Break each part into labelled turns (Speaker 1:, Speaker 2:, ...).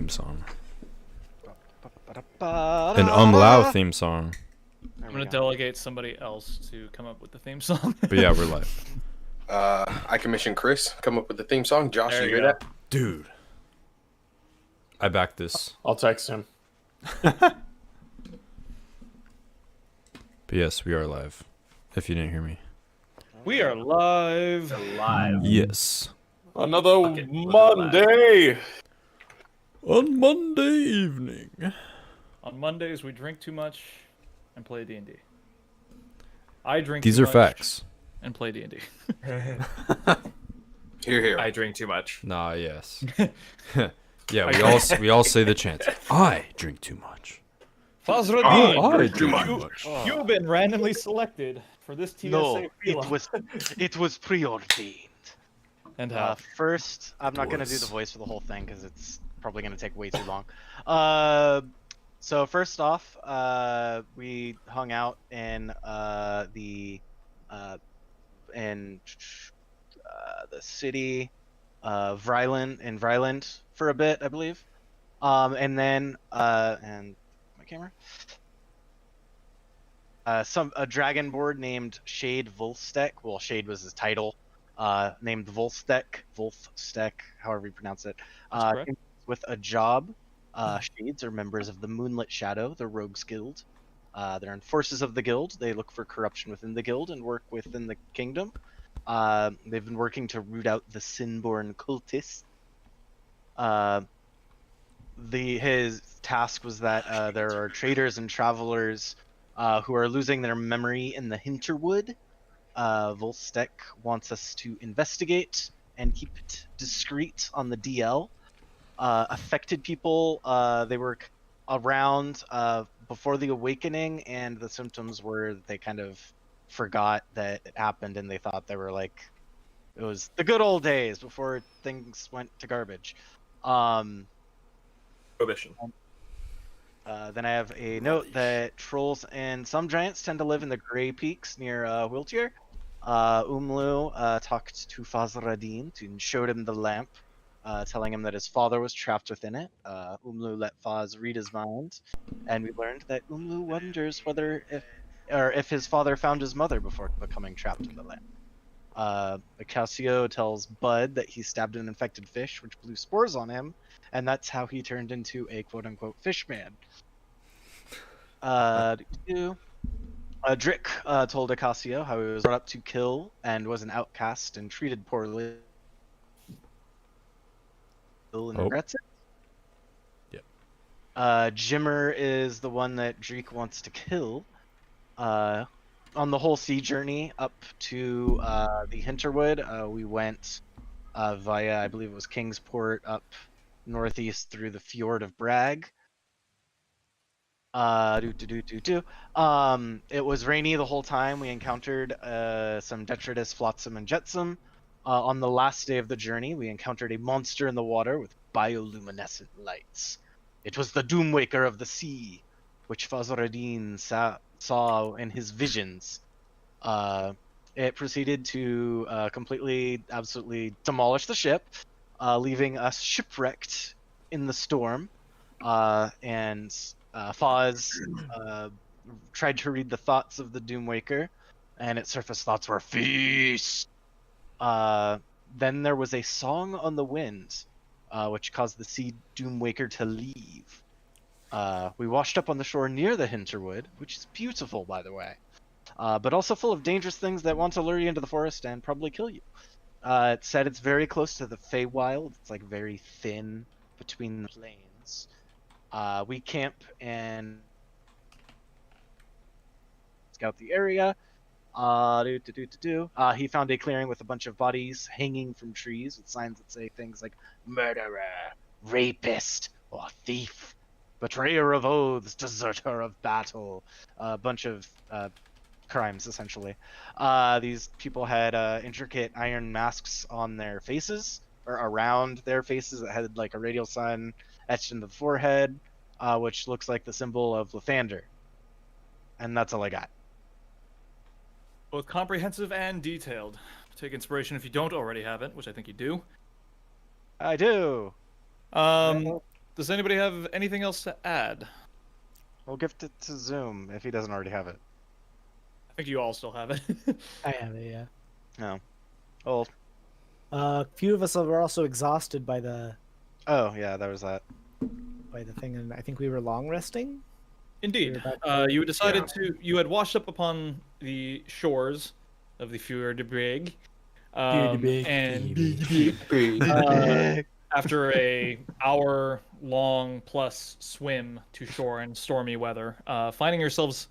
Speaker 1: theme song. An Lao theme song.
Speaker 2: I'm gonna delegate somebody else to come up with the theme song.
Speaker 1: But yeah, we're live.
Speaker 3: I commissioned Chris come up with the theme song. Josh,
Speaker 2: There
Speaker 3: you
Speaker 2: you
Speaker 3: hear
Speaker 2: go.
Speaker 3: that?
Speaker 1: Dude. I backed this.
Speaker 4: I'll text him.
Speaker 1: But yes, we are live. If you didn't hear me.
Speaker 2: We are live.
Speaker 1: Yes.
Speaker 4: Another Monday.
Speaker 1: On Monday evening.
Speaker 2: On Mondays, we drink too much and play D&D. I drink
Speaker 1: These
Speaker 2: too
Speaker 1: are
Speaker 2: much
Speaker 1: facts.
Speaker 2: and play D&D.
Speaker 3: Here, here.
Speaker 5: I drink too much.
Speaker 1: Nah, yes. Yeah, we all say the chant. I drink too much.
Speaker 2: Fazradin,
Speaker 1: I drink too much.
Speaker 2: you've been randomly selected for this TSA
Speaker 6: No,
Speaker 2: Pila.
Speaker 6: it was preordained.
Speaker 2: And how?
Speaker 6: First, I'm not gonna do
Speaker 1: Was.
Speaker 6: the voice for the whole thing because it's probably gonna take way too long. So first off, we hung out in the city of Vryland for a bit, I believe. And then and my camera. A dragonborn named Shade Volstek. Well, Shade was his title. Named Volstek, however you pronounce it.
Speaker 2: That's correct.
Speaker 6: Came with a job. Shades are members of the Moonlit Shadow, the Rogues Guild. They're enforcers of the guild. They look for corruption within the guild and work within the kingdom. They've been working to root out the Sinborn cultists. His task was that there are traders and travelers who are losing their memory in the Hinterwood. Volstek wants us to investigate and keep it discreet on the DL. Affected people, they were around before the awakening, and the symptoms were that they kind of forgot that it happened, and they thought they were like, it was the good old days before things went to garbage.
Speaker 5: Prohibition.
Speaker 6: Then I have a note that trolls and some giants tend to live in the Grey Peaks near Wheelchair. Umlu talked to Fazradin and showed him the lamp, telling him that his father was trapped within it. Umlu let Faz read his mind, and we learned that Umlu wonders if his father found his mother before becoming trapped in the lamp. Acasio tells Bud that he stabbed an infected fish, which blew spores on him, and that's how he turned into a quote-unquote fish man. Drick told Acasio how he was brought up to kill and was an outcast and treated poorly. And regrets it.
Speaker 1: Yep.
Speaker 6: Jimmer is the one that Dreek wants to kill. On the whole sea journey up to the Hinterwood, we went via, I believe it was Kingsport, up northeast through the fjord of Bragg. It was rainy the whole time. We encountered some detritus, flotsam, and jetsam. On the last day of the journey, we encountered a monster in the water with bioluminescent lights. It was the Doomwaker of the sea, which Fazradin saw in his visions. It proceeded to completely, absolutely demolish the ship, leaving us shipwrecked in the storm. And Foz tried to read the thoughts of the Doomwaker, and its surface thoughts were feast. Then there was a song on the wind, which caused the sea Doomwaker to leave. We washed up on the shore near the Hinterwood, which is beautiful, by the way, but also full of dangerous things that want to lure you into the forest and probably kill you. It said it's very close to the Feywild. It's like very thin between the plains. We camp and scout the area. He found a clearing with a bunch of bodies hanging from trees with signs that say things like murderer, rapist, or thief, betrayer of oaths, deserter of battle. A bunch of crimes, essentially. These people had intricate iron masks on their faces, or around their faces, that had like a radial sun etched into the forehead, which looks like the symbol of Lathander. And that's all I got.
Speaker 2: Both comprehensive and detailed. Take inspiration if you don't already have it, which I think you do.
Speaker 6: I do.
Speaker 2: does anybody have anything else to add?
Speaker 6: We'll gift it to Zoom if he doesn't already have it.
Speaker 2: I think you all still have it.
Speaker 5: I have it, yeah.
Speaker 6: No. Well,
Speaker 5: A few of us were also exhausted by the
Speaker 6: oh yeah, there was that.
Speaker 5: thing, and I think we were long resting.
Speaker 2: Indeed.
Speaker 5: We're about
Speaker 2: You had decided you had washed up upon the shores of the Fuer de Brig. After a hour-long plus swim to shore in stormy weather, finding yourselves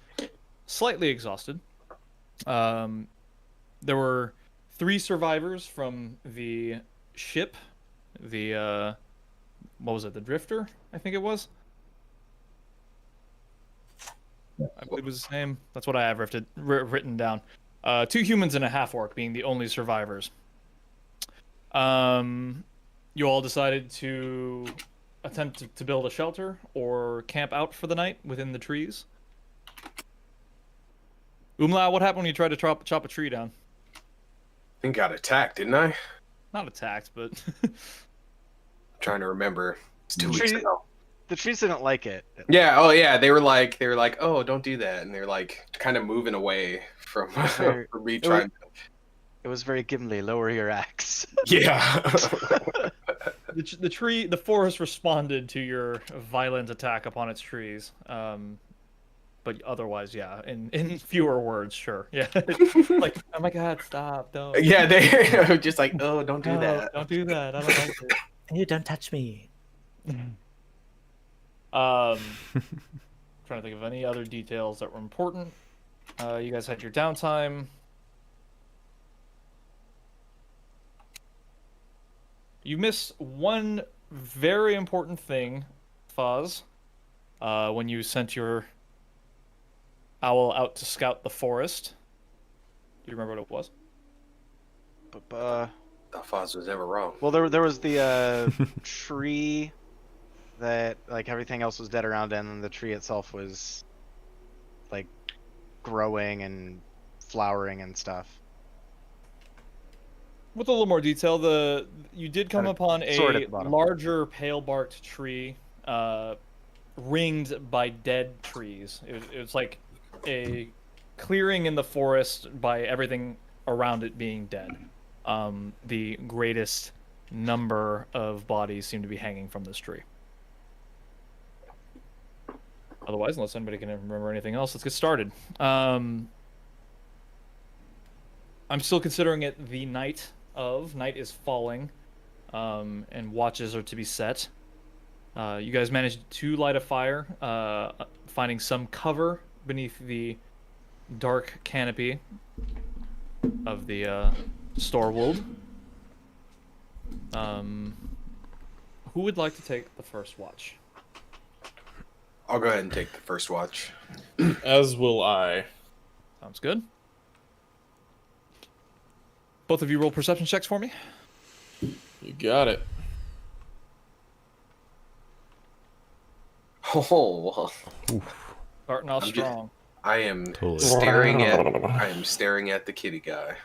Speaker 2: slightly exhausted. There were 3 survivors from the ship, the what was it, the Drifter, I think it was. I believe it was his name. That's what I have written down. 2 humans and a half-orc being the only survivors. You all decided to attempt to build a shelter or camp out for the night within the trees. Umlau, what happened when you tried to chop a tree down?
Speaker 3: I think I got attacked, didn't I?
Speaker 2: Not attacked, but
Speaker 3: Trying to remember. It's 2 weeks
Speaker 6: Tree-
Speaker 3: ago.
Speaker 6: The trees didn't like it.
Speaker 3: Yeah. Oh, yeah. They were like, oh, don't do that, and they're like, kind of moving away from
Speaker 6: Very-
Speaker 3: from me
Speaker 6: it
Speaker 3: trying.
Speaker 6: It was very Gimli. Lower your axe.
Speaker 3: Yeah.
Speaker 2: the forest responded to your violent attack upon its trees. But otherwise, yeah, in fewer words, sure. Yeah. Like, oh my god, stop, don't.
Speaker 3: Yeah. They just like, oh, don't do
Speaker 2: No,
Speaker 3: that.
Speaker 2: don't do that. I don't like it.
Speaker 5: You don't touch me.
Speaker 2: Trying to think of any other details that were important. You guys had your downtime. You missed one very important thing, Foz, when you sent your owl out to scout the forest. Do you remember what it was?
Speaker 6: But,
Speaker 3: The Foz was ever wrong.
Speaker 6: well, there was the tree that like everything else was dead around it, and the tree itself was like growing and flowering and stuff.
Speaker 2: With a little more detail, you did come upon
Speaker 6: sword at
Speaker 2: a
Speaker 6: the bottom.
Speaker 2: larger pale-barked tree, ringed by dead trees. It was like a clearing in the forest by everything around it being dead. The greatest number of bodies seem to be hanging from this tree. Otherwise, unless anybody can remember anything else, let's get started. I'm still considering it the night of. Night is falling, and watches are to be set. You guys managed to light a fire, finding some cover beneath the dark canopy of the Storwold. Who would like to take the first watch?
Speaker 3: I'll go ahead and take the first watch.
Speaker 4: As will I.
Speaker 2: Sounds good. Both of you roll perception checks for me.
Speaker 4: You got it.
Speaker 3: Oh,
Speaker 2: Starting off
Speaker 3: I'm just-
Speaker 2: strong.
Speaker 3: I am
Speaker 1: Totally.
Speaker 3: staring at the kitty guy.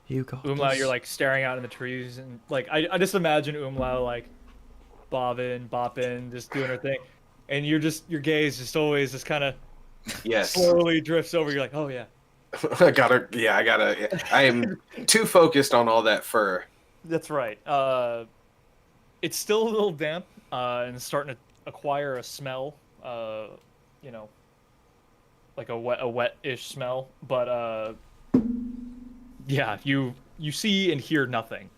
Speaker 1: You go.
Speaker 2: Umlau, you're like staring out in the trees, and like I just imagine Umlau like bopping, just doing her thing, and your gaze just always just kind of
Speaker 3: Yes.
Speaker 2: slowly drifts over. You're like, oh yeah,
Speaker 3: I gotta. I am too focused on all that fur.
Speaker 2: that's right. It's still a little damp, and it's starting to acquire a smell. You know, like a wet-ish smell, but yeah, you see and hear nothing.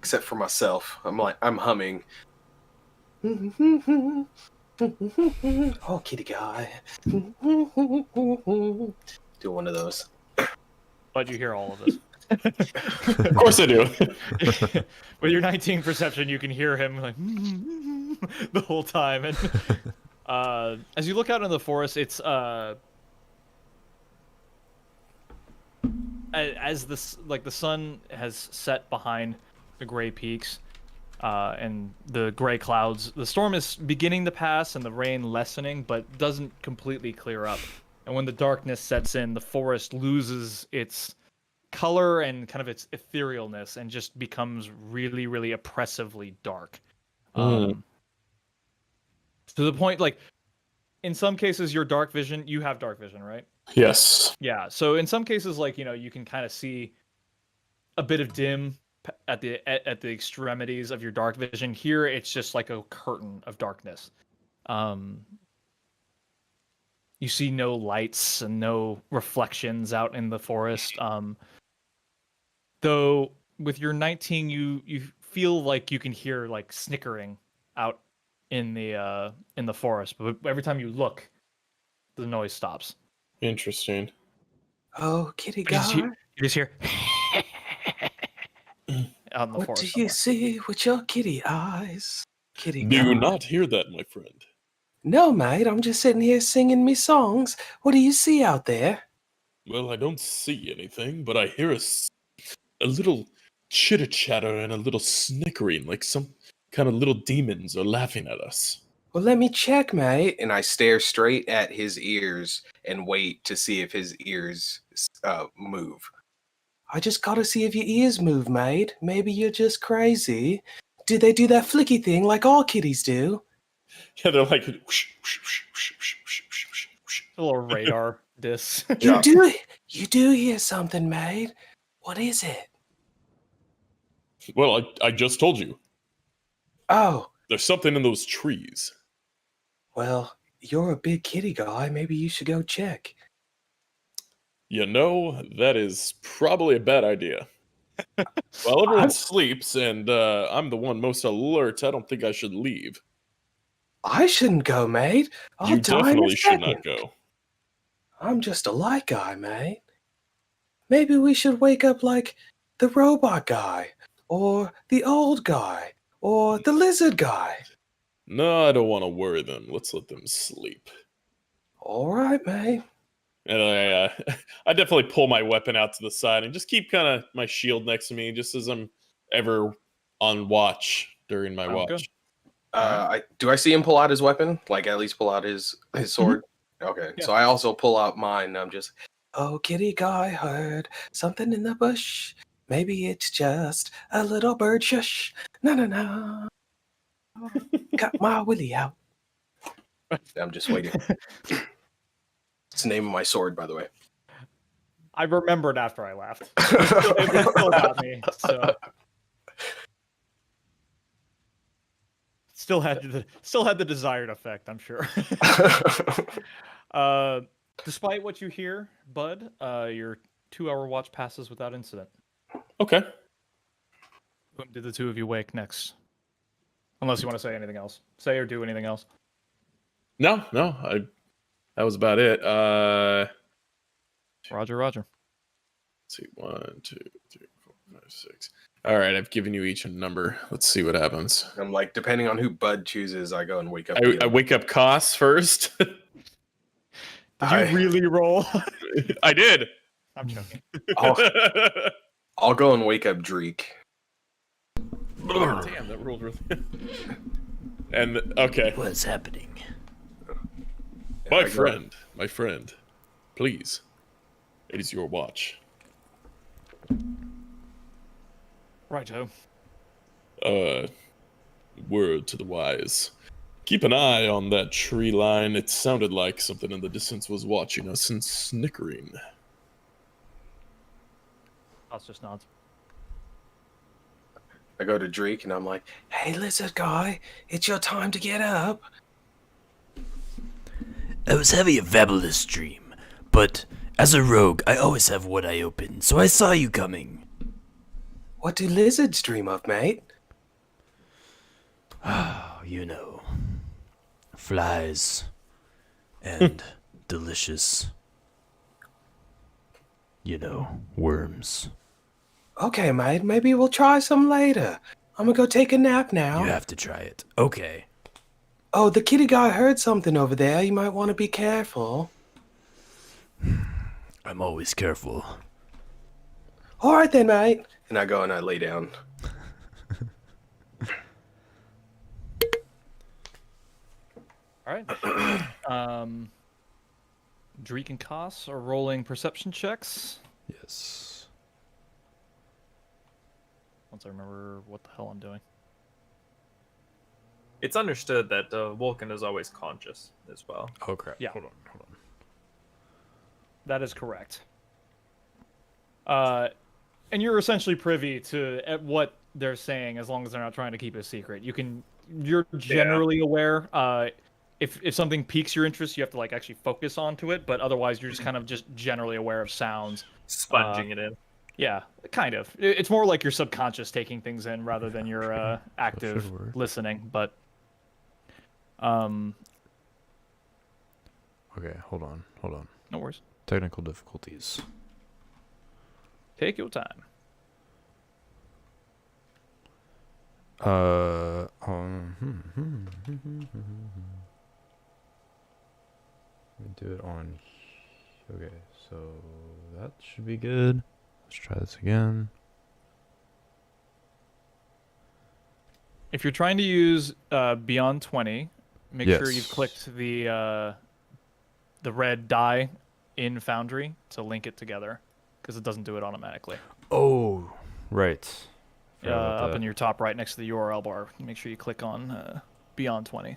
Speaker 3: Except for myself. I'm humming. Oh, kitty guy. Do one of those.
Speaker 2: But you hear all of this.
Speaker 4: Of course I do.
Speaker 2: With your 19 perception, you can hear him like the whole time. And as you look out into the forest, it's as the sun has set behind the gray peaks and the gray clouds. The storm is beginning to pass and the rain lessening, but doesn't completely clear up. And when the darkness sets in, the forest loses its color and kind of its etherealness, and just becomes really, really oppressively dark. To the point, like, in some cases, you have dark vision, right?
Speaker 4: Yes.
Speaker 2: Yeah. So in some cases, like, you can kind of see a bit of dim at the extremities of your dark vision. Here, it's just like a curtain of darkness. You see no lights and no reflections out in the forest. Though with your 19, you feel like you can hear like snickering out in the forest, but every time you look, the noise stops.
Speaker 4: Interesting.
Speaker 3: Oh, kitty
Speaker 2: You just
Speaker 3: guy,
Speaker 2: hear out in the
Speaker 3: what
Speaker 2: forest
Speaker 3: do
Speaker 2: somewhere.
Speaker 3: you see with your kitty eyes? Kitty
Speaker 4: Do you
Speaker 3: guy.
Speaker 4: not hear that, my friend?
Speaker 3: No, mate, I'm just sitting here singing me songs. What do you see out there?
Speaker 4: Well, I don't see anything, but I hear a little chitter chatter and a little snickering, like some kind of little demons are laughing at us.
Speaker 3: Well, let me check, mate. And I stare straight at his ears and wait to see if his ears move. I just gotta see if your ears move, mate. Maybe you're just crazy. Do they do that flicky thing like all kitties do?
Speaker 4: Yeah, they're like,
Speaker 2: A little radar disc.
Speaker 3: You do. You do hear something, mate. What is it?
Speaker 4: well, I just told you.
Speaker 3: Oh,
Speaker 4: There's something in those trees.
Speaker 3: well, you're a big kitty guy. Maybe you should go check.
Speaker 4: You know, that is probably a bad idea. While everyone sleeps and I'm the one most alert, I don't think I should leave.
Speaker 3: I shouldn't go, mate. I'll
Speaker 4: You
Speaker 3: die in a
Speaker 4: definitely should
Speaker 3: second.
Speaker 4: not go.
Speaker 3: I'm just a light guy, mate. Maybe we should wake up like the robot guy, or the old guy, or the lizard guy.
Speaker 4: No, I don't want to worry them. Let's let them sleep.
Speaker 3: All right, mate.
Speaker 4: And I definitely pull my weapon out to the side and just keep kind of my shield next to me, just as I'm ever on watch during my
Speaker 2: Sounds
Speaker 4: watch.
Speaker 2: good.
Speaker 3: Do I see him pull out his weapon? Like at least pull out his sword? Okay.
Speaker 2: Yeah.
Speaker 3: So I also pull out mine. I'm just, oh, kitty guy heard something in the bush. Maybe it's just a little bird shush. No, no, no. Got my willy out. I'm just waiting. It's the name of my sword, by the way.
Speaker 2: I remembered after I laughed. It still got me. So still had the desired effect, I'm sure. Despite what you hear, Bud, your 2-hour watch passes without incident.
Speaker 4: Okay.
Speaker 2: When did the two of you wake next? Unless you want to say anything else. Say or do anything else.
Speaker 4: No, that was about it.
Speaker 2: Roger.
Speaker 4: Let's see, 1, 2, 3, 4, 5, 6. All right, I've given you each a number. Let's see what happens.
Speaker 3: I'm like, depending on who Bud chooses, I go and wake up.
Speaker 4: I wake up Koss first.
Speaker 2: Did you really roll?
Speaker 4: I did.
Speaker 2: I'm joking.
Speaker 3: I'll go and wake up Dreek.
Speaker 4: Damn, that rolled really. And okay,
Speaker 1: What's happening?
Speaker 4: my friend, please, it is your watch.
Speaker 2: Right, Joe.
Speaker 4: Word to the wise. Keep an eye on that tree line. It sounded like something in the distance was watching us and snickering.
Speaker 2: House just nods.
Speaker 3: I go to Dreek and I'm like, hey, lizard guy, it's your time to get up.
Speaker 1: I was having a fabulous dream, but as a rogue, I always have one eye open, so I saw you coming.
Speaker 3: What do lizards dream of, mate?
Speaker 1: Oh, you know, flies and delicious, worms.
Speaker 3: Okay, mate, maybe we'll try some later. I'm gonna go take a nap now.
Speaker 1: You have to try it. Okay.
Speaker 3: Oh, the kitty guy heard something over there. You might want to be careful.
Speaker 1: I'm always careful.
Speaker 3: All right then, mate. And I go and I lay down.
Speaker 2: All right. Dreek and Koss are rolling perception checks.
Speaker 1: Yes.
Speaker 2: once I remember what the hell I'm doing.
Speaker 7: It's understood that Vulcan is always conscious as well.
Speaker 1: Oh crap.
Speaker 2: Yeah.
Speaker 1: Hold on.
Speaker 2: That is correct. And you're essentially privy to what they're saying, as long as they're not trying to keep it a secret. You're generally aware. If something piques your interest, you have to like actually focus onto it. But otherwise, you're just kind of just generally aware of sounds.
Speaker 7: Sponging it in.
Speaker 2: Yeah, kind of. It's more like your subconscious taking things in rather than your active listening. But
Speaker 1: Okay, hold on.
Speaker 2: no worries.
Speaker 1: Technical difficulties.
Speaker 2: Take your time.
Speaker 1: Let me do it on. Okay, so that should be good. Let's try this again.
Speaker 2: If you're trying to use Beyond 20, make sure you've
Speaker 1: Yes.
Speaker 2: clicked the red die in Foundry to link it together, because it doesn't do it automatically.
Speaker 1: Oh, right. Forgot about
Speaker 2: Up
Speaker 1: that.
Speaker 2: in your top right next to the URL bar, make sure you click on Beyond 20.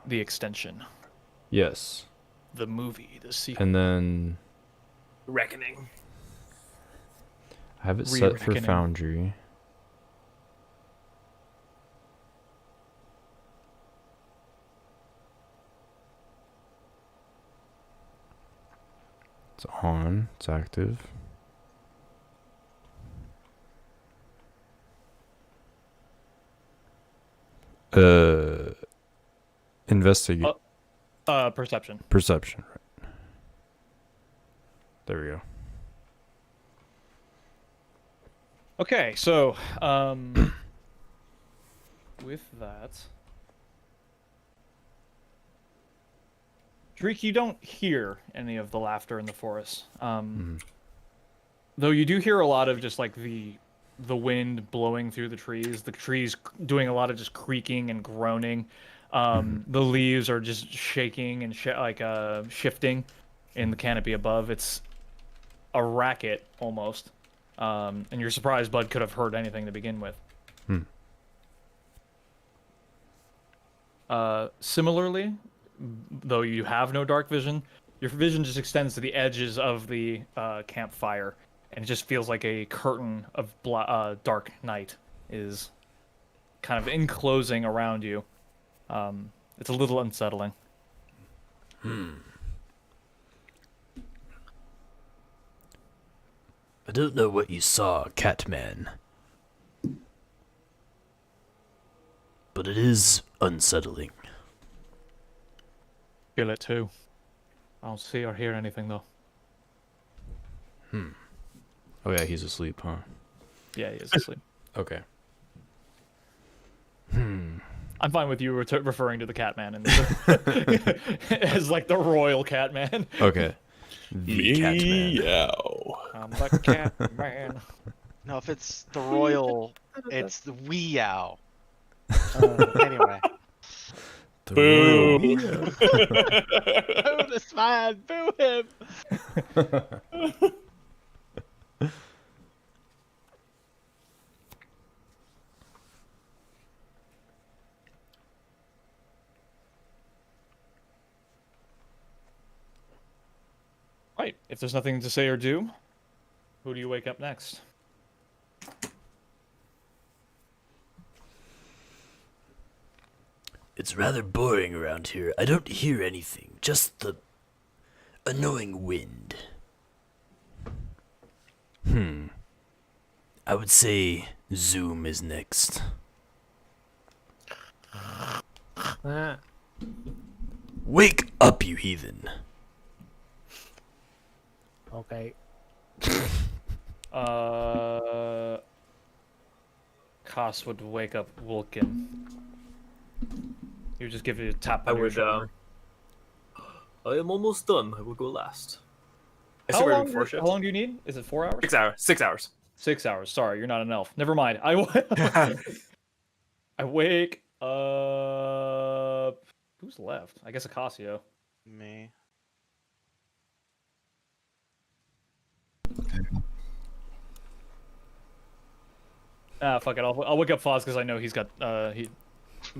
Speaker 2: The extension.
Speaker 1: Yes,
Speaker 2: The movie, the sequel.
Speaker 1: and then
Speaker 7: Reckoning.
Speaker 1: I have it set for
Speaker 2: Re-reckoning.
Speaker 1: Foundry. It's on. It's active. Investigate.
Speaker 2: Perception.
Speaker 1: Perception. Right. There we go.
Speaker 2: Okay, so with that, Dreek, you don't hear any of the laughter in the forest. Though you do hear a lot of just like the wind blowing through the trees doing a lot of just creaking and groaning. The leaves are just shaking and shifting in the canopy above. It's a racket almost. And you're surprised Bud could have heard anything to begin with. Similarly, though you have no dark vision, your vision just extends to the edges of the campfire, and it just feels like a curtain of dark night is kind of enclosing around you. It's a little unsettling.
Speaker 1: I don't know what you saw, Catman. But it is unsettling.
Speaker 2: Feel it too. I don't see or hear anything though.
Speaker 1: Oh yeah, he's asleep, huh?
Speaker 2: Yeah, he is asleep.
Speaker 1: Okay.
Speaker 2: I'm fine with you referring to the Catman as like the royal Catman.
Speaker 1: Okay. The Catman.
Speaker 4: Meow.
Speaker 2: I'm the Catman.
Speaker 6: No, if it's the royal, it's the wee ow. Anyway.
Speaker 1: The
Speaker 4: Boo.
Speaker 1: royal-
Speaker 6: Boo this man! Boo him!
Speaker 2: Right. If there's nothing to say or do, who do you wake up next?
Speaker 1: It's rather boring around here. I don't hear anything, just the annoying wind. I would say Zoom is next. Wake up, you heathen.
Speaker 5: Okay.
Speaker 2: Koss would wake up Vulcan. He would just give you a tap
Speaker 7: I
Speaker 2: on your
Speaker 7: would.
Speaker 2: shoulder.
Speaker 7: I am almost done. I will go last. I
Speaker 2: How
Speaker 7: still
Speaker 2: long,
Speaker 7: ready before shift.
Speaker 2: how long do you need? Is it 4 hours?
Speaker 7: 6 hours. 6 hours.
Speaker 2: 6 hours. Sorry, you're not an elf. Never mind. I wake up. Who's left? I guess Acasio.
Speaker 6: Me.
Speaker 2: Fuck it. I'll wake up Foz because I know he's got he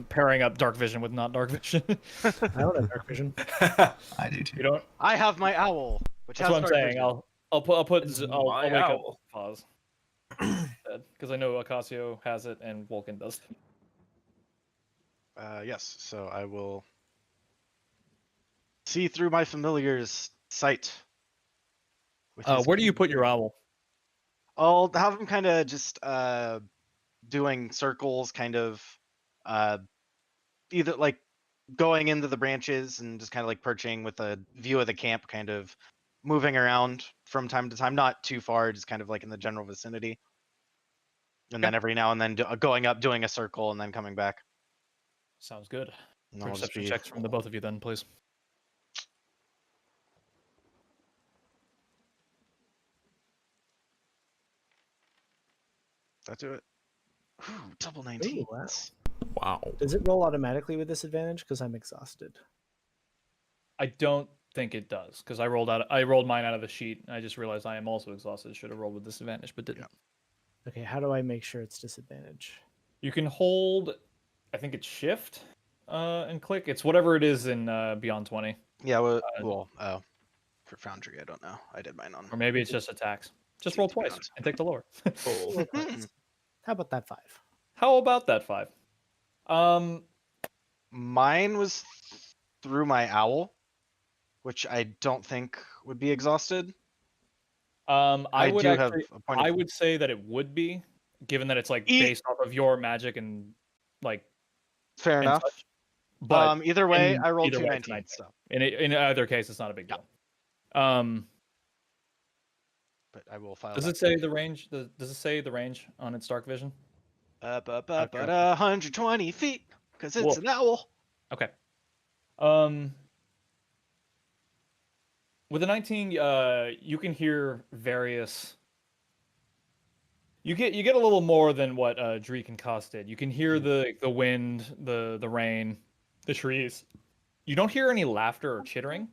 Speaker 2: pairing up dark vision with not dark vision.
Speaker 5: I don't have dark vision.
Speaker 8: I do too.
Speaker 2: You don't.
Speaker 6: I have my owl, which
Speaker 2: That's
Speaker 6: has
Speaker 2: what I'm
Speaker 6: dark
Speaker 2: saying.
Speaker 6: vision.
Speaker 2: I'll
Speaker 3: My
Speaker 2: wake
Speaker 3: owl.
Speaker 2: up Foz because I know Acasio has it and Vulcan does.
Speaker 6: Yes, so I will see through my familiar's sight. with his
Speaker 2: Where do you
Speaker 6: keen
Speaker 2: put your
Speaker 6: vision.
Speaker 2: owl?
Speaker 6: I'll have him kind of just doing circles, kind of either like going into the branches and just kind of like perching with a view of the camp, kind of moving around from time to time, not too far, just kind of like in the general vicinity. And then every now and then going up, doing a circle, and then coming back.
Speaker 2: Sounds good.
Speaker 6: And I'll just
Speaker 2: Perception
Speaker 6: be
Speaker 2: checks from the both of you then, please.
Speaker 6: that do it. Ooh, double 19.
Speaker 5: Ooh, wow.
Speaker 4: Wow.
Speaker 5: Does it roll automatically with disadvantage? Because I'm exhausted.
Speaker 2: I don't think it does because I rolled mine out of the sheet. And I just realized I am also exhausted. Should have rolled with disadvantage, but didn't.
Speaker 5: Okay, how do I make sure it's disadvantage?
Speaker 2: You can hold, I think it's shift, and click. It's whatever it is in Beyond 20,
Speaker 6: Yeah, well, for Foundry, I don't know. I did mine on.
Speaker 2: or maybe it's just attacks. Just roll twice
Speaker 6: Beyond.
Speaker 2: and take the lower.
Speaker 3: Oh.
Speaker 5: How about that 5?
Speaker 2: How about that 5?
Speaker 6: Mine was through my owl, which I don't think would be exhausted.
Speaker 2: I would
Speaker 6: do have
Speaker 2: actually,
Speaker 6: a point of-
Speaker 2: I would say that it would be, given that it's like
Speaker 6: E-
Speaker 2: based off of your magic and like.
Speaker 6: Fair
Speaker 2: and
Speaker 6: enough.
Speaker 2: such. But
Speaker 6: Either way,
Speaker 2: in
Speaker 6: I rolled
Speaker 2: either way,
Speaker 6: 219.
Speaker 2: it's
Speaker 6: So,
Speaker 2: in either case, it's not a big deal.
Speaker 6: but I will file.
Speaker 2: Does
Speaker 6: that
Speaker 2: it say the range? Does it say the range on its dark vision?
Speaker 6: But
Speaker 2: Okay.
Speaker 6: 120 feet, because it's
Speaker 2: Whoa.
Speaker 6: an owl.
Speaker 2: Okay. With a 19, you can hear various. You get a little more than what Dreek and Koss did. You can hear the wind, the rain, the trees. You don't hear any laughter or chittering.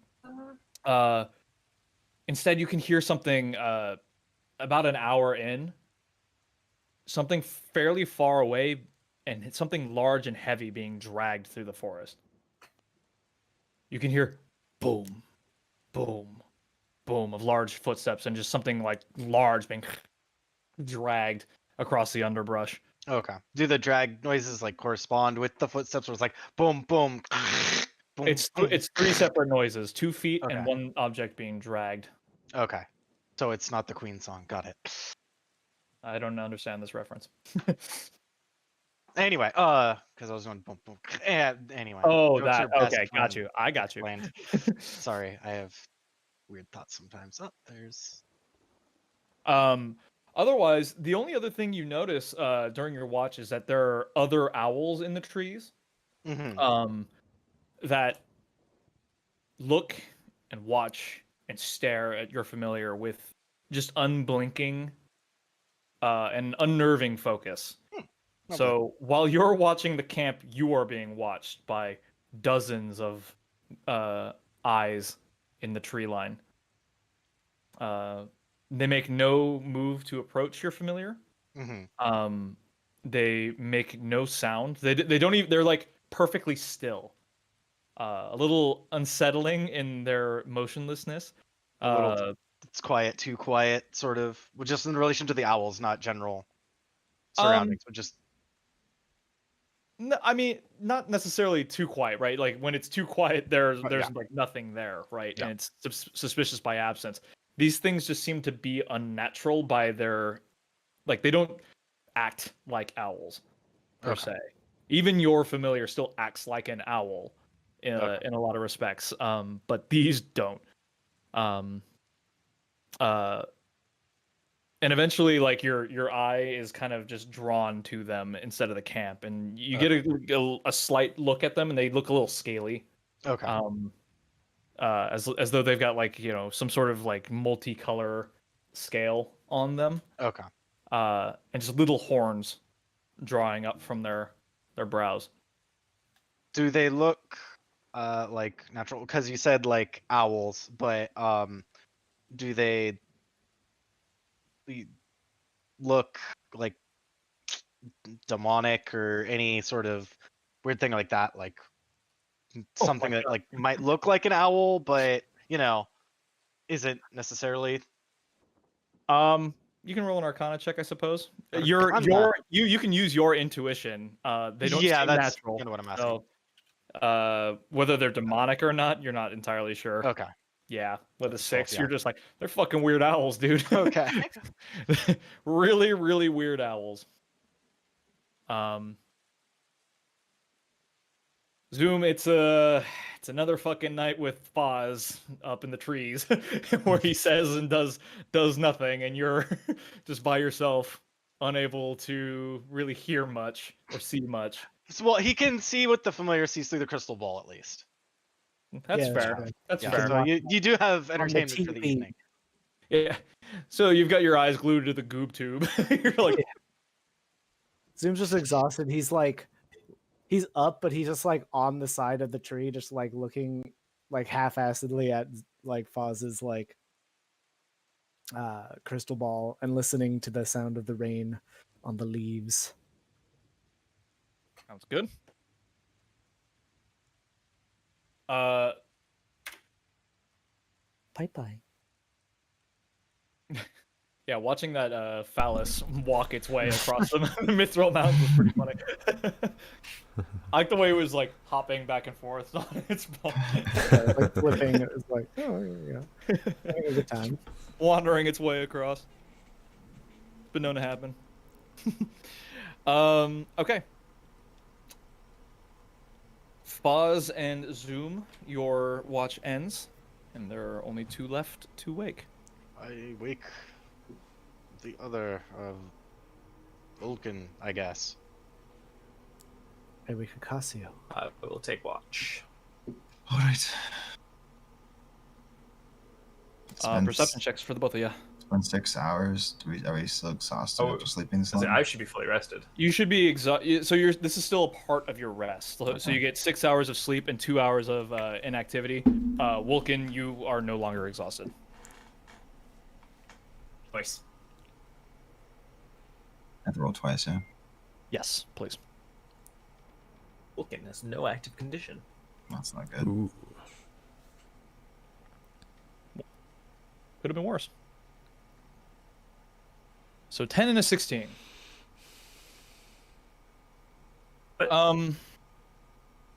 Speaker 2: Instead, you can hear something about an hour in. Something fairly far away, and it's something large and heavy being dragged through the forest. You can hear boom, boom, boom of large footsteps and just something like large being dragged across the underbrush.
Speaker 6: Okay. Do the drag noises like correspond with the footsteps? Where it's like boom, boom, boom.
Speaker 2: It's
Speaker 6: boom.
Speaker 2: 3 separate noises, 2 feet and
Speaker 6: Okay.
Speaker 2: 1 object being dragged.
Speaker 6: Okay. So it's not the Queen song. Got it.
Speaker 2: I don't understand this reference.
Speaker 6: Anyway, because I was doing boom, boom. Anyway.
Speaker 2: Oh,
Speaker 6: jokes
Speaker 2: that
Speaker 6: are best
Speaker 2: okay, got
Speaker 6: when
Speaker 2: you. I got you.
Speaker 6: explained. Sorry, I have weird thoughts sometimes. Oh, there's.
Speaker 2: Otherwise, the only other thing you notice during your watch is that there are other owls in the trees.
Speaker 6: Mhm.
Speaker 2: That look and watch and stare at your familiar with just unblinking and unnerving focus.
Speaker 6: Lovely.
Speaker 2: So while you're watching the camp, you are being watched by dozens of eyes in the tree line. They make no move to approach your familiar.
Speaker 6: Mhm.
Speaker 2: They make no sound. They don't even. They're like perfectly still. A little unsettling in their motionlessness.
Speaker 6: A little. It's quiet, too quiet, sort of. Well, just in relation to the owls, not general surroundings, but just.
Speaker 2: No, I mean, not necessarily too quiet, right? Like when it's too quiet, there's
Speaker 6: yeah.
Speaker 2: like nothing there, right?
Speaker 6: Yeah.
Speaker 2: And it's suspicious by absence. These things just seem to be unnatural by their, like they don't act like owls per
Speaker 6: Okay.
Speaker 2: se. Even your familiar still acts like an owl in
Speaker 6: Okay.
Speaker 2: in a lot of respects, but these don't. And eventually, like your eye is kind of just drawn to them instead of the camp, and you get a slight look at them, and they look a little scaly.
Speaker 6: Okay.
Speaker 2: As though they've got like some sort of like multicolor scale on them.
Speaker 6: Okay.
Speaker 2: And just little horns drawing up from their brows.
Speaker 6: Do they look like natural? Because you said like owls, but do they look like demonic or any sort of weird thing like that, like something that like might look like an owl, but isn't necessarily.
Speaker 2: You can roll an Arcana check, I suppose.
Speaker 6: Arcana.
Speaker 2: You can use your intuition. They don't
Speaker 6: Yeah,
Speaker 2: seem
Speaker 6: that's
Speaker 2: natural.
Speaker 6: kind of what I'm asking.
Speaker 2: So, whether they're demonic or not, you're not entirely sure.
Speaker 6: Okay.
Speaker 2: Yeah, with a
Speaker 6: So,
Speaker 2: 6,
Speaker 6: yeah.
Speaker 2: you're just like, they're fucking weird owls, dude.
Speaker 6: Okay.
Speaker 2: Really, really weird owls. Zoom, it's another fucking night with Foz up in the trees, where he says and does nothing, and you're just by yourself, unable to really hear much or see much.
Speaker 6: Well, he can see what the familiar sees through the crystal ball, at least.
Speaker 2: That's
Speaker 5: Yeah,
Speaker 2: fair.
Speaker 5: sure.
Speaker 2: That's
Speaker 6: Yeah,
Speaker 2: fair.
Speaker 6: so you do have entertainment for the
Speaker 5: TV.
Speaker 6: evening.
Speaker 2: Yeah. So you've got your eyes glued to the goob tube. You're like,
Speaker 5: Zoom's just exhausted. He's up, but he's just like on the side of the tree, just like looking like half-assedly at like Foz's like crystal ball and listening to the sound of the rain on the leaves.
Speaker 2: sounds good.
Speaker 5: Bye.
Speaker 2: Yeah, watching that phallus walk its way across the Mithril Mountains was pretty funny. I like the way it was like hopping back and forth on its ball,
Speaker 5: Like flipping. It was like, oh, yeah, having a good time.
Speaker 2: wandering its way across. It's been known to happen. Okay. Foz and Zoom, your watch ends, and there are only 2 left to wake.
Speaker 6: I wake the other Vulcan, I guess.
Speaker 5: Hey, we could Casio.
Speaker 7: I will take watch.
Speaker 8: All right. It's been,
Speaker 2: Perception checks for the both of you.
Speaker 8: it's been 6 hours. Are we still exhausted
Speaker 7: Oh,
Speaker 8: after sleeping this
Speaker 7: I
Speaker 8: long?
Speaker 7: I should be fully rested.
Speaker 2: You should be exhausted. So this is still a part of your rest. So you get 6 hours of sleep and 2 hours of inactivity. Vulcan, you are no longer exhausted.
Speaker 7: Nice.
Speaker 8: I have to roll twice, yeah?
Speaker 2: Yes, please.
Speaker 7: Vulcan has no active condition.
Speaker 8: That's not good.
Speaker 1: Ooh.
Speaker 2: Could have been worse. So 10 and a 16.
Speaker 7: But-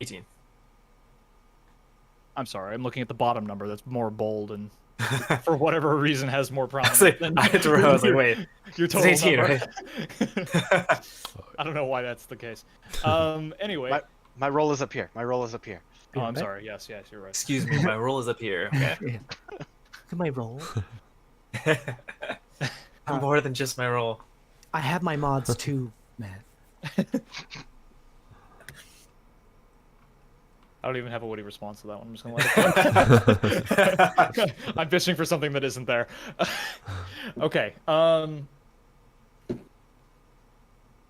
Speaker 7: 18.
Speaker 2: I'm sorry. I'm looking at the bottom number. That's more bold and for whatever reason has more prominence.
Speaker 7: I
Speaker 2: than
Speaker 7: had to I was like, wait.
Speaker 2: your
Speaker 7: It's
Speaker 2: total
Speaker 7: 18,
Speaker 2: number.
Speaker 7: right?
Speaker 2: I don't know why that's the case. Anyway.
Speaker 6: My roll is up here. My roll is up here.
Speaker 2: Oh, I'm sorry. Yes, you're right.
Speaker 7: Excuse me, my roll is up here. Okay.
Speaker 5: Look at my roll.
Speaker 7: More than just my roll.
Speaker 5: I have my mods too, man.
Speaker 2: I don't even have a witty response to that one. I'm just gonna let it go. I'm fishing for something that isn't there. Okay.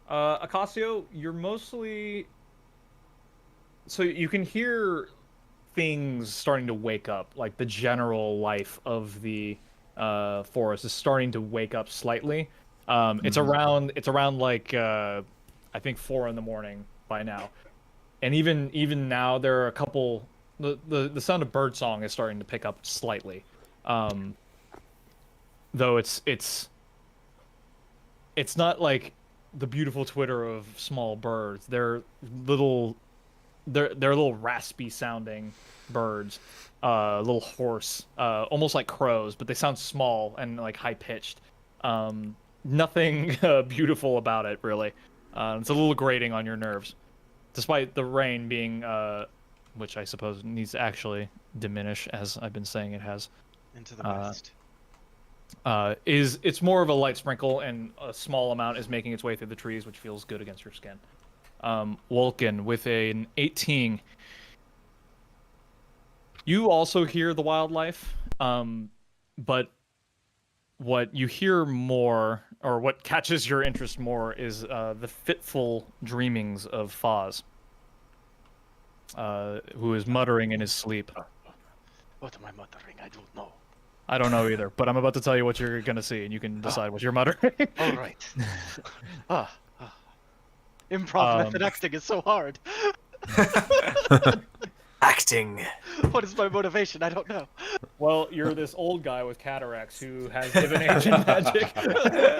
Speaker 2: Acasio, you're mostly so you can hear things starting to wake up, like the general life of the forest is starting to wake up slightly. It's around like I think 4 in the morning by now. And even now, there are a couple. The sound of birdsong is starting to pick up slightly, though it's not like the beautiful twitter of small birds. They're little raspy sounding birds, little hoarse, almost like crows, but they sound small and like high pitched. Nothing beautiful about it really. It's a little grating on your nerves. Despite the rain being, which I suppose needs to actually diminish, as I've been saying it has,
Speaker 6: Into the west.
Speaker 2: it's more of a light sprinkle, and a small amount is making its way through the trees, which feels good against your skin. Vulcan with an 18. You also hear the wildlife, but what you hear more, or what catches your interest more, is the fitful dreamings of Foz, who is muttering in his sleep.
Speaker 6: What am I muttering? I don't know.
Speaker 2: I don't know either, but I'm about to tell you what you're gonna see, and you can decide what you're muttering.
Speaker 6: All right. Improv method acting is so hard.
Speaker 7: Acting.
Speaker 6: What is my motivation? I don't know.
Speaker 2: Well, you're this old guy with cataracts who has divination magic.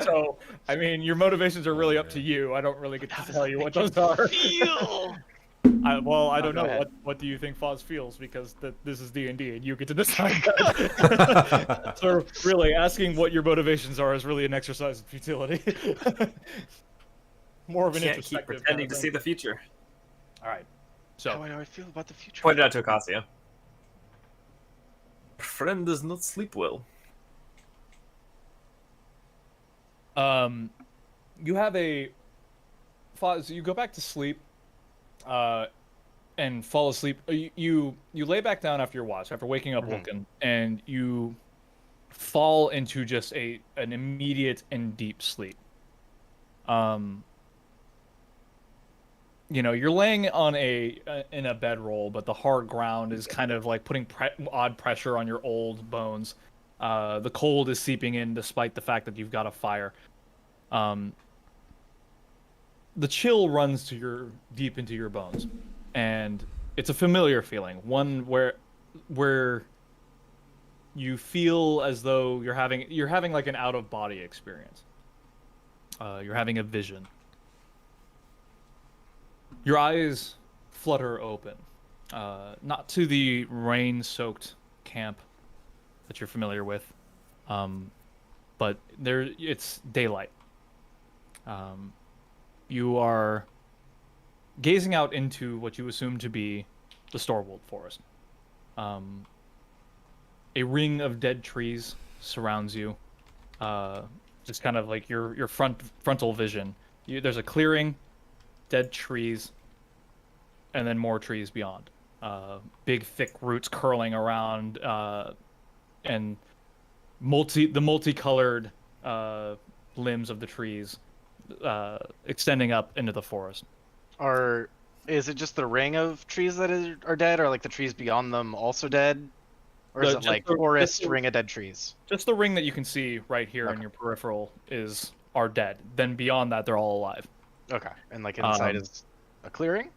Speaker 2: So, I mean, your motivations are really up to you. I don't really get to tell you what those are.
Speaker 6: Feel.
Speaker 2: I don't
Speaker 6: go
Speaker 2: know.
Speaker 6: ahead.
Speaker 2: What do you think Foz feels? Because this is D&D, and you get to decide that. So, really, asking what your motivations are is really an exercise in futility. More of an
Speaker 7: Can't keep
Speaker 2: introspective
Speaker 7: pretending
Speaker 2: kind of
Speaker 7: to
Speaker 2: thing.
Speaker 7: see the future.
Speaker 2: All right.
Speaker 6: How
Speaker 2: So,
Speaker 6: do I feel about the future?
Speaker 7: Pointed out to Acacia. Friend does not sleep well.
Speaker 2: you have a Foz. You go back to sleep. And fall asleep. You lay back down after your watch, after waking up woken, and you fall into just an immediate and deep sleep. You're laying on in a bedroll, but the hard ground is kind of like putting odd pressure on your old bones. The cold is seeping in despite the fact that you've got a fire. The chill runs deep into your bones, and it's a familiar feeling, one where you feel as though you're having like an out of body experience. You're having a vision. Your eyes flutter open, not to the rain-soaked camp that you're familiar with, but it's daylight. You are gazing out into what you assume to be the Storwold Forest. A ring of dead trees surrounds you, just kind of like your frontal vision. There's a clearing, dead trees, and then more trees beyond. Big, thick roots curling around, and the multicolored limbs of the trees extending up into the forest.
Speaker 6: Is it just the ring of trees that are dead, or like the trees beyond them also dead? Or is it
Speaker 2: Just
Speaker 6: like
Speaker 2: the-
Speaker 6: forest
Speaker 2: just the-
Speaker 6: ring of dead trees?
Speaker 2: Just the ring that you can see right here in your peripheral are dead. Then beyond that, they're all alive.
Speaker 6: Okay, and like inside
Speaker 2: Um,
Speaker 6: is a clearing?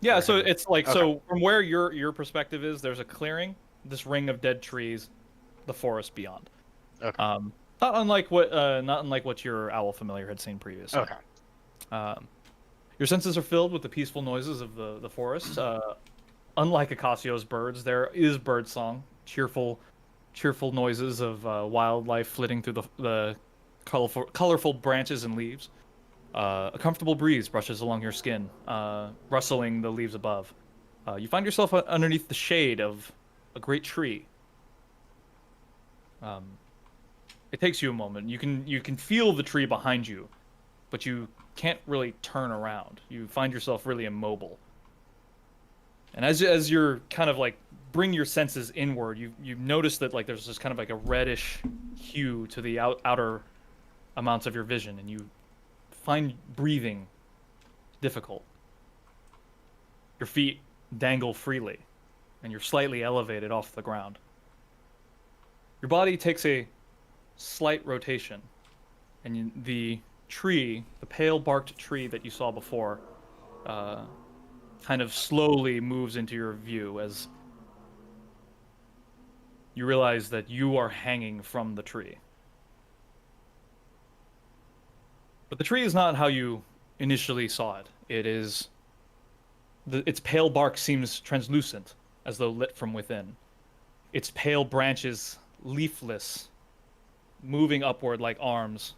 Speaker 2: Yeah,
Speaker 6: Or
Speaker 2: so
Speaker 6: have-
Speaker 2: it's like
Speaker 6: okay.
Speaker 2: so from where your perspective is, there's a clearing, this ring of dead trees, the forest beyond.
Speaker 6: Okay.
Speaker 2: Not unlike what your owl familiar had seen previously.
Speaker 6: Okay.
Speaker 2: Your senses are filled with the peaceful noises of the forest. Unlike Acacio's birds, there is birdsong, cheerful noises of wildlife flitting through the colorful branches and leaves. A comfortable breeze brushes along your skin, rustling the leaves above. You find yourself underneath the shade of a great tree. It takes you a moment. You can feel the tree behind you, but you can't really turn around. You find yourself really immobile. And as you're kind of like bring your senses inward, you notice that like there's this kind of like a reddish hue to the outer amounts of your vision, and you find breathing difficult. Your feet dangle freely, and you're slightly elevated off the ground. Your body takes a slight rotation, and the pale barked tree that you saw before, kind of slowly moves into your view as you realize that you are hanging from the tree. But the tree is not how you initially saw it. Its pale bark seems translucent, as though lit from within. Its pale branches leafless, moving upward like arms,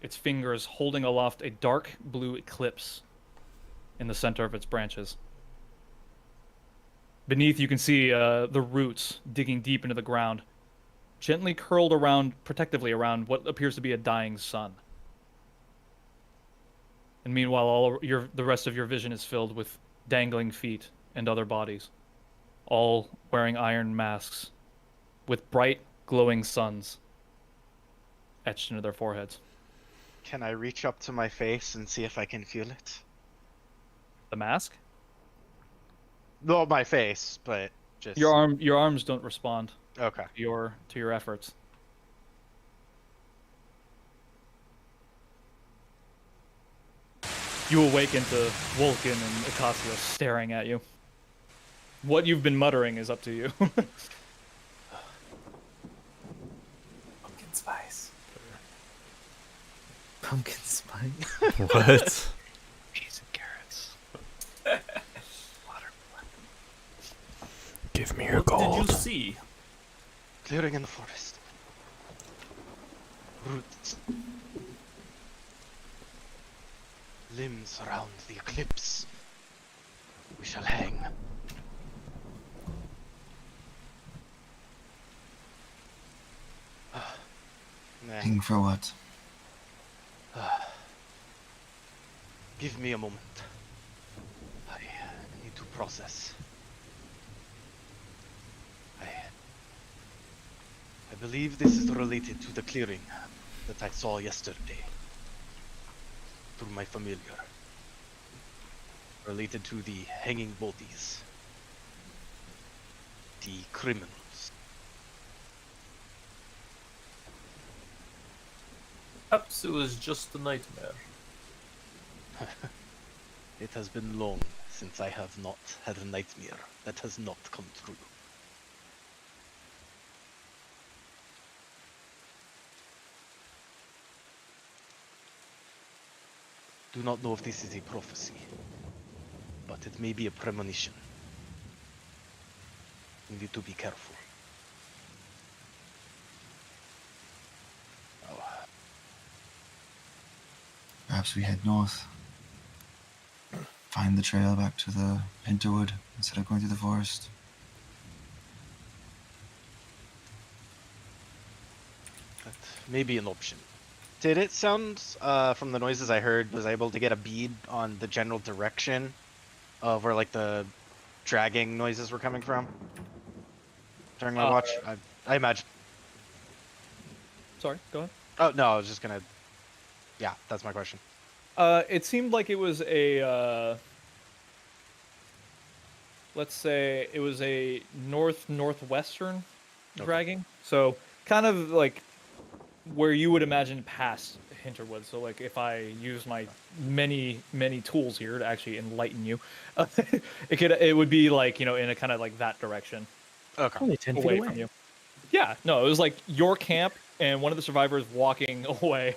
Speaker 2: its fingers holding aloft a dark blue eclipse in the center of its branches. Beneath, you can see the roots digging deep into the ground, gently curled protectively around what appears to be a dying sun. And meanwhile, the rest of your vision is filled with dangling feet and other bodies, all wearing iron masks, with bright, glowing suns etched into their foreheads.
Speaker 6: Can I reach up to my face and see if I can feel it?
Speaker 2: The mask?
Speaker 6: No, my face, but just
Speaker 2: Your arms don't respond
Speaker 6: Okay.
Speaker 2: to your efforts. You awaken to Vulcan and Ocasio staring at you. What you've been muttering is up to you.
Speaker 3: Pumpkin spice.
Speaker 5: Pumpkin spice.
Speaker 1: What?
Speaker 2: Peas and carrots.
Speaker 1: Give me your
Speaker 7: What did
Speaker 1: gold.
Speaker 7: you see?
Speaker 6: Clearing in the forest. Roots. Limbs around the eclipse. We shall hang. Nah.
Speaker 8: Hang for what?
Speaker 6: Give me a moment. I need to process. I believe this is related to the clearing that I saw yesterday. Through my familiar. Related to the hanging bodies. The criminals.
Speaker 7: Perhaps it was just a nightmare.
Speaker 6: It has been long since I have not had a nightmare that has not come true. Do not know if this is a prophecy, but it may be a premonition. We need to be careful. Oh,
Speaker 8: Perhaps we head north. Find the trail back to the Hinterwood instead of going through the forest.
Speaker 6: that may be an option. Did it sound, from the noises I heard, was I able to get a bead on the general direction of where, like, the dragging noises were coming from? During my watch? I imagine.
Speaker 2: Sorry, go ahead.
Speaker 6: Oh, no, I was just gonna... Yeah, that's my question.
Speaker 2: It seemed like it was a, let's say it was a northwestern dragging. So kind of like where you would imagine past Hinterwood. So like if I use my many tools here to actually enlighten you, it would be like, you know, in a kind of like that direction.
Speaker 6: Okay.
Speaker 5: Only 10 feet
Speaker 2: Away
Speaker 5: away.
Speaker 2: from you. Yeah, no, it was like your camp and one of the survivors walking away.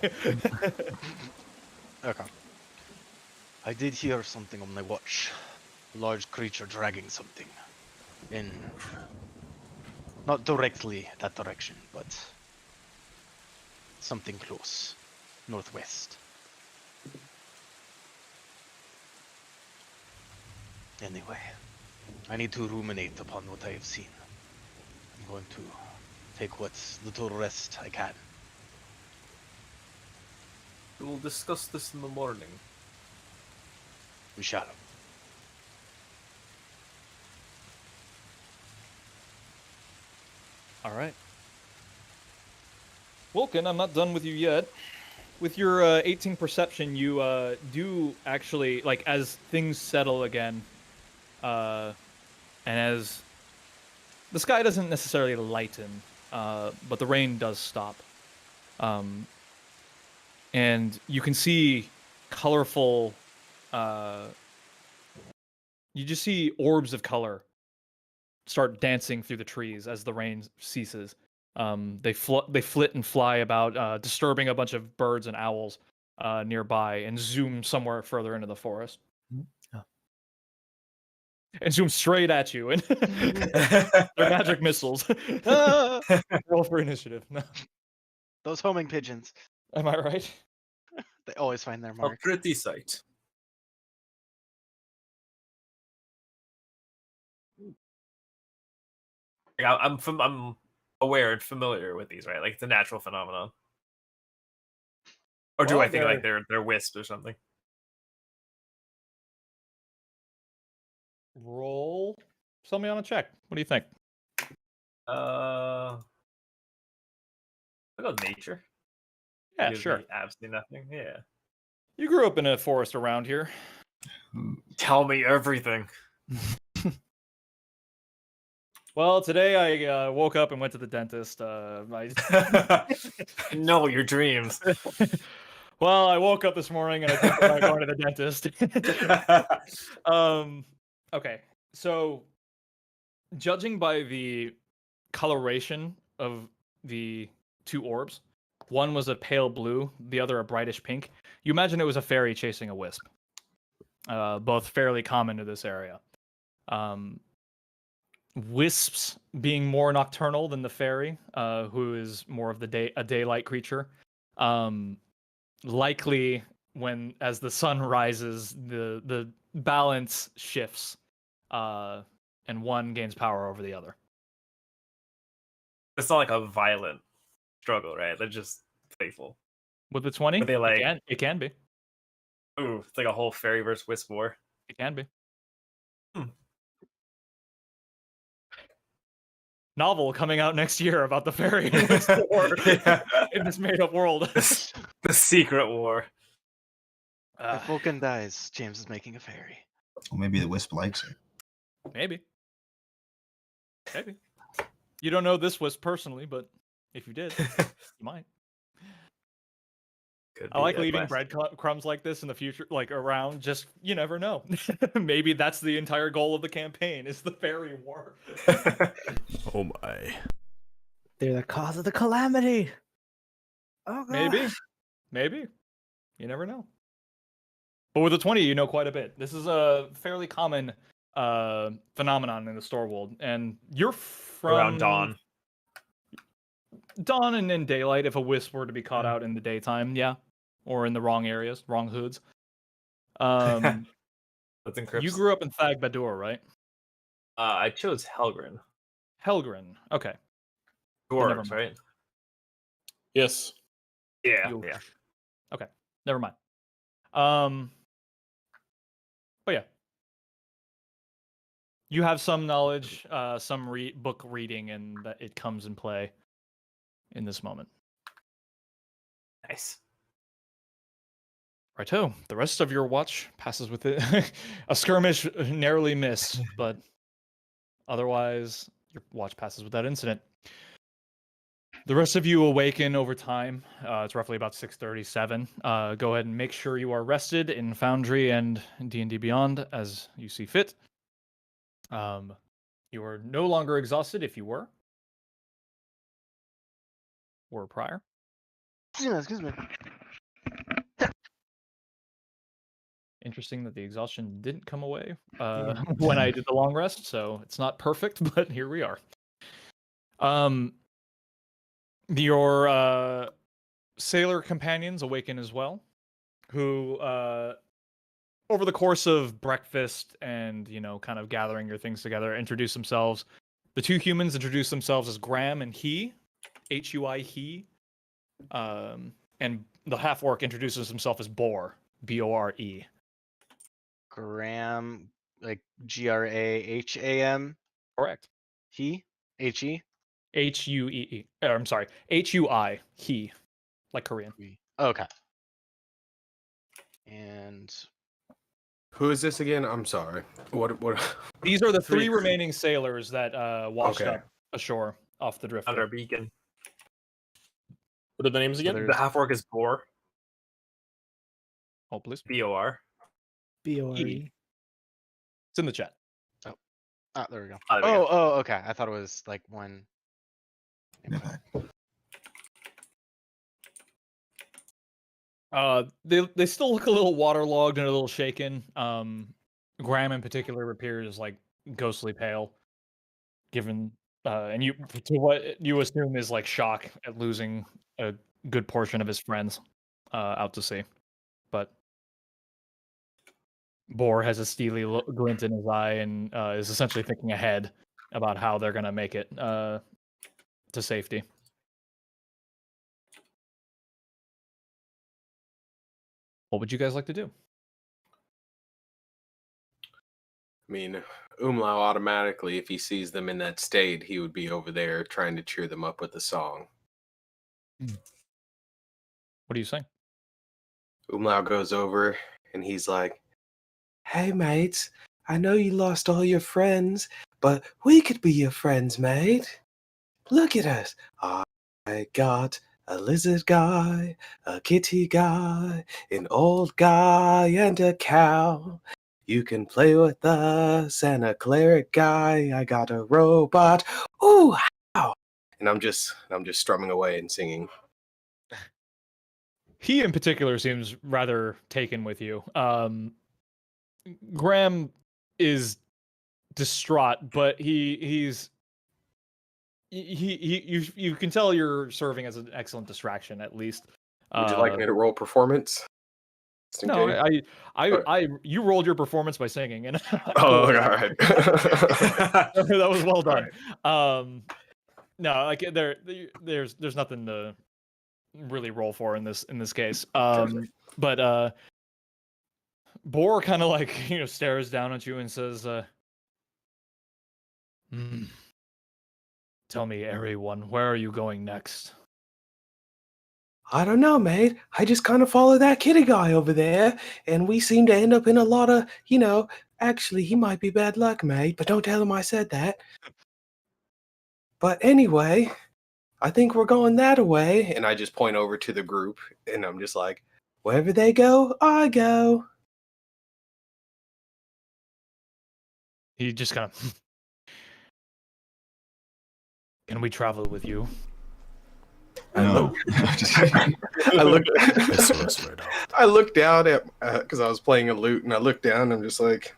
Speaker 6: Okay. I did hear something on my watch. A large creature dragging something. In... Not directly that direction, but... something close. Northwest. Anyway, I need to ruminate upon what I have seen. I'm going to take what little rest I can.
Speaker 7: We will discuss this in the morning.
Speaker 6: We shall.
Speaker 2: All right. Vulcan, I'm not done with you yet. With your 18 perception, you do actually, like, as things settle again, and as the sky doesn't necessarily lighten, but the rain does stop. And you can see colorful, you just see orbs of color start dancing through the trees as the rain ceases. They flit and fly about, disturbing a bunch of birds and owls nearby, and zoom somewhere further into the forest.
Speaker 5: Oh.
Speaker 2: And zoom straight at you, and they're magic missiles. Roll for initiative. No.
Speaker 6: Those homing pigeons.
Speaker 2: Am I right?
Speaker 6: They always find their
Speaker 7: A
Speaker 6: mark.
Speaker 7: pretty sight.
Speaker 9: Like, I'm aware and familiar with these, right? Like it's a natural phenomenon. Or do
Speaker 2: Well,
Speaker 9: I think like they're wisps or something?
Speaker 2: Roll somebody on a check. What do you think?
Speaker 9: I'll go nature.
Speaker 2: Yeah,
Speaker 9: Gives
Speaker 2: sure.
Speaker 9: me absolutely nothing. Yeah.
Speaker 2: You grew up in a forest around here.
Speaker 9: Tell me everything.
Speaker 2: Well, today I woke up and went to the dentist.
Speaker 9: No, your dreams.
Speaker 2: Well, I woke up this morning and I think about going to the dentist. Okay, so judging by the coloration of the two orbs, one was a pale blue, the other a brightish pink. You imagine it was a fairy chasing a wisp. Both fairly common to this area. Wisps being more nocturnal than the fairy, who is more of a daylight creature. Likely as the sun rises, the balance shifts, and one gains power over the other.
Speaker 9: It's not like a violent struggle, right? They're just playful.
Speaker 2: With the 20,
Speaker 9: But they like
Speaker 2: it can be.
Speaker 9: Ooh, it's like a whole fairy versus wisp war.
Speaker 2: It can be. Novel coming out next year about the fairy and wisp war in this made-up world.
Speaker 9: The secret war.
Speaker 6: If Vulcan dies, James is making a fairy.
Speaker 8: Or maybe the wisp likes it.
Speaker 2: Maybe. You don't know this wisp personally, but if you did, you might.
Speaker 9: Could
Speaker 2: I
Speaker 9: be
Speaker 2: like
Speaker 9: a
Speaker 2: leaving
Speaker 9: quest.
Speaker 2: breadcrumbs like this in the future, like around. Just you never know. Maybe that's the entire goal of the campaign: is the fairy war.
Speaker 1: Oh my.
Speaker 5: They're the cause of the calamity. Oh god.
Speaker 2: Maybe. You never know. But with the 20, you know quite a bit. This is a fairly common phenomenon in the store world, and you're from
Speaker 9: Around dawn.
Speaker 2: Dawn and in daylight. If a wisp were to be caught out in the daytime, yeah, or in the wrong areas, wrong hoods.
Speaker 9: That's in
Speaker 2: You grew up in Thag Badur, right?
Speaker 9: I chose Helgrin.
Speaker 2: Helgrin. Okay. never
Speaker 9: Dwarves,
Speaker 2: mind.
Speaker 9: right?
Speaker 4: Yes.
Speaker 9: Yeah,
Speaker 2: You-
Speaker 9: yeah.
Speaker 2: Okay. Never mind. But yeah. You have some knowledge, some book reading, and that it comes in play in this moment.
Speaker 9: Nice.
Speaker 2: Righto. The rest of your watch passes with it. A skirmish narrowly missed, but otherwise your watch passes without incident. The rest of you awaken over time. It's roughly about 6:37. Go ahead and make sure you are rested in Foundry and D&D Beyond as you see fit. You are no longer exhausted if you were prior.
Speaker 6: Excuse me.
Speaker 2: Interesting that the exhaustion didn't come away when I did the long rest, so it's not perfect, but here we are. Your sailor companions awaken as well, who over the course of breakfast and kind of gathering your things together, introduce themselves. The two humans introduce themselves as Graham and He, Hui He, and the half orc introduces himself as Bore, Bore.
Speaker 6: Graham, like Graham.
Speaker 2: Correct.
Speaker 6: He, He.
Speaker 2: Huee. I'm sorry, Hui. He, like Korean.
Speaker 6: Okay. And
Speaker 3: Who is this again? I'm sorry. What?
Speaker 2: These are the three
Speaker 3: Three-
Speaker 2: remaining sailors that washed
Speaker 3: Okay.
Speaker 2: up ashore off the drift.
Speaker 9: Under a beacon.
Speaker 4: What are the names again?
Speaker 6: there's-
Speaker 9: The half orc is Bor.
Speaker 2: Oh, please.
Speaker 9: BOR.
Speaker 5: BORE.
Speaker 2: It's in the chat.
Speaker 6: there we go.
Speaker 9: Oh, there we go.
Speaker 6: Oh, okay. I thought it was like one.
Speaker 2: They still look a little waterlogged and a little shaken. Graham in particular appears like ghostly pale, given and you to what you assume is like shock at losing a good portion of his friends out to sea. But Bor has a steely glint in his eye and is essentially thinking ahead about how they're gonna make it to safety. What would you guys like to do?
Speaker 3: I mean, Umlau automatically, if he sees them in that state, he would be over there trying to cheer them up with a song.
Speaker 2: What are you saying?
Speaker 3: Umlau goes over and he's like, "Hey, mates, I know you lost all your friends, but we could be your friends, mate. Look at us. I got a lizard guy, a kitty guy, an old guy, and a cow. You can play with us, and a cleric guy. I got a robot. Ooh, how? And I'm just strumming away and singing.
Speaker 2: He in particular seems rather taken with you. Graham is distraught, but you you can tell you're serving as an excellent distraction at least.
Speaker 3: Would you like me to roll performance? Just in
Speaker 2: No,
Speaker 3: case?
Speaker 2: you rolled your performance by singing, and
Speaker 3: Oh, all right.
Speaker 2: that was well
Speaker 3: All
Speaker 2: done.
Speaker 3: right.
Speaker 2: No, like there's nothing to really roll for in this case. But Boar kind of like stares down at you and says, "Tell me, everyone, where are you going next?"
Speaker 3: I don't know, mate. I just kind of follow that kitty guy over there, and we seem to end up in a lot of, actually, he might be bad luck, mate, but don't tell him I said that. But anyway, I think we're going that way. And I just point over to the group, and I'm just like, wherever they go, I go.
Speaker 2: He just kind of, "Can we travel with you?"
Speaker 8: No.
Speaker 3: I looked. I looked down at because I was playing a lute, and I looked down. And I'm just like,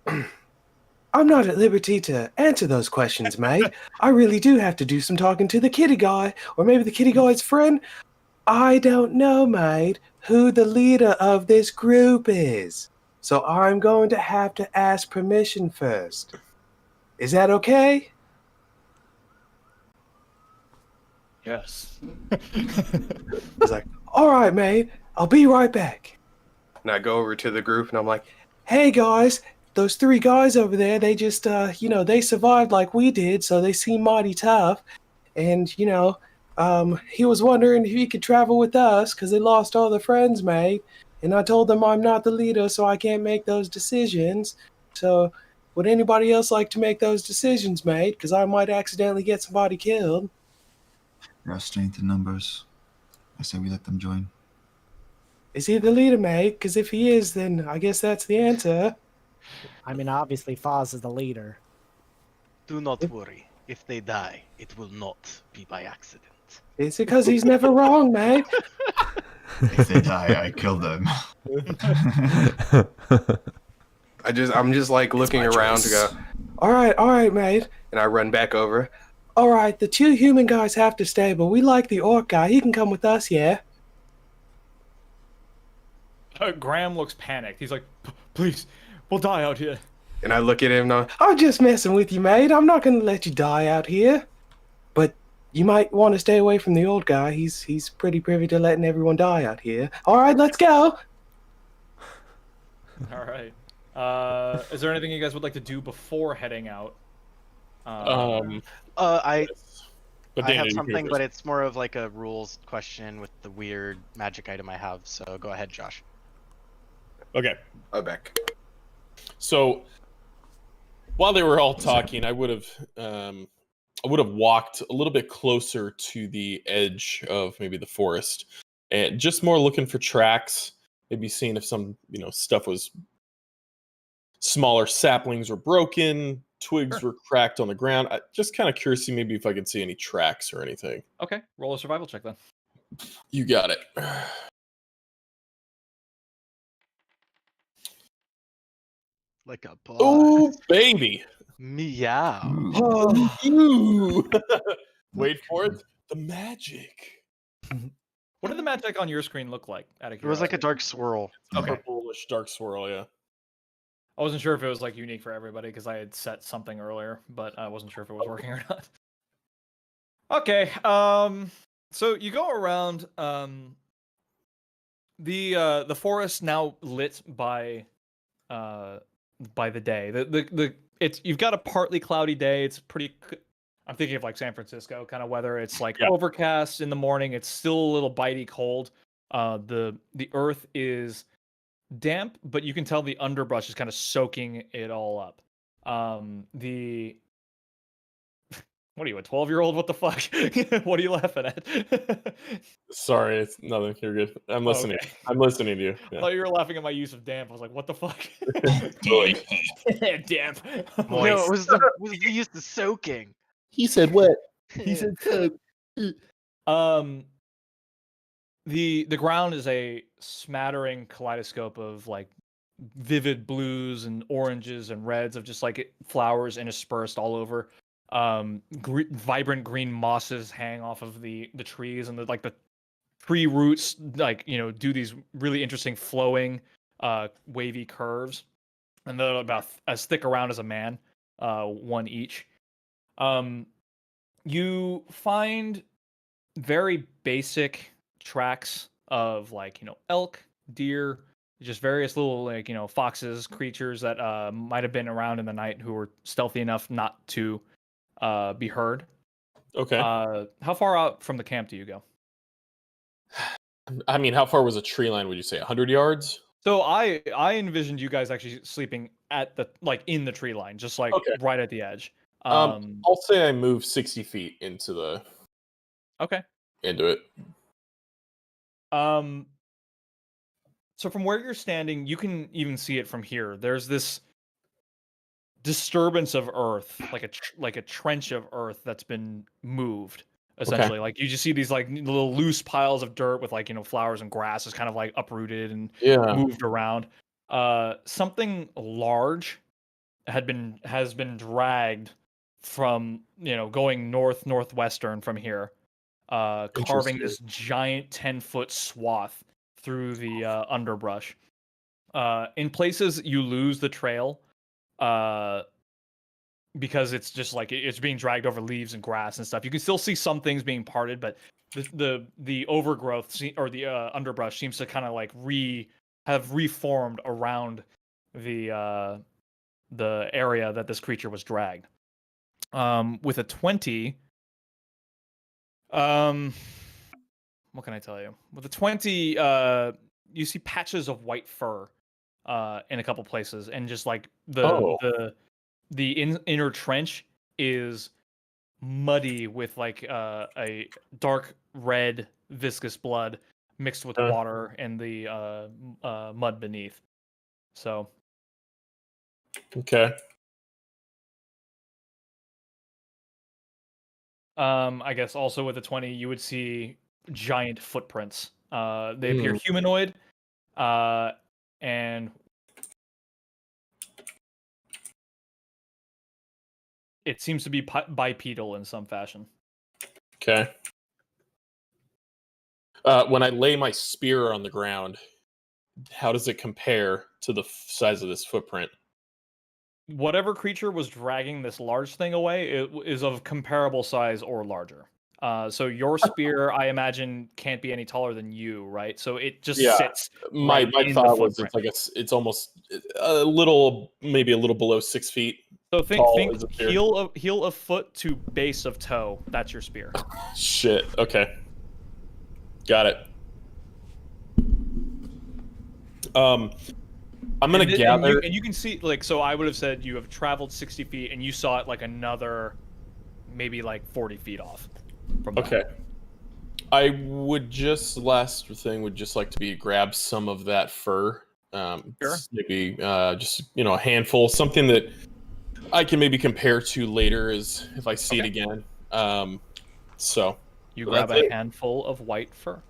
Speaker 3: I'm not at liberty to answer those questions, mate. I really do have to do some talking to the kitty guy, or maybe the kitty guy's friend. I don't know, mate, who the leader of this group is. So I'm going to have to ask permission first. Is that okay?
Speaker 2: Yes.
Speaker 3: He's like, all right, mate, I'll be right back. And I go over to the group and I'm like, hey guys, those 3 guys over there, they just, they survived like we did, so they seem mighty tough. And, he was wondering if he could travel with us because they lost all their friends, mate. And I told them I'm not the leader, so I can't make those decisions. So would anybody else like to make those decisions, mate? Because I might accidentally get somebody killed.
Speaker 8: There are strength in numbers. I say we let them join.
Speaker 3: Is he the leader, mate? Because if he is, then I guess that's the answer.
Speaker 5: I mean, obviously, Foz is the leader.
Speaker 6: Do not worry. If they die, it will not be by accident.
Speaker 3: Is it because he's never wrong, mate?
Speaker 8: If they die, I kill them.
Speaker 3: I'm just like looking around to go, all right, mate. And I run back over. All right, the 2 human guys have to stay, but we like the orc guy. He can come with us, yeah?
Speaker 2: Graham looks panicked. He's like, "Please, we'll die out here."
Speaker 3: And I look at him and I'm just messing with you, mate. I'm not going to let you die out here. But you might want to stay away from the old guy. He's pretty privy to letting everyone die out here. All right, let's go.
Speaker 2: All right. Is there anything you guys would like to do before heading out?
Speaker 6: I
Speaker 4: But
Speaker 6: have
Speaker 4: Daniel, you
Speaker 6: something,
Speaker 4: go
Speaker 6: but
Speaker 4: first.
Speaker 6: it's more of like a rules question with the weird magic item I have. So go ahead, Josh.
Speaker 4: Okay.
Speaker 3: I'm back.
Speaker 4: So while they were all talking, I would have walked a little bit closer to the edge of maybe the forest, and just more looking for tracks. Maybe seeing if some stuff was smaller saplings were broken, twigs were cracked on the ground. Just kind of curious to see maybe if I could see any tracks or anything.
Speaker 2: Okay, roll a survival check then.
Speaker 4: You got it.
Speaker 6: Like a boss.
Speaker 4: Oh, baby.
Speaker 6: Meow.
Speaker 4: Ooh. Wait for it. The magic.
Speaker 2: What did the magic on your screen look like? Out of
Speaker 6: It was like a
Speaker 2: curiosity?
Speaker 6: dark swirl.
Speaker 2: Okay.
Speaker 4: Purplish dark swirl, yeah.
Speaker 2: I wasn't sure if it was like unique for everybody because I had set something earlier, but I wasn't sure if it was working or not. Okay. So you go around the forest now lit by the day. It's you've got a partly cloudy day. It's pretty. I'm thinking of like San Francisco kind of weather. It's like overcast in the morning. It's still a little bitey cold. The earth is damp, but you can tell the underbrush is kind of soaking it all up. The What are you, a 12-year-old? What the fuck? What are you laughing at?
Speaker 4: Sorry, it's nothing. You're good. I'm
Speaker 2: Oh,
Speaker 4: listening.
Speaker 2: okay.
Speaker 4: I'm listening to you.
Speaker 2: I
Speaker 4: Yeah.
Speaker 2: thought you were laughing at my use of damp. I was like, what the fuck? Damp.
Speaker 6: No, it was the use of soaking.
Speaker 4: He said what?
Speaker 2: The ground is a smattering kaleidoscope of like vivid blues and oranges and reds of just like flowers interspersed all over. Vibrant green mosses hang off of the trees, and the tree roots like do these really interesting flowing wavy curves, and they're about as thick around as a man, one each. You find very basic tracks of like elk, deer, just various little like foxes, creatures that might have been around in the night who were stealthy enough not to be heard.
Speaker 4: Okay.
Speaker 2: How far out from the camp do you go?
Speaker 4: I mean, how far was a tree line? Would you say 100 yards?
Speaker 2: So I envisioned you guys actually sleeping at the in the tree line, just like
Speaker 4: Okay.
Speaker 2: right at the edge.
Speaker 4: I'll say I moved 60 feet into it.
Speaker 2: So from where you're standing, you can even see it from here. There's this disturbance of earth, like a trench of earth that's been moved. Essentially, like you just see these like little loose piles of dirt with like flowers and grass is kind of like uprooted and moved around. Something large has been dragged from going northwestern from here, carving this giant 10-foot swath through the underbrush. In places you lose the trail because it's just like it's being dragged over leaves and grass and stuff. You can still see some things being parted, but the overgrowth or the underbrush seems to kind of like have reformed around the area that this creature was dragged. With a 20, what can I tell you? With a 20, you see patches of white fur in a couple places, and just like the inner trench is muddy with like a dark red viscous blood mixed with water and the mud beneath. So
Speaker 4: okay.
Speaker 2: I guess also with a 20, you would see giant footprints. They appear humanoid, and it seems to be bipedal in some fashion.
Speaker 4: Okay. When I lay my spear on the ground, how does it compare to the size of this footprint?
Speaker 2: Whatever creature was dragging this large thing away is of comparable size or larger. So your spear, I imagine, can't be any taller than you, right? So it just sits.
Speaker 4: My thought was it's almost maybe a little below 6 feet.
Speaker 2: So think heel of foot to base of toe. That's your spear.
Speaker 4: Shit. Okay. Got it. I'm gonna gather,
Speaker 2: and you can see so I would have said you have traveled 60 feet, and you saw it like another, maybe like 40 feet off. From that.
Speaker 4: Okay. I would just like to be grab some of that fur.
Speaker 2: Sure.
Speaker 4: Maybe just a handful, something that I can maybe compare to later as if I see it again. So
Speaker 2: you grab a handful of white fur.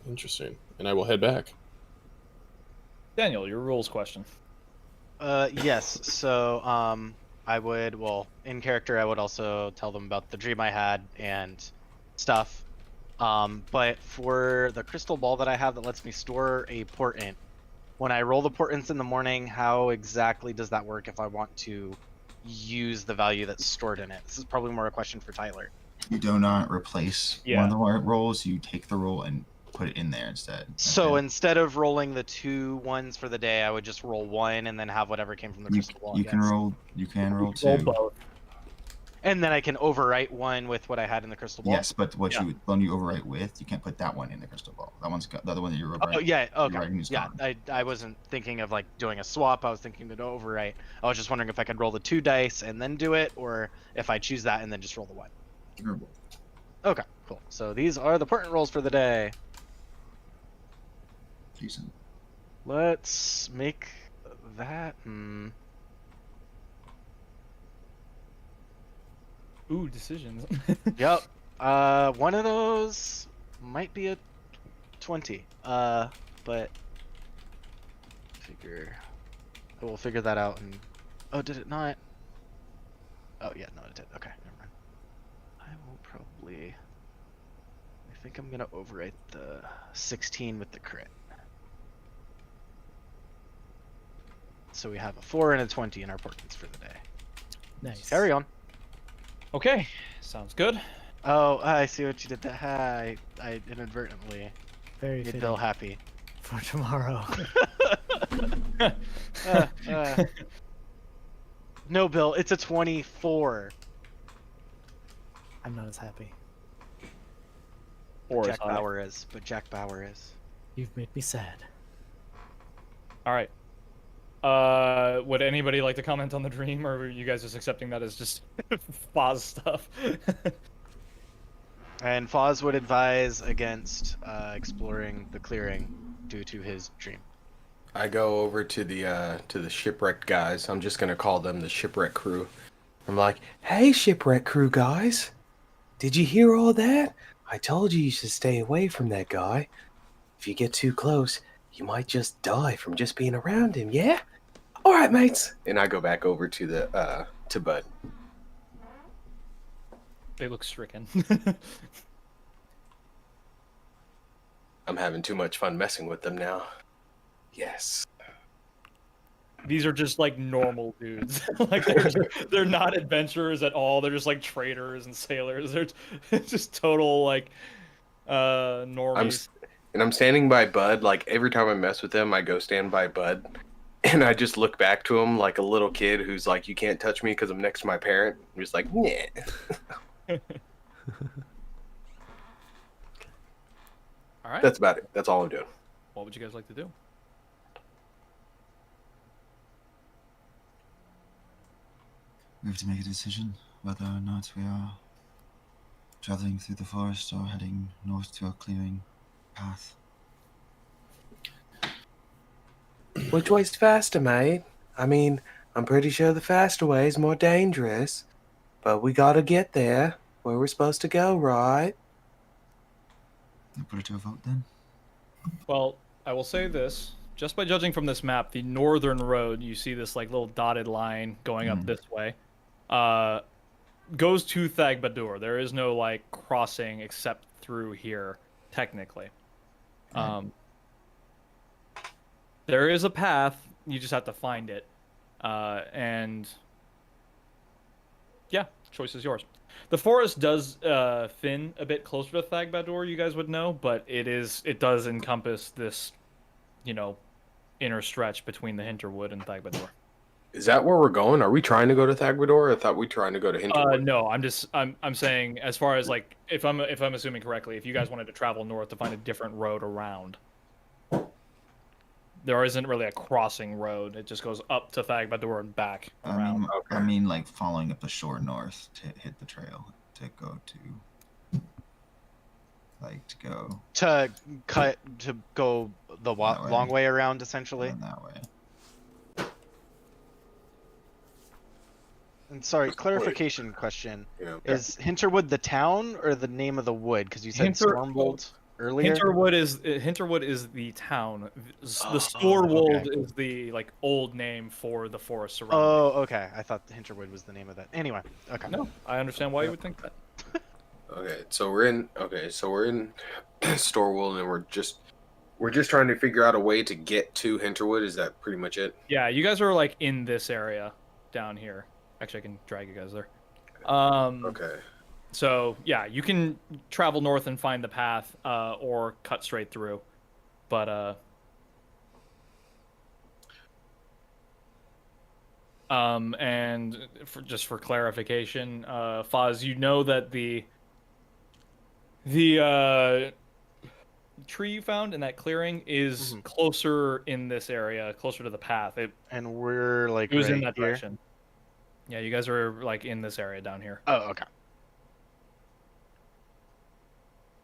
Speaker 4: Interesting, and I will head back.
Speaker 2: Daniel, your rules question.
Speaker 6: Yes. So, I would, in character, I would also tell them about the dream I had and stuff. But for the crystal ball that I have that lets me store a portent, when I roll the portents in the morning, how exactly does that work if I want to use the value that's stored in it? This is probably more a question for Tyler.
Speaker 8: You do not replace one of the rolls. You take the roll and put it in there instead.
Speaker 6: So instead of rolling the 2 ones for the day, I would just roll 1 and then have whatever came from the crystal ball.
Speaker 8: You can roll 2.
Speaker 2: Roll both.
Speaker 6: And then I can overwrite 1 with what I had in the crystal ball.
Speaker 8: Yes, but when you overwrite with, you can't put that one in the crystal ball. That one's got the other one that you're overwriting.
Speaker 6: Oh yeah, okay.
Speaker 8: Gone.
Speaker 6: I wasn't thinking of like doing a swap. I was thinking to overwrite. I was just wondering if I could roll the 2 dice and then do it, or if I choose that and then just roll the 1.
Speaker 8: Terrible.
Speaker 6: Okay, cool. So these are the portent rolls for the day.
Speaker 8: Decent.
Speaker 6: Let's make that.
Speaker 2: Ooh, decisions.
Speaker 6: Yep. One of those might be a 20. But we'll figure that out. And oh, did it not? Oh yeah, no, it did. Okay, never mind. I will probably. I think I'm gonna overwrite the 16 with the crit. So we have a 4 and a 20 in our portents for the day.
Speaker 5: Nice.
Speaker 6: Carry on.
Speaker 2: Okay, sounds good.
Speaker 6: Oh, I see what you did there. I inadvertently
Speaker 5: Very
Speaker 6: made
Speaker 5: fitting
Speaker 6: Bill happy.
Speaker 5: for tomorrow.
Speaker 6: No, Bill, it's a 24.
Speaker 5: I'm not as happy.
Speaker 2: Or
Speaker 6: Jack Bauer is, but Jack Bauer is.
Speaker 5: You've made me sad.
Speaker 2: All right. Would anybody like to comment on the dream, or are you guys just accepting that as just Foz stuff?
Speaker 6: And Foz would advise against exploring the clearing due to his dream.
Speaker 3: I go over to the shipwrecked guys. I'm just gonna call them the shipwreck crew. I'm like, hey, shipwreck crew guys, did you hear all that? I told you should stay away from that guy. If you get too close, you might just die from just being around him. Yeah. All right, mates. And I go back over to the to Bud.
Speaker 2: They look stricken.
Speaker 3: I'm having too much fun messing with them now. Yes.
Speaker 2: These are just like normal dudes. Like they're not adventurers at all. They're just like traders and sailors. They're just total like normies.
Speaker 3: I'm standing by Bud. Like every time I mess with him, I go stand by Bud, and I just look back to him like a little kid who's like, "You can't touch me because I'm next to my parent." I'm just like, "Nah."
Speaker 2: All right.
Speaker 3: That's about it. That's all I'm doing.
Speaker 2: What would you guys like to do?
Speaker 8: We have to make a decision whether or not we are traveling through the forest or heading north to a clearing path.
Speaker 3: Which way's faster, mate? I mean, I'm pretty sure the faster way is more dangerous, but we gotta get there where we're supposed to go, right?
Speaker 8: We'll put it to a vote then.
Speaker 2: Well, I will say this. Just by judging from this map, the northern road, you see this like little dotted line going up this way, goes to Thagbadur. There is no like crossing except through here, technically. There is a path. You just have to find it. And yeah, choice is yours. The forest does thin a bit closer to Thagbadur, you guys would know, but it does encompass this, inner stretch between the Hinterwood and Thagbadur.
Speaker 3: Is that where we're going? Are we trying to go to Thagbadur? I thought we were trying to go to Hinterwood.
Speaker 2: No, I'm saying as far as like if I'm assuming correctly, if you guys wanted to travel north to find a different road around, there isn't really a crossing road. It just goes up to Thagbadur and back around.
Speaker 8: I mean, like following up the shore north to hit the trail to go to, like to go
Speaker 6: To go the
Speaker 8: That way.
Speaker 6: long way around, essentially.
Speaker 8: down that way.
Speaker 6: And sorry, clarification question:
Speaker 3: Yeah.
Speaker 6: Is Hinterwood the town or the name of the wood? Because you said
Speaker 2: Hinter-
Speaker 6: Stormbolt earlier.
Speaker 2: Hinterwood is the town. The Storewold
Speaker 6: okay.
Speaker 2: is the like old name for the forest surrounding.
Speaker 6: Oh, okay. I thought the Hinterwood was the name of that. Anyway, okay.
Speaker 2: No, I understand why you would think that.
Speaker 3: Okay, so we're in Storewold, and we're just trying to figure out a way to get to Hinterwood. Is that pretty much it?
Speaker 2: Yeah, you guys are like in this area down here. Actually, I can drag you guys there.
Speaker 3: Okay.
Speaker 2: So yeah, you can travel north and find the path, or cut straight through. But and for clarification, Foz, you know that the tree you found in that clearing is closer in this area, closer to the path. It
Speaker 6: And we're like
Speaker 2: was
Speaker 6: right
Speaker 2: in that
Speaker 6: here.
Speaker 2: direction. Yeah, you guys are like in this area down here.
Speaker 6: Oh, okay.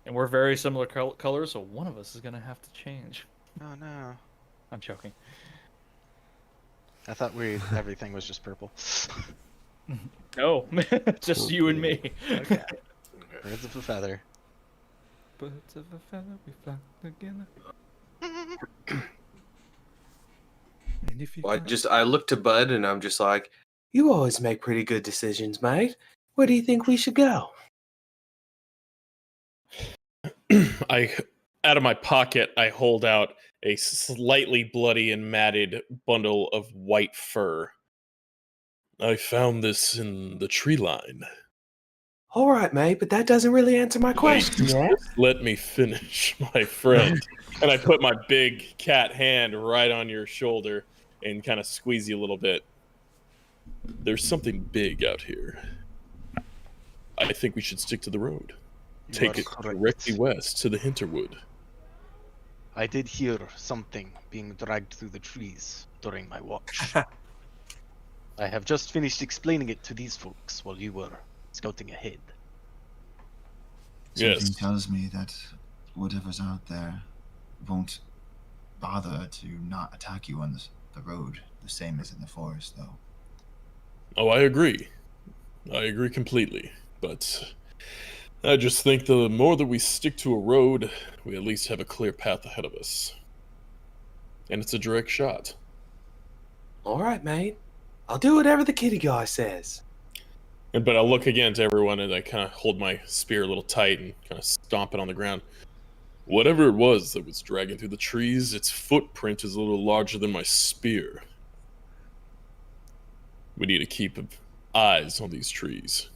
Speaker 2: And we're very similar colors, so one of us is gonna have to change.
Speaker 6: Oh no.
Speaker 2: I'm joking.
Speaker 6: I thought everything was just purple.
Speaker 2: No, just you and me.
Speaker 6: Okay. Birds of a feather.
Speaker 2: Birds of a feather, we flock together. And if you
Speaker 3: Well, I look to Bud and I'm just like, you always make pretty good decisions, mate. Where do you think we should go?
Speaker 4: Out of my pocket, I hold out a slightly bloody and matted bundle of white fur. I found this in the tree line.
Speaker 3: All right, mate, but that doesn't really answer my question. Yeah?
Speaker 4: Let me finish, my friend. And I put my big cat hand right on your shoulder and kind of squeeze you a little bit. There's something big out here. I think we should stick to the road. Take it directly west to the Hinterwood.
Speaker 6: I did hear something being dragged through the trees during my watch. I have just finished explaining it to these folks while you were scouting ahead.
Speaker 8: Something
Speaker 4: Yes.
Speaker 8: tells me that whatever's out there won't bother to not attack you on the road, the same as in the forest, though.
Speaker 4: Oh, I agree. I agree completely. But I just think the more that we stick to a road, we at least have a clear path ahead of us. And it's a direct shot.
Speaker 3: All right, mate. I'll do whatever the kitty guy says.
Speaker 4: But I'll look again to everyone and I kind of hold my spear a little tight and kind of stomp it on the ground. Whatever it was that was dragging through the trees, its footprint is a little larger than my spear. We need to keep eyes on these trees.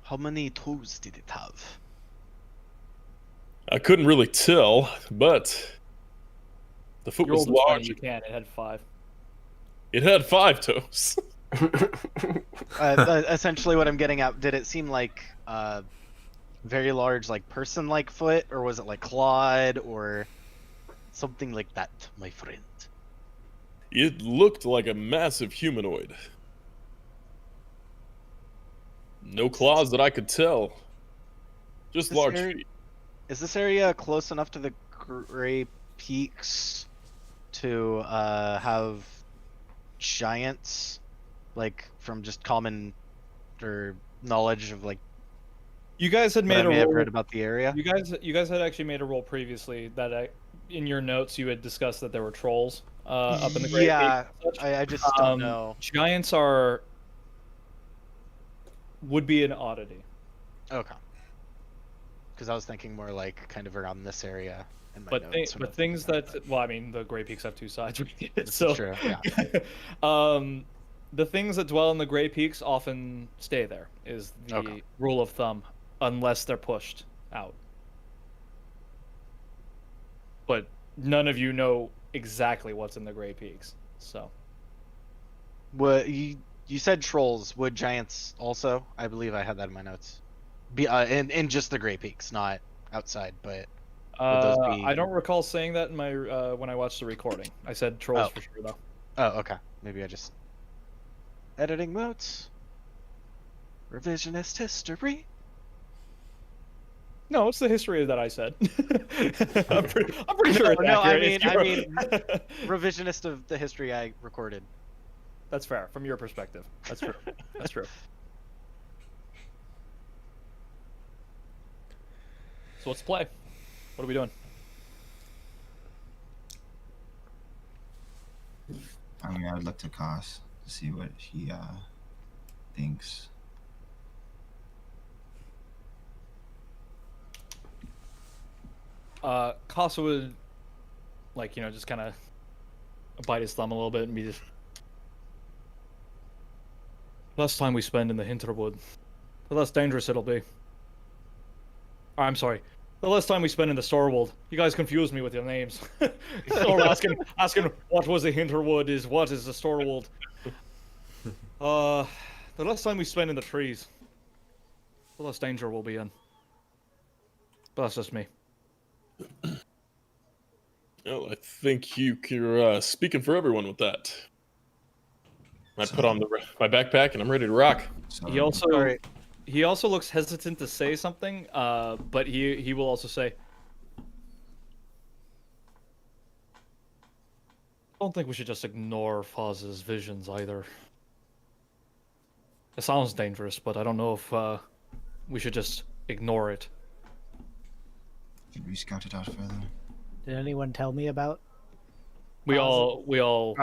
Speaker 6: How many toes did it have?
Speaker 4: I couldn't really tell, but the foot
Speaker 2: You're
Speaker 4: was
Speaker 2: old and funny,
Speaker 4: large.
Speaker 2: you can. It had 5.
Speaker 4: It had 5 toes.
Speaker 6: Essentially, what I'm getting at, did it seem like very large, like person-like foot, or was it like clawed, or something like that, my friend?
Speaker 4: It looked like a massive humanoid. No claws that I could tell. Just
Speaker 6: This
Speaker 4: large
Speaker 6: area-
Speaker 4: feet.
Speaker 6: Is this area close enough to the Gray Peaks to have giants, like from just common or knowledge of like
Speaker 2: You guys had
Speaker 6: what I
Speaker 2: made a
Speaker 6: may have
Speaker 2: roll.
Speaker 6: heard about the area?
Speaker 2: You guys had actually made a roll previously that in your notes you had discussed that there were trolls up in the Great
Speaker 6: Yeah,
Speaker 2: Peaks and such.
Speaker 6: I just don't know.
Speaker 2: Giants would be an oddity.
Speaker 6: Okay. Because I was thinking more like kind of around this area. In my
Speaker 2: But
Speaker 6: notes when I was
Speaker 2: things
Speaker 6: thinking about
Speaker 2: that well, I mean, the Great Peaks have 2 sides.
Speaker 6: This
Speaker 2: So
Speaker 6: is true, yeah.
Speaker 2: the things that dwell in the Great Peaks often stay there. Is the
Speaker 6: Okay.
Speaker 2: rule of thumb, unless they're pushed out. But none of you know exactly what's in the Great Peaks, so.
Speaker 6: What you said trolls, would giants also? I believe I had that in my notes. Be in just the Great Peaks, not outside, but would those be...
Speaker 2: I don't recall saying that in my when I watched the recording. I said trolls for sure though.
Speaker 6: Oh, okay. Maybe I just editing notes. Revisionist history.
Speaker 2: No, it's the history that I said. I'm pretty sure it's
Speaker 6: No, I
Speaker 2: accurate.
Speaker 6: mean revisionist of the history I recorded.
Speaker 2: That's fair from your perspective. That's true. That's true. So let's play. What are we doing?
Speaker 8: I mean, I would look to Koss to see what he thinks.
Speaker 2: Casa would, like, just kind of bite his thumb a little bit and be just. Less time we spend in the Hinterwood, the less dangerous it'll be. I'm sorry. The less time we spend in the Starwold. You guys confuse me with your names. Or asking what was the Hinterwood is what is the Starwold. The less time we spend in the trees, the less danger we'll be in. But that's just me.
Speaker 4: Well, I think you're speaking for everyone with that. I put on my backpack and I'm ready to rock.
Speaker 8: So,
Speaker 2: He also
Speaker 6: All right.
Speaker 2: he also looks hesitant to say something, but he will also say, I don't think we should just ignore Foz's visions either. It sounds dangerous, but I don't know if we should just ignore it.
Speaker 8: Should we scout it out further?
Speaker 5: Did anyone tell me about?
Speaker 2: We
Speaker 5: Foz?
Speaker 2: all,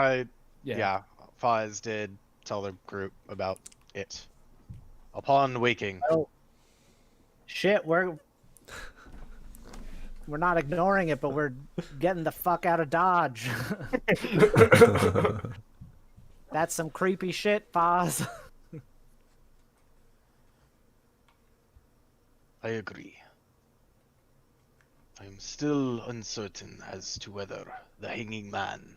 Speaker 6: Yeah, Foz did tell the group about it. Upon waking,
Speaker 5: Oh, shit, we're not ignoring it, but we're getting the fuck out of Dodge. That's some creepy shit, Foz.
Speaker 6: I agree. I am still uncertain as to whether the hanging man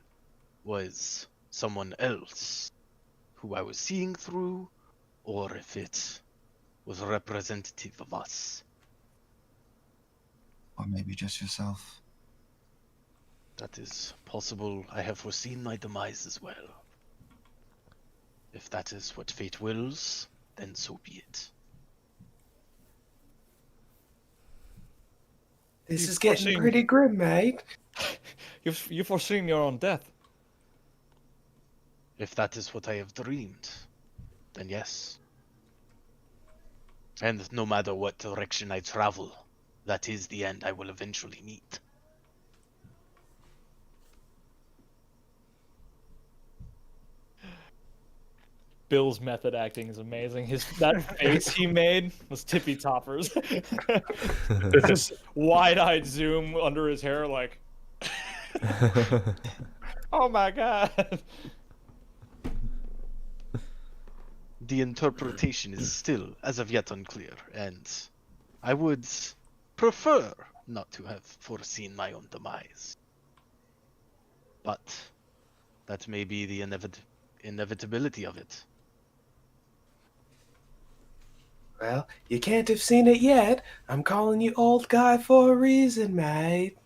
Speaker 6: was someone else who I was seeing through, or if it was representative of us.
Speaker 8: Or maybe just yourself?
Speaker 6: That is possible. I have foreseen my demise as well. If that is what fate wills, then so be it.
Speaker 3: This is getting pretty grim, mate.
Speaker 2: you've foreseen your own death.
Speaker 6: If that is what I have dreamed, then yes. And no matter what direction I travel, that is the end I will eventually meet.
Speaker 2: Bill's method acting is amazing. That face he made was tippy toppers. Just wide-eyed zoom under his hair, like, oh my god.
Speaker 6: The interpretation is still, as of yet, unclear, and I would prefer not to have foreseen my own demise. But that may be the inevitability of it.
Speaker 3: Well, you can't have seen it yet. I'm calling you old guy for a reason, mate.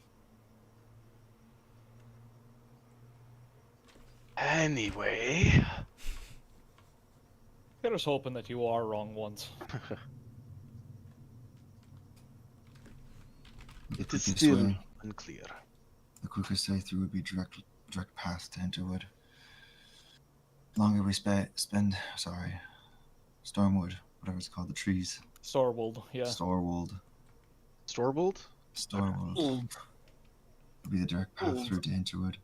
Speaker 6: Anyway,
Speaker 2: Here's hoping that you are wrong once.
Speaker 8: The
Speaker 6: it is
Speaker 8: quickest
Speaker 6: still
Speaker 8: way,
Speaker 6: unclear.
Speaker 8: the quickest way through would be direct path to Interwood. Longer we spend, Stormwood, whatever it's called, the trees.
Speaker 2: Starwold, yeah.
Speaker 8: Storwold.
Speaker 6: Storbold?
Speaker 8: Storwold. Would be the direct path through to Interwood.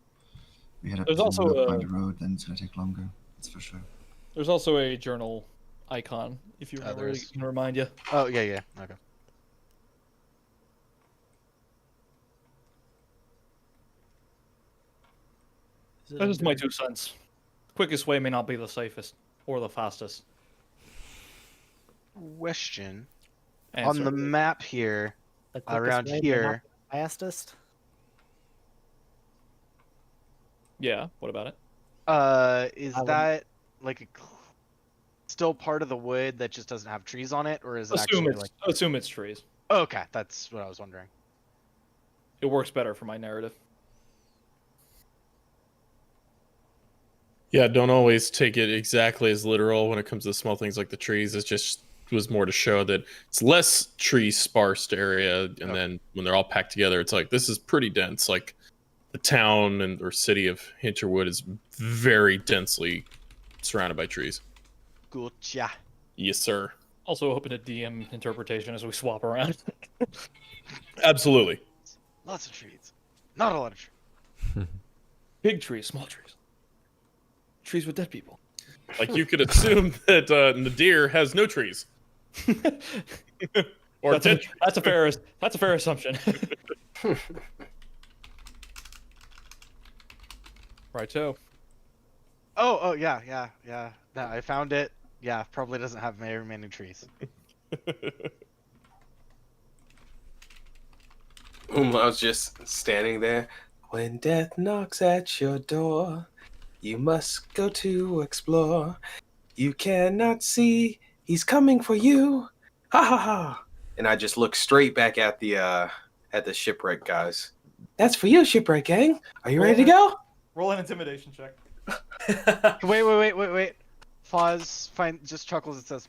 Speaker 8: We head up
Speaker 2: There's
Speaker 8: to
Speaker 2: also
Speaker 8: Rook by
Speaker 2: a-
Speaker 8: the road, then it's gonna take longer. That's for sure.
Speaker 2: There's also a journal icon, if you remember,
Speaker 6: there
Speaker 2: it
Speaker 6: is.
Speaker 2: can remind you.
Speaker 6: Oh, yeah, okay.
Speaker 2: That's just my 2 cents. Quickest way may not be the safest or the fastest.
Speaker 6: Question.
Speaker 2: Answer.
Speaker 6: On the map here,
Speaker 5: The quickest
Speaker 6: around
Speaker 5: way, but not
Speaker 6: here,
Speaker 5: the fastest.
Speaker 2: Yeah, what about it?
Speaker 6: is
Speaker 5: I wouldn't-
Speaker 6: that like still part of the wood that just doesn't have trees on it, or is it actually like?
Speaker 2: Assume it's trees.
Speaker 6: Oh, okay, that's what I was wondering.
Speaker 2: It works better for my narrative.
Speaker 4: Yeah, don't always take it exactly as literal when it comes to small things like the trees. It just was more to show that it's less tree sparse area, and then when they're all packed together, it's like this is pretty dense. Like the town and or city of Hinterwood is very densely surrounded by trees.
Speaker 6: Gotcha.
Speaker 4: Yes, sir.
Speaker 2: Also open to DM interpretation as we swap around.
Speaker 4: Absolutely.
Speaker 6: Lots of trees. Not a lot of trees.
Speaker 2: Big trees, small trees. Trees with dead people.
Speaker 4: Like you could assume that Nadir has no trees. Or
Speaker 2: That's
Speaker 4: dead
Speaker 2: a fair assumption. Righto.
Speaker 6: Oh, yeah. No, I found it. Yeah, probably doesn't have very many trees.
Speaker 3: I was just standing there. When death knocks at your door, you must go to explore. You cannot see, he's coming for you. Ha ha ha! And I just look straight back at the shipwreck guys. That's for you, shipwreck gang. Are you ready to go?
Speaker 2: Roll an intimidation check.
Speaker 6: Wait. Foz just chuckles and says,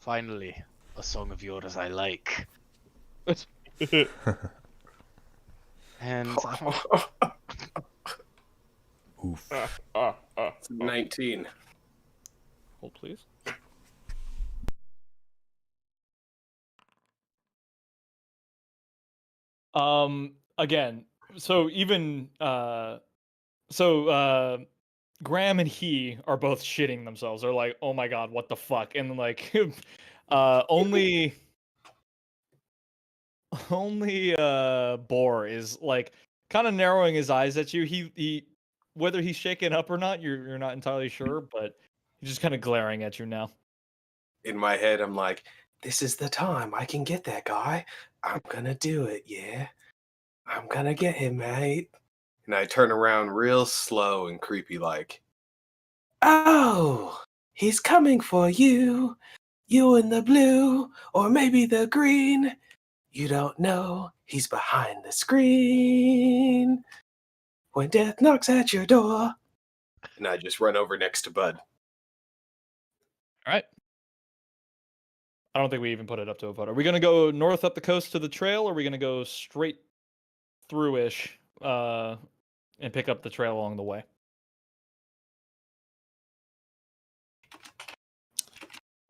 Speaker 6: Finally, a song of yours I like. And
Speaker 1: Oof.
Speaker 3: It's 19.
Speaker 2: Hold please. Again, so even Graham and he are both shitting themselves. They're like, "Oh my god, what the fuck?" And like, only Boar is like kind of narrowing his eyes at you. He whether he's shaken up or not, you're not entirely sure, but he's just kind of glaring at you now.
Speaker 3: In my head, I'm like, this is the time I can get that guy. I'm gonna do it, yeah. I'm gonna get him, mate. And I turn around real slow and creepy like, oh, he's coming for you. You in the blue, or maybe the green. You don't know, he's behind the screen. When death knocks at your door. And I just run over next to Bud.
Speaker 2: All right. I don't think we even put it up to a vote. Are we gonna go north up the coast to the trail, or are we gonna go straight through-ish and pick up the trail along the way?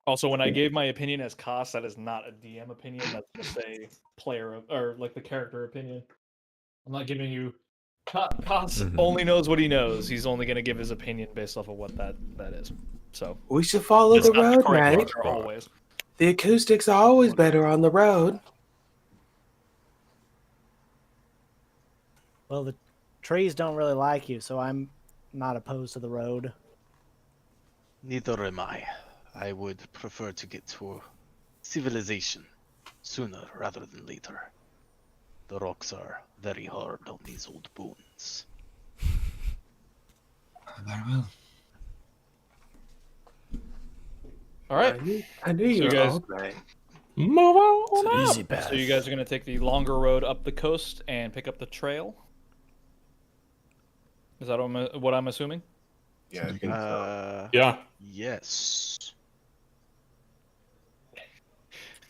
Speaker 2: Also, when I gave my opinion as Koss, that is not a DM opinion. That's just a player or like the character opinion. I'm not giving you. Koss only knows what he knows. He's only going to give his opinion based off of what that is. So
Speaker 3: We should follow
Speaker 2: it's
Speaker 3: the
Speaker 2: not
Speaker 3: road,
Speaker 2: correct
Speaker 3: mate.
Speaker 2: answer always.
Speaker 3: The acoustics are always better on the road.
Speaker 5: Well, the trees don't really like you, so I'm not opposed to the road.
Speaker 6: neither am I. I would prefer to get to civilization sooner rather than later. The rocks are very hard on these old bones.
Speaker 8: Very well.
Speaker 2: All right.
Speaker 3: I knew
Speaker 2: So
Speaker 3: you
Speaker 2: you
Speaker 3: were
Speaker 2: guys-
Speaker 3: old, mate.
Speaker 4: Move on
Speaker 1: It's an
Speaker 4: out.
Speaker 1: easy path.
Speaker 2: So you guys are going to take the longer road up the coast and pick up the trail. Is that what I'm assuming?
Speaker 3: Yeah, I think so.
Speaker 4: Yeah.
Speaker 6: Yes.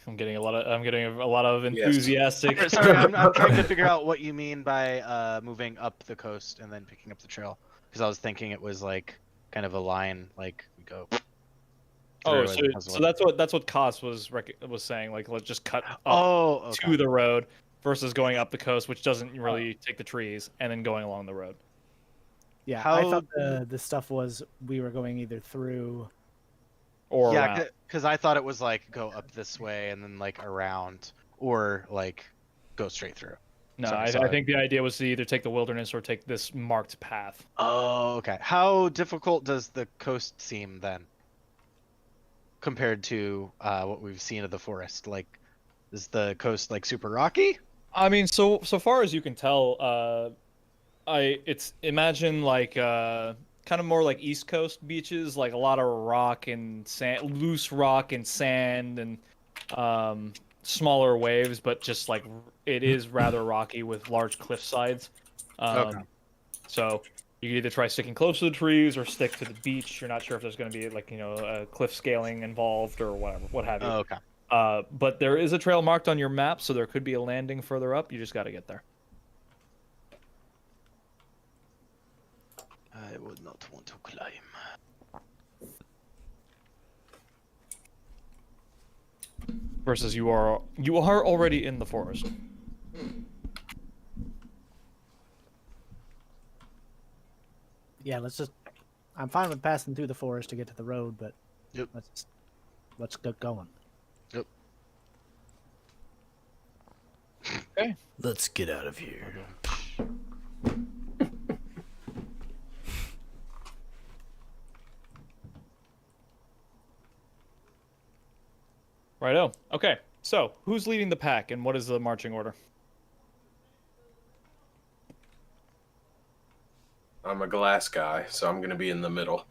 Speaker 2: I'm getting a lot of enthusiastic.
Speaker 6: Sorry, I'm trying to figure out what you mean by moving up the coast and then picking up the trail. Because I was thinking it was like kind of a line, like we go.
Speaker 2: Oh,
Speaker 6: through and
Speaker 2: so that's what Koss was saying. Like, let's just cut up
Speaker 6: okay.
Speaker 2: to the road versus going up the coast, which doesn't really take the trees, and then going along the road.
Speaker 5: Yeah,
Speaker 6: How-
Speaker 5: I thought the stuff was we were going either through.
Speaker 2: Or
Speaker 6: Yeah,
Speaker 2: around.
Speaker 6: because I thought it was like go up this way and then like around, or like go straight through.
Speaker 2: No,
Speaker 6: Sorry,
Speaker 2: I
Speaker 6: sorry.
Speaker 2: think the idea was to either take the wilderness or take this marked path.
Speaker 6: Oh, okay. How difficult does the coast seem then, compared to what we've seen of the forest? Like, is the coast like super rocky?
Speaker 2: I mean, so far as you can tell, imagine like kind of more like East Coast beaches, like a lot of rock and sand, loose rock and sand, and smaller waves, but just like it is rather rocky with large cliff sides.
Speaker 6: Okay.
Speaker 2: So you can either try sticking close to the trees or stick to the beach. You're not sure if there's going to be like cliff scaling involved or whatever, what have you.
Speaker 6: Okay.
Speaker 2: But there is a trail marked on your map, so there could be a landing further up. You just got to get there.
Speaker 6: I would not want to climb.
Speaker 2: Versus you are already in the forest.
Speaker 5: Yeah, I'm fine with passing through the forest to get to the road, but
Speaker 6: Yep.
Speaker 5: let's get going.
Speaker 6: Yep.
Speaker 2: Okay.
Speaker 1: Let's get out of here.
Speaker 2: Righto. Okay. So who's leading the pack, and what is the marching order?
Speaker 3: I'm a glass guy, so I'm gonna be in the middle.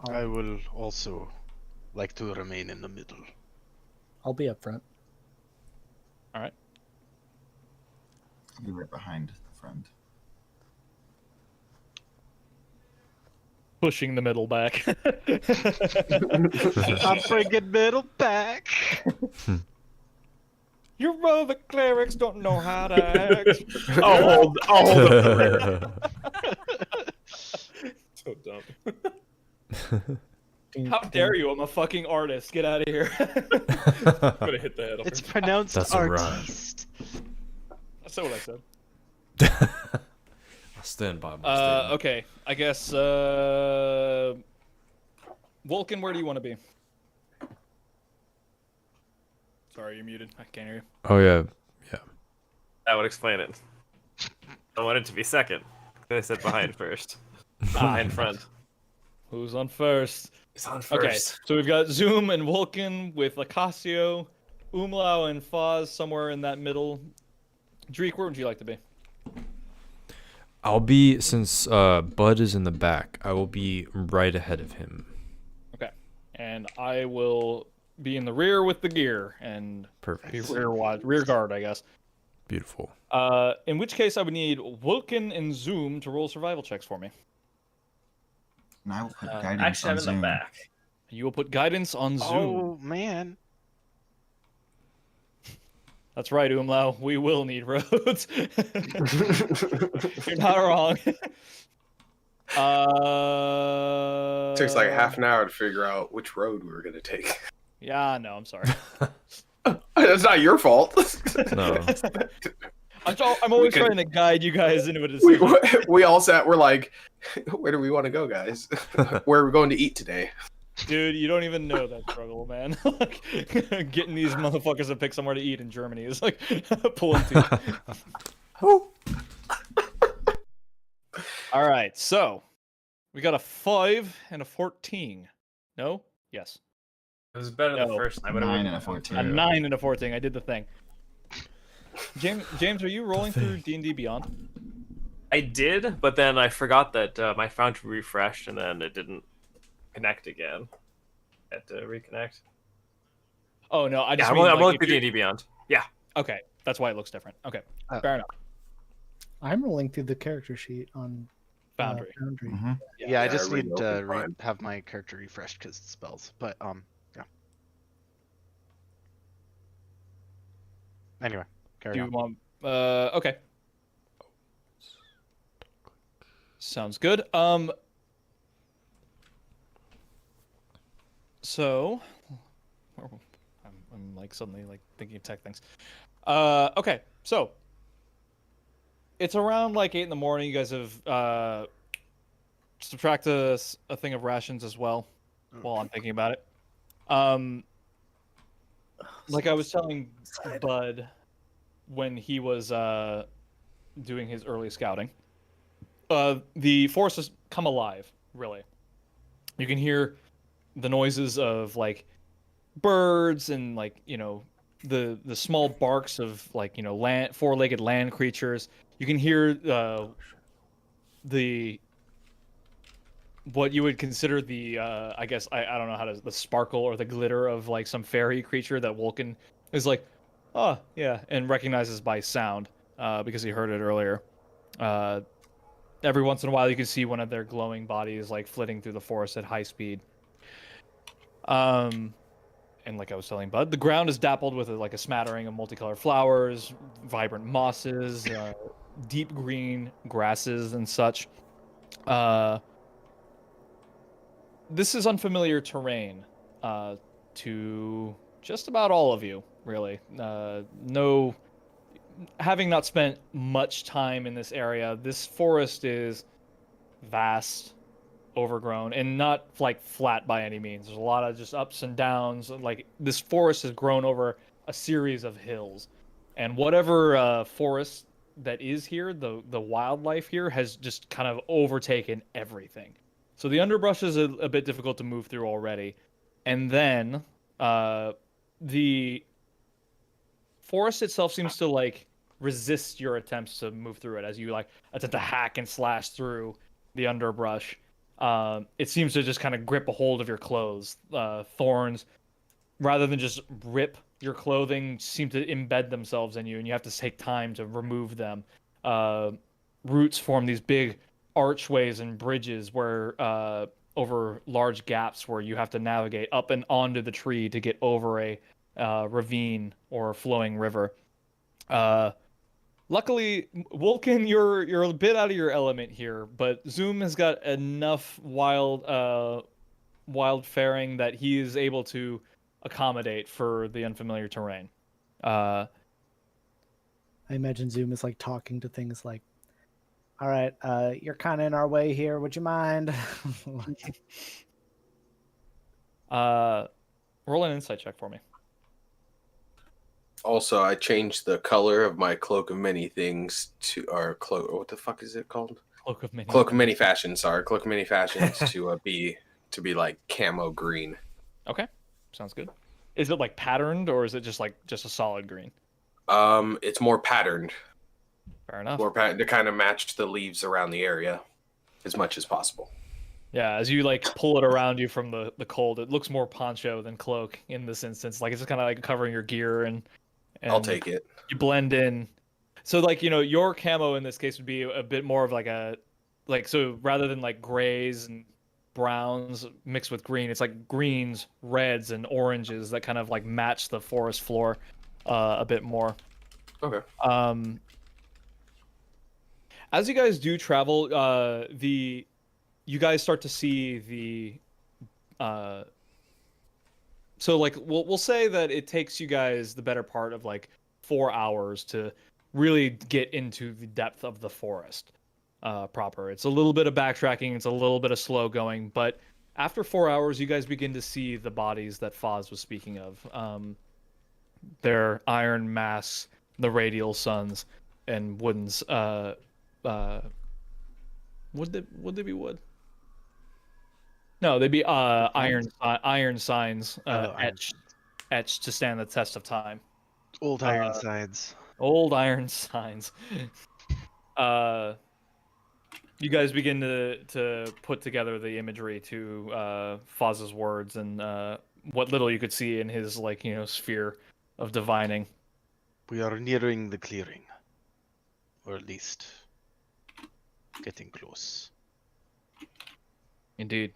Speaker 6: I will also like to remain in the middle.
Speaker 5: I'll be up front.
Speaker 2: All right.
Speaker 8: I'll be right behind the friend.
Speaker 2: pushing the middle back.
Speaker 6: I'm bringing middle back.
Speaker 2: You rogue clerics don't know how to act.
Speaker 4: I'll hold up the rear. So dumb.
Speaker 2: How dare you? I'm a fucking artist. Get out of here.
Speaker 4: I'm gonna hit the head off.
Speaker 6: It's pronounced
Speaker 1: That's a rhyme.
Speaker 6: artiste.
Speaker 2: That's not what I said.
Speaker 1: I'll stand by my statement.
Speaker 2: Okay. I guess, Vulcan, where do you want to be? Sorry, you're muted. I can't hear you.
Speaker 1: Oh yeah, yeah.
Speaker 9: That would explain it. I wanted to be second. I said behind first. In front.
Speaker 2: Who's on first?
Speaker 9: He's on first.
Speaker 2: Okay, so we've got Zoom and Vulcan with Lacasio, Umlau and Foz somewhere in that middle. Dreek, where would you like to be?
Speaker 1: I'll be, since Bud is in the back, I will be right ahead of him.
Speaker 2: Okay, and I will be in the rear with the gear and be
Speaker 1: Perfect.
Speaker 2: rear guard, I guess.
Speaker 1: Beautiful.
Speaker 2: In which case I would need Vulcan and Zoom to roll survival checks for me.
Speaker 8: And I will put guidance
Speaker 9: Actually, I'm
Speaker 8: on
Speaker 9: in the
Speaker 8: Zoom.
Speaker 9: back.
Speaker 2: You will put guidance on Zoom.
Speaker 6: Oh man.
Speaker 2: That's right, Umlau. We will need roads. You're not wrong.
Speaker 3: Takes like half an hour to figure out which road we were gonna take.
Speaker 2: Yeah, no, I'm sorry.
Speaker 3: That's not your fault.
Speaker 1: No.
Speaker 2: I'm always
Speaker 3: We could-
Speaker 2: trying to guide you guys into a
Speaker 3: we,
Speaker 2: decision.
Speaker 3: we all sat. We're like, where do we want to go, guys? Where are we going to eat today?
Speaker 2: Dude, you don't even know that struggle, man. Like, getting these motherfuckers to pick somewhere to eat in Germany is like pulling teeth. All right, so we got a 5 and a 14. No? Yes.
Speaker 9: It was better the
Speaker 2: No.
Speaker 9: first time.
Speaker 8: 9 and a 14.
Speaker 2: A 9 and a 14. I did the thing. James, are you rolling through D&D Beyond?
Speaker 9: I did, but then I forgot that my fountain refreshed, and then it didn't connect again. Had to reconnect.
Speaker 2: Oh no, I just
Speaker 9: Yeah, I'm
Speaker 2: mean, like,
Speaker 9: rolling
Speaker 2: if
Speaker 9: through
Speaker 2: you-
Speaker 9: D&D Beyond. Yeah.
Speaker 2: Okay, that's why it looks different. Okay,
Speaker 6: Oh.
Speaker 2: fair enough.
Speaker 5: I'm rolling through the character sheet on
Speaker 2: Foundry.
Speaker 5: Foundry.
Speaker 8: Mm-hmm.
Speaker 6: Yeah, I just
Speaker 3: I
Speaker 6: need to
Speaker 3: reopened mine.
Speaker 6: have my character refreshed because it's spells. But yeah. Anyway, carry
Speaker 2: Do
Speaker 6: on.
Speaker 2: you want? Okay. Sounds good. So, I'm like suddenly like thinking of tech things. Okay, so it's around like 8 in the morning. You guys have subtract a thing of rations as well. While I'm thinking about it, like I was telling Bud when he was doing his early scouting, the forest has come alive. Really, you can hear the noises of like birds and like the small barks of like land four-legged land creatures. You can hear the what you would consider the I guess I don't know how to the sparkle or the glitter of like some fairy creature that Vulcan is like, oh yeah, and recognizes by sound because he heard it earlier. Every once in a while you can see one of their glowing bodies like flitting through the forest at high speed. And like I was telling Bud, the ground is dappled with like a smattering of multicolored flowers, vibrant mosses, deep green grasses and such. This is unfamiliar terrain to just about all of you, really. No, having not spent much time in this area, this forest is vast, overgrown, and not like flat by any means. There's a lot of just ups and downs. Like this forest has grown over a series of hills, and whatever forest that is here, the wildlife here has just kind of overtaken everything. So the underbrush is a bit difficult to move through already, and then the forest itself seems to like resist your attempts to move through it as you like attempt to hack and slash through the underbrush. It seems to just kind of grip a hold of your clothes. Thorns, rather than just rip your clothing, seem to embed themselves in you, and you have to take time to remove them. Roots form these big archways and bridges where over large gaps where you have to navigate up and onto the tree to get over a ravine or flowing river. Luckily, Vulcan, you're a bit out of your element here, but Zoom has got enough wild faring that he is able to accommodate for the unfamiliar terrain.
Speaker 5: I imagine Zoom is like talking to things like, "All right, you're kind of in our way here. Would you mind?"
Speaker 2: Roll an insight check for me.
Speaker 3: Also, I changed the color of my cloak of many things to, or cloak. What the fuck is it called?
Speaker 2: Cloak of Many.
Speaker 3: Cloak of many fashions. Sorry, cloak of many fashions to be like camo green.
Speaker 2: Okay, sounds good. Is it like patterned or is it just a solid green?
Speaker 3: It's more patterned.
Speaker 2: Fair enough.
Speaker 3: More patterned to kind of match the leaves around the area as much as possible.
Speaker 2: Yeah, as you like pull it around you from the cold, it looks more poncho than cloak in this instance. Like it's just kind of like covering your gear and
Speaker 3: I'll take it.
Speaker 2: You blend in. So like, your camo in this case would be a bit more of so rather than like grays and browns mixed with green, it's like greens, reds, and oranges that kind of like match the forest floor a bit more.
Speaker 3: Okay.
Speaker 2: As you guys do travel, you guys start to see so like we'll say that it takes you guys the better part of like 4 hours to really get into the depth of the forest proper. It's a little bit of backtracking, it's a little bit of slow going, but after 4 hours you guys begin to see the bodies that Foz was speaking of. Their iron masks, the radial suns, and wood they be wood? No, they'd be iron signs etched to stand the test of time.
Speaker 6: Old iron sides.
Speaker 2: Old iron signs. You guys begin to put together the imagery to Foz's words and what little you could see in his sphere of divining.
Speaker 6: We are nearing the clearing, or at least getting close.
Speaker 2: Indeed.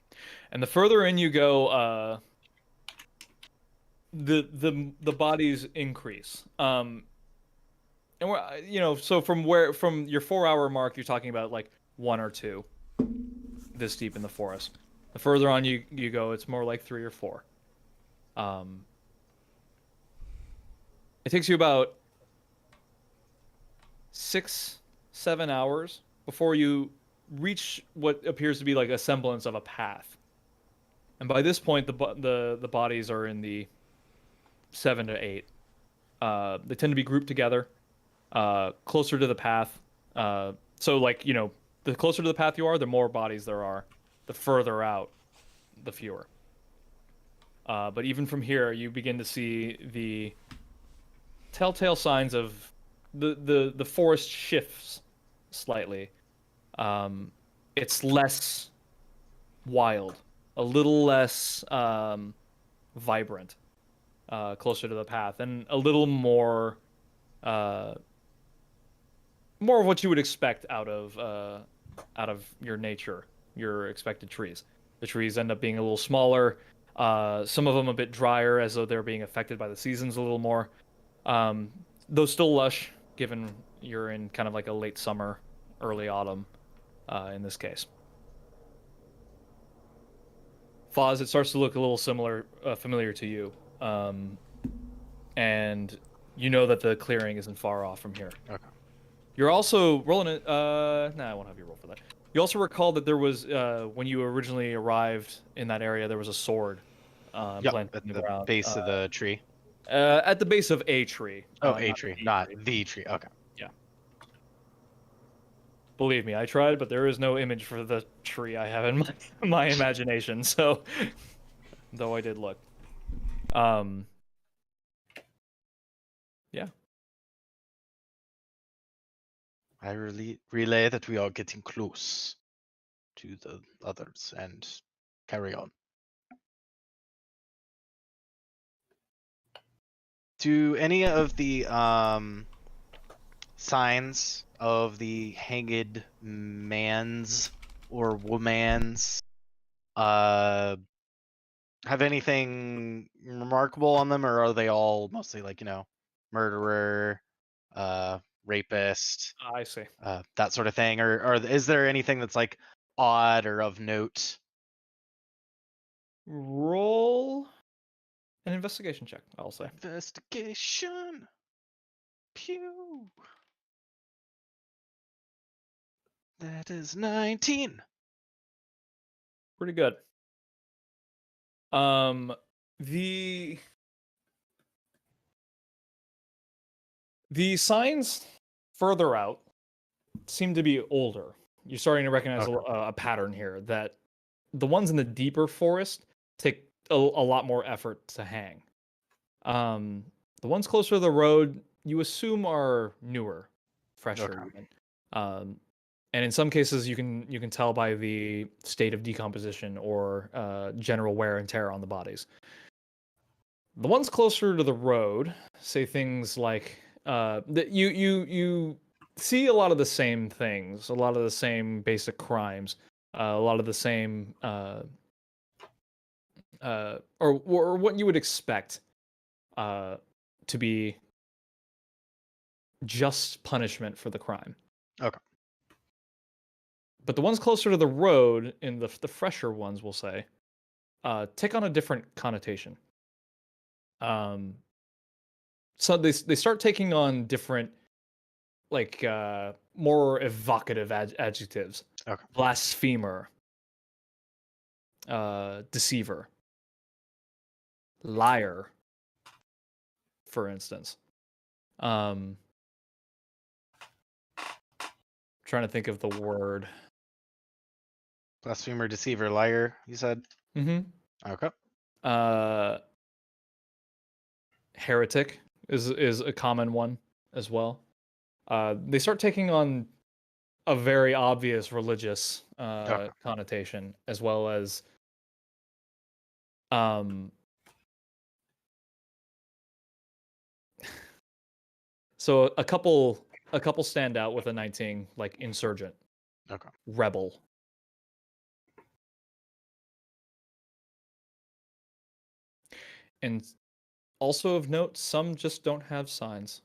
Speaker 2: And the further in you go, the bodies increase. And we're, so from your 4 hour mark, you're talking about like 1 or 2 this deep in the forest. The further on you go, it's more like 3 or 4. It takes you about 6-7 hours before you reach what appears to be like a semblance of a path. And by this point, the bodies are in the 7 to 8. They tend to be grouped together, closer to the path. So like, the closer to the path you are, the more bodies there are. The further out, the fewer. But even from here, you begin to see the telltale signs of the forest shifts slightly. It's less wild, a little less vibrant, closer to the path, and a little more of what you would expect out of your nature, your expected trees. The trees end up being a little smaller, some of them a bit drier, as though they're being affected by the seasons a little more. Though still lush, given you're in kind of like a late summer, early autumn, in this case. Foz, it starts to look a little familiar to you. And you know that the clearing isn't far off from here.
Speaker 6: Okay.
Speaker 2: You're also rolling it. I won't have you roll for that. You also recall that there was, when you originally arrived in that area, there was a sword planted
Speaker 6: at
Speaker 2: in
Speaker 6: the
Speaker 2: ground.
Speaker 6: base of the tree.
Speaker 2: At the base of a tree.
Speaker 6: Oh,
Speaker 2: not
Speaker 6: a tree, not the tree. Okay.
Speaker 2: Believe me, I tried, but there is no image for the tree I have in my imagination. So, though I did look. Yeah.
Speaker 6: I relay that we are getting close to the others and carry on. Do any of the signs of the hanged man's or woman's have anything remarkable on them, or are they all mostly like, murderer, rapist,
Speaker 2: I see.
Speaker 6: that sort of thing, or is there anything that's like odd or of note?
Speaker 2: Roll an investigation check, I'll say.
Speaker 6: Investigation. Pew. That is 19.
Speaker 2: Pretty good. The signs further out seem to be older. You're starting to recognize a pattern here that the ones in the deeper forest take a lot more effort to hang. The ones closer to the road, you assume are newer, fresher even. And in some cases, you can tell by the state of decomposition or general wear and tear on the bodies. The ones closer to the road say things like that you see a lot of the same things, a lot of the same basic crimes, a lot of the same or what you would expect to be just punishment for the crime.
Speaker 6: Okay.
Speaker 2: But the ones closer to the road, in the fresher ones, we'll say, take on a different connotation. So they start taking on different, like more evocative adjectives.
Speaker 6: Okay.
Speaker 2: Blasphemer, deceiver, liar, for instance. Trying to think of the word.
Speaker 6: Blasphemer, deceiver, liar, you said?
Speaker 2: Mm-hmm.
Speaker 6: Okay.
Speaker 2: Heretic is a common one as well. They start taking on a very obvious religious connotation, as well as so a couple stand out with a 19, like insurgent, rebel. And also of note, some just don't have signs.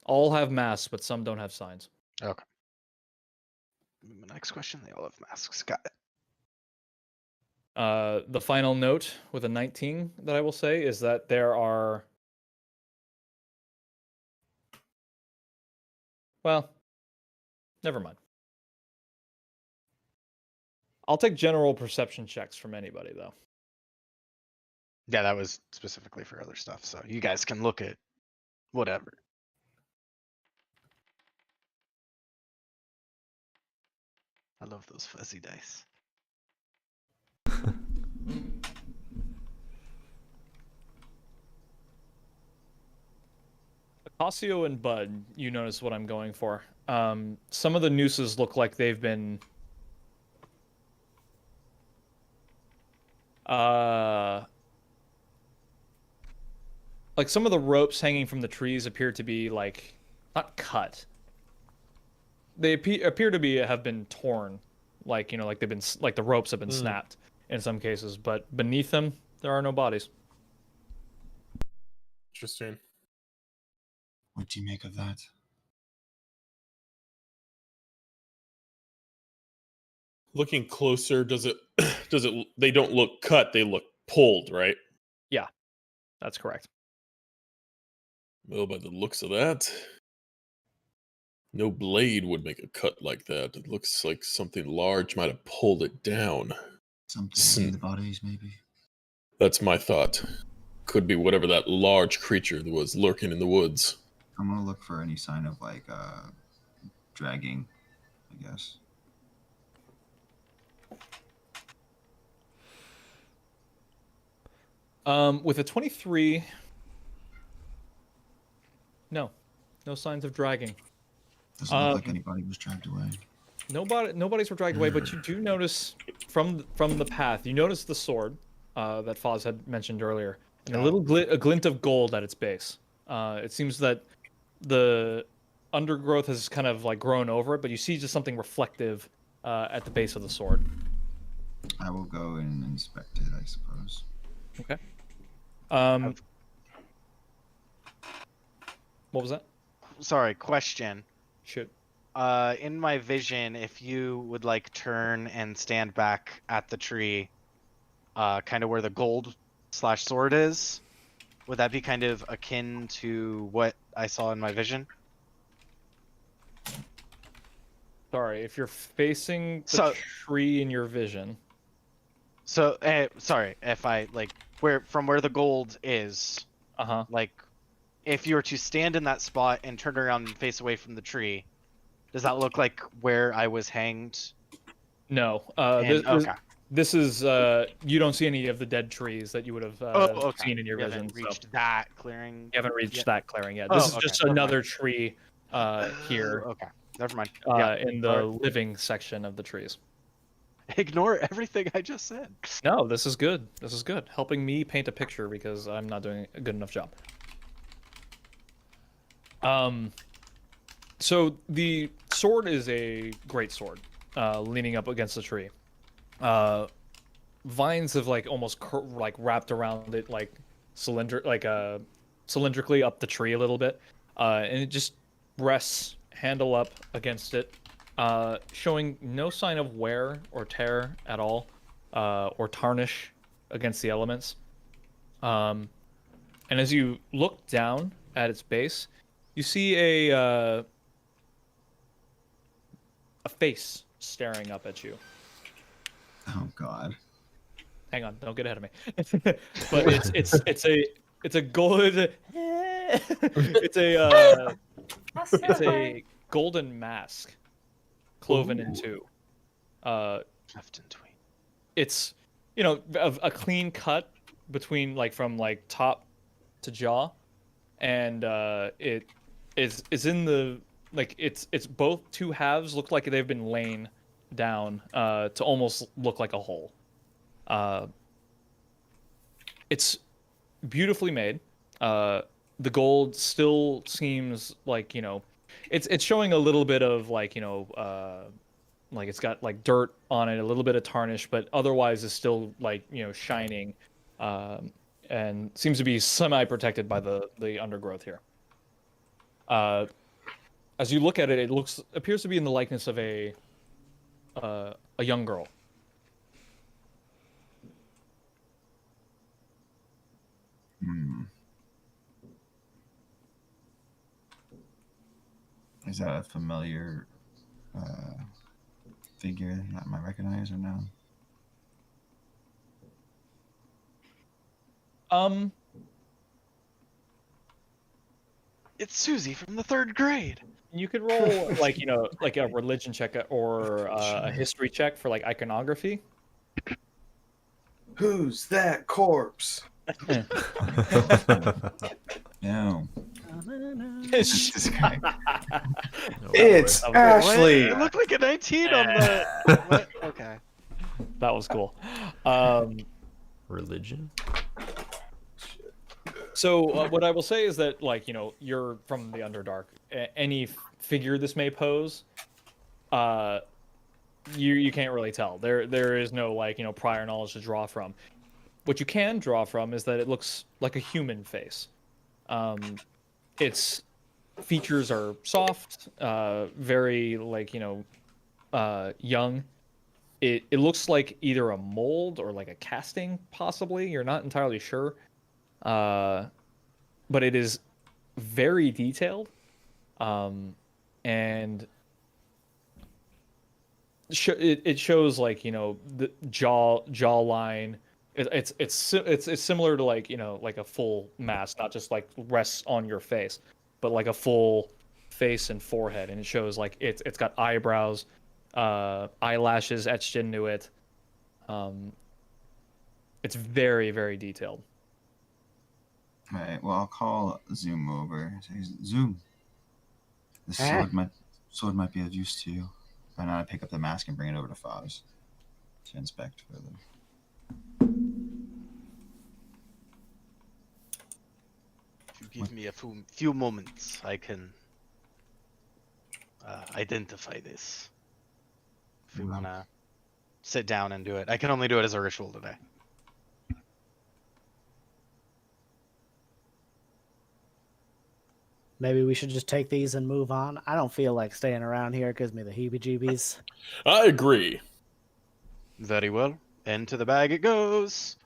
Speaker 2: All have masks, but some don't have signs.
Speaker 6: Okay. Next question, they all have masks. Got it.
Speaker 2: The final note with a 19 that I will say is that there are... Well, never mind. I'll take general perception checks from anybody, though.
Speaker 6: Yeah, that was specifically for other stuff, so you guys can look at whatever. I love those fuzzy dice.
Speaker 2: Ocasio and Bud, you notice what I'm going for. Some of the nooses look like they've been... like some of the ropes hanging from the trees appear to be like not cut. They appear to have been torn, like like they've been like the ropes have been snapped in some cases. But beneath them, there are no bodies.
Speaker 4: Interesting.
Speaker 8: What do you make of that?
Speaker 4: Looking closer, does it they don't look cut, they look pulled, right?
Speaker 2: Yeah, that's correct.
Speaker 4: Well, by the looks of that, no blade would make a cut like that. It looks like something large might have pulled it down.
Speaker 8: Something in the bodies, maybe?
Speaker 4: That's my thought. Could be whatever that large creature that was lurking in the woods.
Speaker 8: I'm gonna look for any sign of, like, dragging, I guess.
Speaker 2: With a 23... No signs of dragging.
Speaker 8: Doesn't look like anybody was dragged away.
Speaker 2: Nobody's were dragged away, but you do notice from the path. You notice the sword that Foz had mentioned earlier, and a glint of gold at its base. It seems that the undergrowth has kind of like grown over it, but you see just something reflective at the base of the sword.
Speaker 8: I will go and inspect it, I suppose.
Speaker 2: Okay. What was that?
Speaker 6: Sorry, question.
Speaker 2: Shoot.
Speaker 6: In my vision, if you would like turn and stand back at the tree, kind of where the gold/sword is, would that be kind of akin to what I saw in my vision?
Speaker 2: Sorry, if you're facing the
Speaker 6: So-
Speaker 2: tree in your vision.
Speaker 6: So, sorry, if I like where the gold is,
Speaker 2: Uh-huh.
Speaker 6: like if you were to stand in that spot and turn around and face away from the tree, does that look like where I was hanged?
Speaker 2: No.
Speaker 6: Okay.
Speaker 2: This is you don't see any of the dead trees that you would have
Speaker 6: Okay.
Speaker 2: seen in your
Speaker 6: We
Speaker 2: vision.
Speaker 6: haven't
Speaker 2: So
Speaker 6: reached that clearing.
Speaker 2: you haven't reached
Speaker 6: yet.
Speaker 2: that clearing yet.
Speaker 6: Oh,
Speaker 2: This is
Speaker 6: okay,
Speaker 2: just
Speaker 6: never
Speaker 2: another
Speaker 6: mind.
Speaker 2: tree here
Speaker 6: Okay. Never mind.
Speaker 2: in the
Speaker 6: Sorry.
Speaker 2: living section of the trees.
Speaker 6: Ignore everything I just said.
Speaker 2: No, this is good. This is good. Helping me paint a picture because I'm not doing a good enough job. So the sword is a great sword, leaning up against the tree. Vines have like almost like wrapped around it, like cylindrically up the tree a little bit, and it just rests handle up against it, showing no sign of wear or tear at all, or tarnish against the elements. And as you look down at its base, you see a face staring up at you.
Speaker 8: Oh God.
Speaker 2: Hang on, don't get ahead of me. But it's a gold. It's a golden mask, cloven in two.
Speaker 6: Left and between.
Speaker 2: It's a clean cut between from top to jaw, and it is in the it's both two halves look like they've been laid down to almost look like a hole. It's beautifully made. The gold still seems like it's showing a little bit of it's got dirt on it, a little bit of tarnish, but otherwise is still shining, and seems to be semi-protected by the undergrowth here. As you look at it, it appears to be in the likeness of a young girl.
Speaker 8: Is that a familiar figure that I might recognize or no?
Speaker 6: It's Susie from the 3rd grade.
Speaker 2: You could roll like a religion check or a history check for iconography.
Speaker 3: Who's that corpse?
Speaker 8: No.
Speaker 2: It's
Speaker 8: This guy.
Speaker 3: It's Ashley.
Speaker 6: It looked like a 19 on the. What? Okay.
Speaker 2: That was cool.
Speaker 7: Religion?
Speaker 2: So what I will say is that you're from the Underdark. Any figure this may pose, you can't really tell. There is no prior knowledge to draw from. What you can draw from is that it looks like a human face. Its features are soft, very young. It looks like either a mold or a casting, possibly. You're not entirely sure. But it is very detailed, and it shows the jawline. It's similar to a full mask, not just rests on your face, but a full face and forehead, and it shows it's got eyebrows, eyelashes etched into it. It's very, very detailed.
Speaker 8: All right. Well, I'll call Zoom over. Say, Zoom. This sword might be of use to you. Why not I pick up the mask and bring it over to Foz to inspect further?
Speaker 6: If you give me a few moments, I can identify this. If we
Speaker 8: Mhm.
Speaker 6: want to sit down and do it. I can only do it as a ritual today.
Speaker 5: Maybe we should just take these and move on. I don't feel like staying around here. It gives me the heebie-jeebies.
Speaker 4: I agree.
Speaker 6: Very well. Into the bag it goes.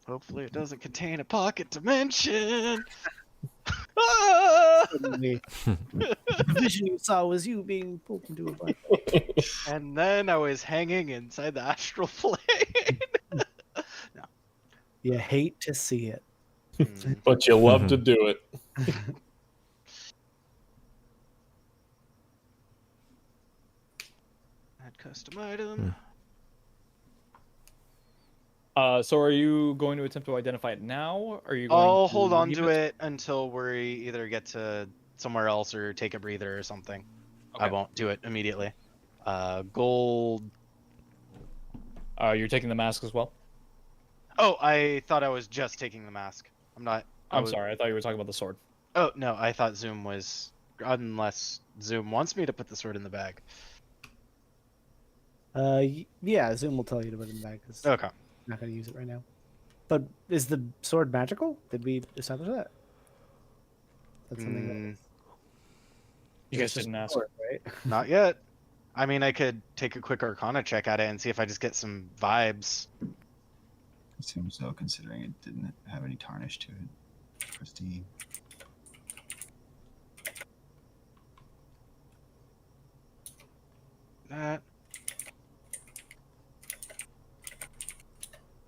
Speaker 6: Hopefully it doesn't contain a pocket dimension. Ah!
Speaker 5: Suddenly, the vision you saw was you being pulled into a black.
Speaker 6: And then I was hanging inside the astral plane.
Speaker 5: You hate to see it.
Speaker 6: Hmm.
Speaker 4: But you love to do it.
Speaker 6: Add custom item.
Speaker 2: So are you going to attempt to identify it now? Or are you going
Speaker 6: I'll
Speaker 2: to
Speaker 6: hold on
Speaker 2: leave
Speaker 6: to it until we either get to somewhere else or take a breather or something. I
Speaker 2: Okay.
Speaker 6: won't do it immediately. Gold.
Speaker 2: You're taking the mask as well?
Speaker 6: Oh, I thought I was just taking the mask. I'm not.
Speaker 2: I'm sorry, I thought you were talking about the sword.
Speaker 6: Oh no, I thought Zoom was. Unless Zoom wants me to put the sword in the bag.
Speaker 5: Yeah, Zoom will tell you to put it in the bag. 'Cause
Speaker 6: Okay.
Speaker 5: I'm not going to use it right now. But is the sword magical? Did we establish that? That's something that
Speaker 6: Mm,
Speaker 2: You guys didn't ask.
Speaker 5: sword, right?
Speaker 6: not yet. I mean, I could take a quick Arcana check at it and see if I just get some vibes.
Speaker 8: It seems so, considering it didn't have any tarnish to it. Pristine.
Speaker 6: That.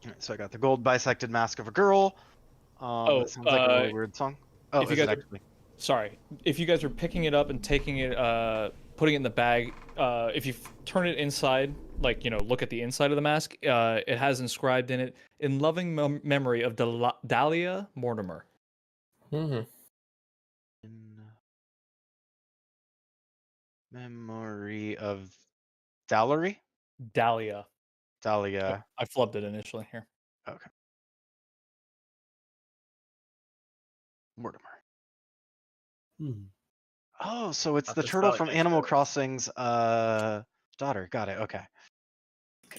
Speaker 6: Alright, so I got the gold bisected mask of a girl. That sounds like a really weird song. Oh,
Speaker 2: if you
Speaker 6: is it
Speaker 2: guys are-
Speaker 6: actually?
Speaker 2: Sorry. If you guys are picking it up and taking it, putting it in the bag, if you turn it inside, like, look at the inside of the mask, it has inscribed in it, in loving memory of Dahlia Mortimer.
Speaker 4: Mm-hmm.
Speaker 6: In memory of Dahlia?
Speaker 2: Dahlia.
Speaker 6: Dahlia.
Speaker 2: I flubbed it initially here.
Speaker 6: Okay. Mortimer.
Speaker 5: Hmm.
Speaker 6: Oh, so it's
Speaker 7: Not
Speaker 6: the
Speaker 7: the
Speaker 6: turtle
Speaker 7: spelling
Speaker 6: from Animal
Speaker 7: expert.
Speaker 6: Crossing's daughter. Got it. Okay.
Speaker 2: Do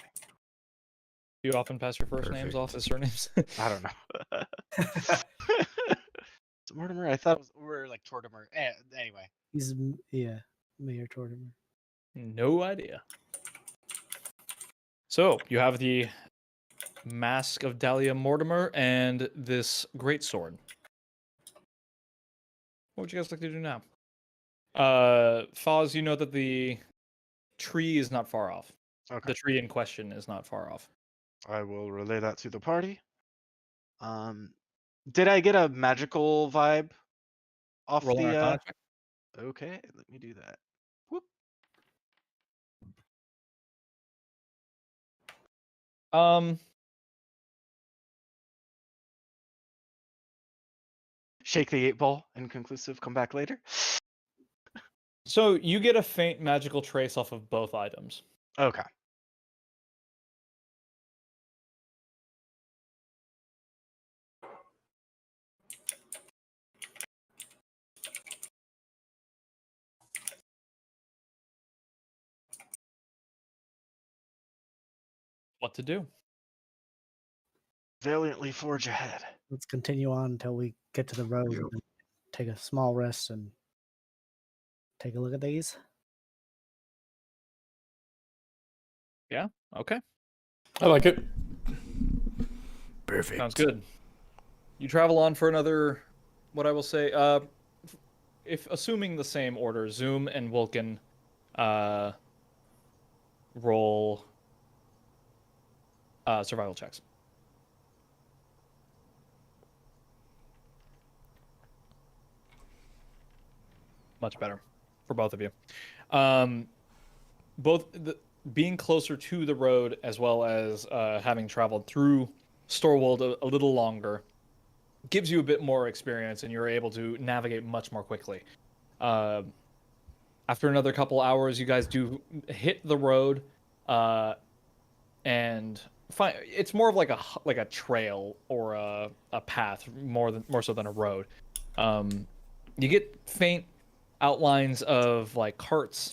Speaker 2: you often pass your first names
Speaker 1: Perfect.
Speaker 2: off as surnames?
Speaker 6: I don't know. Is it Mortimer? I thought it was or like Tortimer. Anyway.
Speaker 5: He's, yeah, Mayor Tortimer.
Speaker 2: No idea. So, you have the Mask of Dahlia Mortimer and this great sword. What would you guys like to do now? Foz, you know that the tree is not far off.
Speaker 6: Okay.
Speaker 2: The tree in question is not far off.
Speaker 6: I will relay that to the party. Did I get a magical vibe off
Speaker 2: Roll an
Speaker 6: the
Speaker 2: Arcana check.
Speaker 6: Okay, let me do that. Whoop. Shake the 8-ball, inconclusive, come back later.
Speaker 2: So you get a faint magical trace off of both items.
Speaker 6: Okay.
Speaker 2: What to do?
Speaker 6: Valiantly forge ahead.
Speaker 5: Let's continue on until we get to the road
Speaker 8: Yep.
Speaker 5: and then take a small rest and take a look at these.
Speaker 2: Okay.
Speaker 4: I like it.
Speaker 1: Perfect.
Speaker 2: Sounds good. You travel on for another, what I will say, if assuming the same order, Zoom and Wilkin roll survival checks. Much better for both of you. Being closer to the road as well as having traveled through Storwold a little longer gives you a bit more experience and you're able to navigate much more quickly. After another couple hours, you guys do hit the road and find it's more of like a trail or a path more so than a road. You get faint outlines of like carts,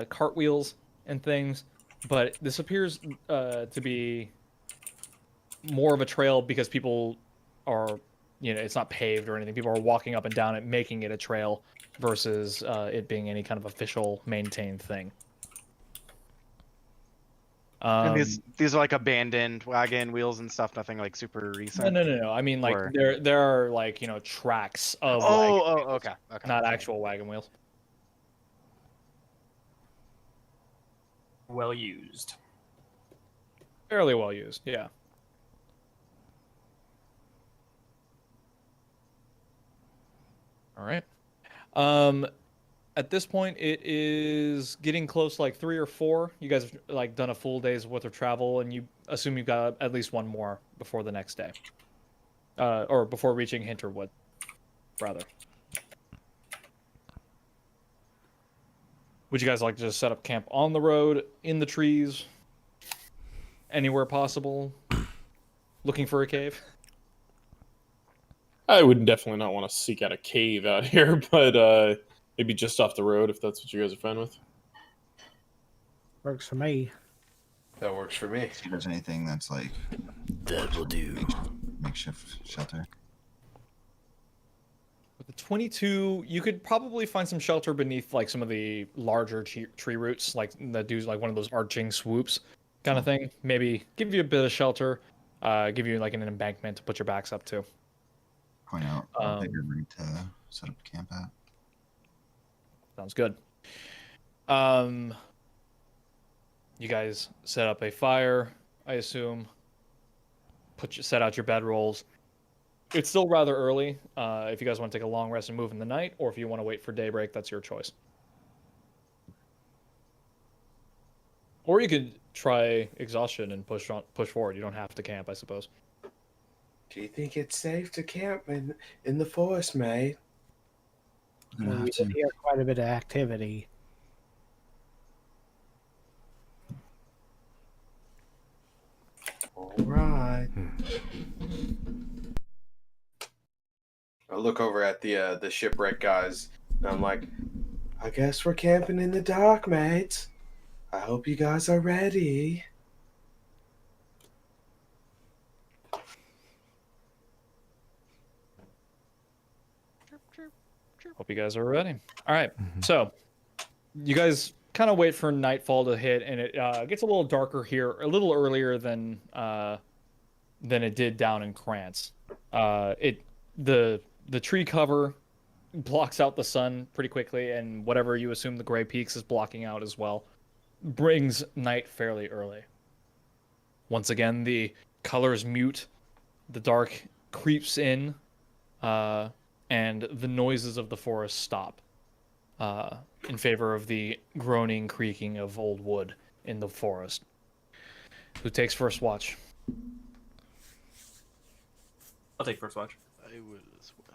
Speaker 2: cartwheels, and things, but this appears to be more of a trail because people are, it's not paved or anything. People are walking up and down it, making it a trail versus it being any kind of official maintained thing.
Speaker 6: And these are like abandoned wagon wheels and stuff. Nothing like super recent.
Speaker 2: No. I mean, like
Speaker 6: Or-
Speaker 2: there are like tracks of
Speaker 6: Okay.
Speaker 2: not actual wagon wheels.
Speaker 9: Well used.
Speaker 2: Fairly well used, yeah. All right. At this point, it is getting close to like 3 or 4. You guys have like done a full day's worth of travel, and you assume you've got at least one more before the next day, or before reaching Hinterwood, rather. Would you guys like to just set up camp on the road, in the trees, anywhere possible, looking for a cave?
Speaker 4: I would definitely not want to seek out a cave out here, but maybe just off the road if that's what you guys are fine with.
Speaker 5: Works for me.
Speaker 3: That works for me.
Speaker 8: See if there's anything that's like
Speaker 1: That will do.
Speaker 8: makeshift shelter.
Speaker 2: With the 22, you could probably find some shelter beneath like some of the larger tree roots, like that do like one of those arching swoops kind of thing. Maybe give you a bit of shelter, give you like an embankment to put your backs up to.
Speaker 8: Point out a bigger route to set up camp at.
Speaker 2: Sounds good. You guys set up a fire, I assume. Set out your bedrolls. It's still rather early. If you guys want to take a long rest and move in the night, or if you want to wait for daybreak, that's your choice. Or you could try exhaustion and push forward. You don't have to camp, I suppose.
Speaker 3: Do you think it's safe to camp in the forest, mate?
Speaker 8: We're gonna
Speaker 5: We
Speaker 8: have to.
Speaker 5: did hear quite a bit of activity.
Speaker 3: All right. I look over at the shipwreck guys, and I'm like, I guess we're camping in the dark, mates. I hope you guys are ready.
Speaker 2: Hope you guys are ready. All right, so you guys kind of wait for nightfall to hit, and it gets a little darker here, a little earlier than it did down in Krantz. The tree cover blocks out the sun pretty quickly, and whatever you assume the Gray Peaks is blocking out as well, brings night fairly early. Once again, the colors mute, the dark creeps in, and the noises of the forest stop in favor of the groaning, creaking of old wood in the forest. Who takes first watch?
Speaker 9: I'll take first watch.
Speaker 6: I will as well.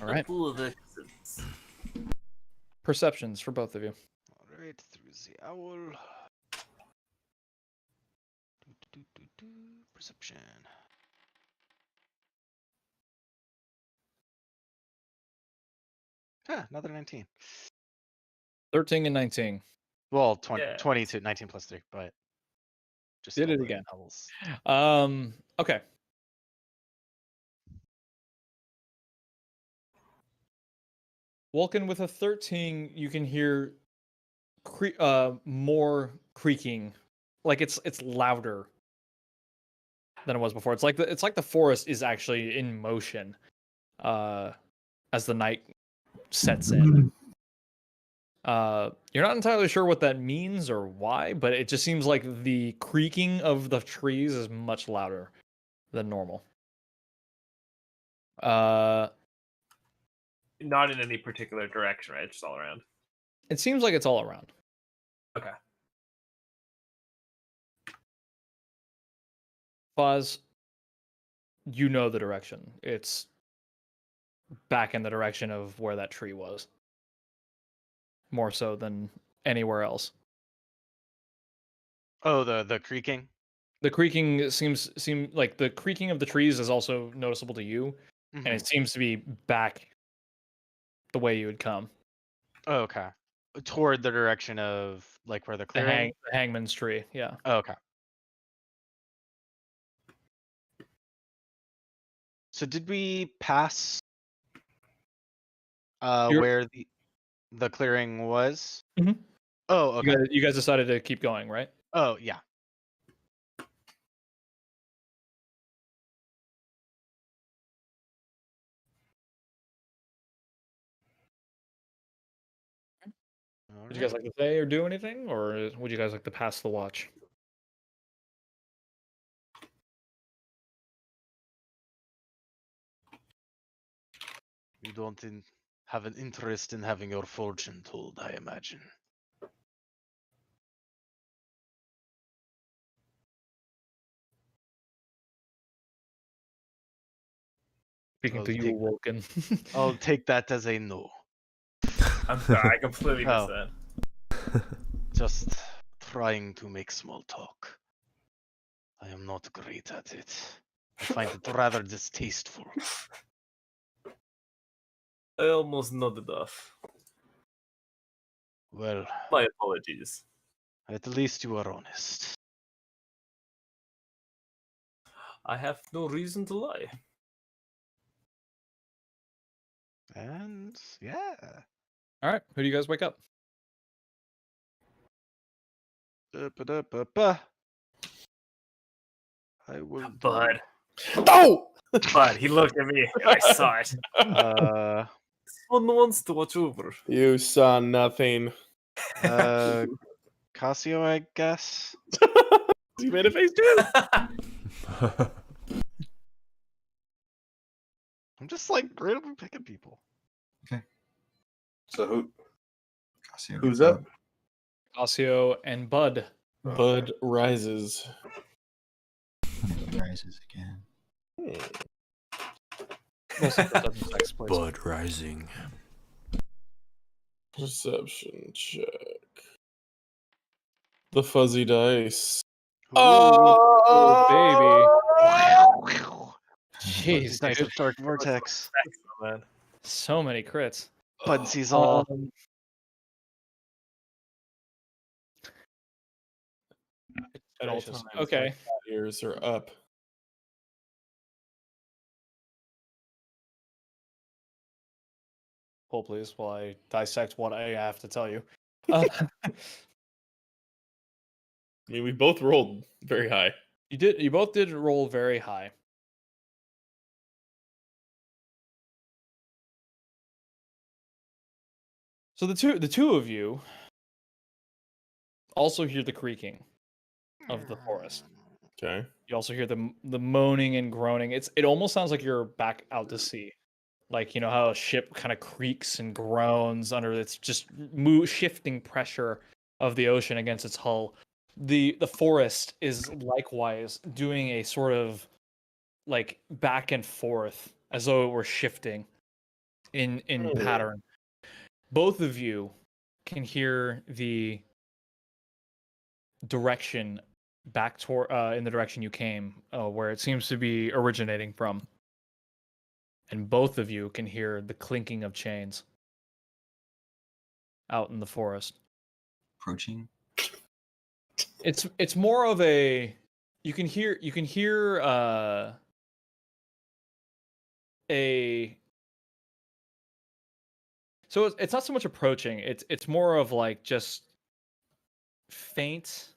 Speaker 2: All right.
Speaker 9: Full of excellence.
Speaker 2: Perceptions for both of you.
Speaker 6: All right, through the owl. Perception. Another 19.
Speaker 2: 13 and 19.
Speaker 6: Well,
Speaker 9: Yeah.
Speaker 6: 22, 19 plus 3, but just
Speaker 2: Did it
Speaker 6: all the
Speaker 2: again.
Speaker 6: doubles.
Speaker 2: Okay. Vulcan, with a 13, you can hear more creaking. Like it's louder than it was before. It's like the forest is actually in motion as the night sets in. You're not entirely sure what that means or why, but it just seems like the creaking of the trees is much louder than normal.
Speaker 9: Not in any particular direction, right? Just all around.
Speaker 2: It seems like it's all around.
Speaker 9: Okay.
Speaker 2: Foz, you know the direction. It's back in the direction of where that tree was. More so than anywhere else.
Speaker 6: Oh, the creaking.
Speaker 2: The creaking seem like the creaking of the trees is also noticeable to you. and it seems to be back the way you would come.
Speaker 6: Oh, okay. Toward the direction of like where the
Speaker 2: The
Speaker 6: clearing.
Speaker 2: hangman's tree. Yeah.
Speaker 6: Oh, okay. So did we pass
Speaker 2: You're-
Speaker 6: where the clearing was?
Speaker 2: Mhm.
Speaker 6: Oh, okay.
Speaker 2: You guys decided to keep going, right?
Speaker 6: Oh, yeah.
Speaker 2: Would you guys like to say or do anything, or would you guys like to pass the watch?
Speaker 6: You don't have an interest in having your fortune told, I imagine.
Speaker 2: Speaking to you, Woken.
Speaker 6: I'll take that as a no.
Speaker 9: I'm sorry, I completely missed
Speaker 6: Oh.
Speaker 9: that.
Speaker 6: Just trying to make small talk. I am not great at it. I find it rather distasteful.
Speaker 9: I almost nodded off.
Speaker 6: Well,
Speaker 9: My apologies.
Speaker 6: at least you are honest.
Speaker 9: I have no reason to lie.
Speaker 6: And yeah.
Speaker 2: All right, who do you guys wake up?
Speaker 6: Ba-ba-da-ba-ba. I will do-
Speaker 9: Bud.
Speaker 4: No!
Speaker 9: Bud, he looked at me. I saw it.
Speaker 6: Uh,
Speaker 9: Someone wants to watch over.
Speaker 4: You saw nothing.
Speaker 6: Casio, I guess.
Speaker 4: You made a face too.
Speaker 6: I'm just like randomly picking people.
Speaker 3: So
Speaker 8: Casio
Speaker 3: who's
Speaker 8: gets
Speaker 3: up?
Speaker 2: Osio and Bud.
Speaker 4: Bud rises.
Speaker 8: Bud rises again.
Speaker 1: Bud rising.
Speaker 4: Perception check. The fuzzy dice.
Speaker 2: Oh, baby.
Speaker 6: Jeez,
Speaker 2: Jeez,
Speaker 6: nice
Speaker 2: dude.
Speaker 6: of Dark Vortex.
Speaker 9: Man.
Speaker 2: So many crits.
Speaker 6: Bud sees all.
Speaker 2: At all
Speaker 4: Gracious,
Speaker 2: times.
Speaker 4: my
Speaker 2: Okay.
Speaker 4: ears are up.
Speaker 2: Pull, please, while I dissect what I have to tell you.
Speaker 4: I mean, we both rolled very high.
Speaker 2: You both did roll very high. So the two of you also hear the creaking of the forest.
Speaker 4: Okay.
Speaker 2: You also hear the moaning and groaning. It almost sounds like you're back out to sea. Like, you know how a ship kind of creaks and groans under its just shifting pressure of the ocean against its hull. The forest is likewise doing a sort of like back and forth as though it were shifting in pattern. Both of you can hear the direction back toward in the direction you came, where it seems to be originating from. And both of you can hear the clinking of chains out in the forest.
Speaker 8: Approaching.
Speaker 2: It's more of a you can hear a so it's not so much approaching, it's more of like just faint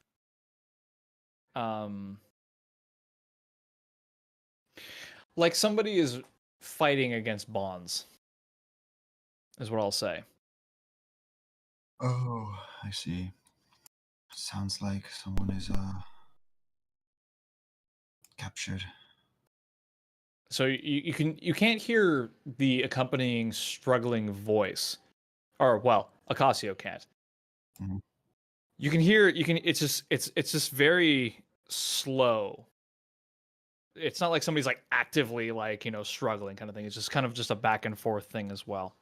Speaker 2: like somebody is fighting against bonds is what I'll say.
Speaker 8: Oh, I see. Sounds like someone is captured.
Speaker 2: So you can't hear the accompanying struggling voice, or well, Acasio can't.
Speaker 8: Mhm.
Speaker 2: It's just very slow. It's not like somebody's like actively like, you know, struggling kind of thing. It's just kind of just a back and forth thing as well.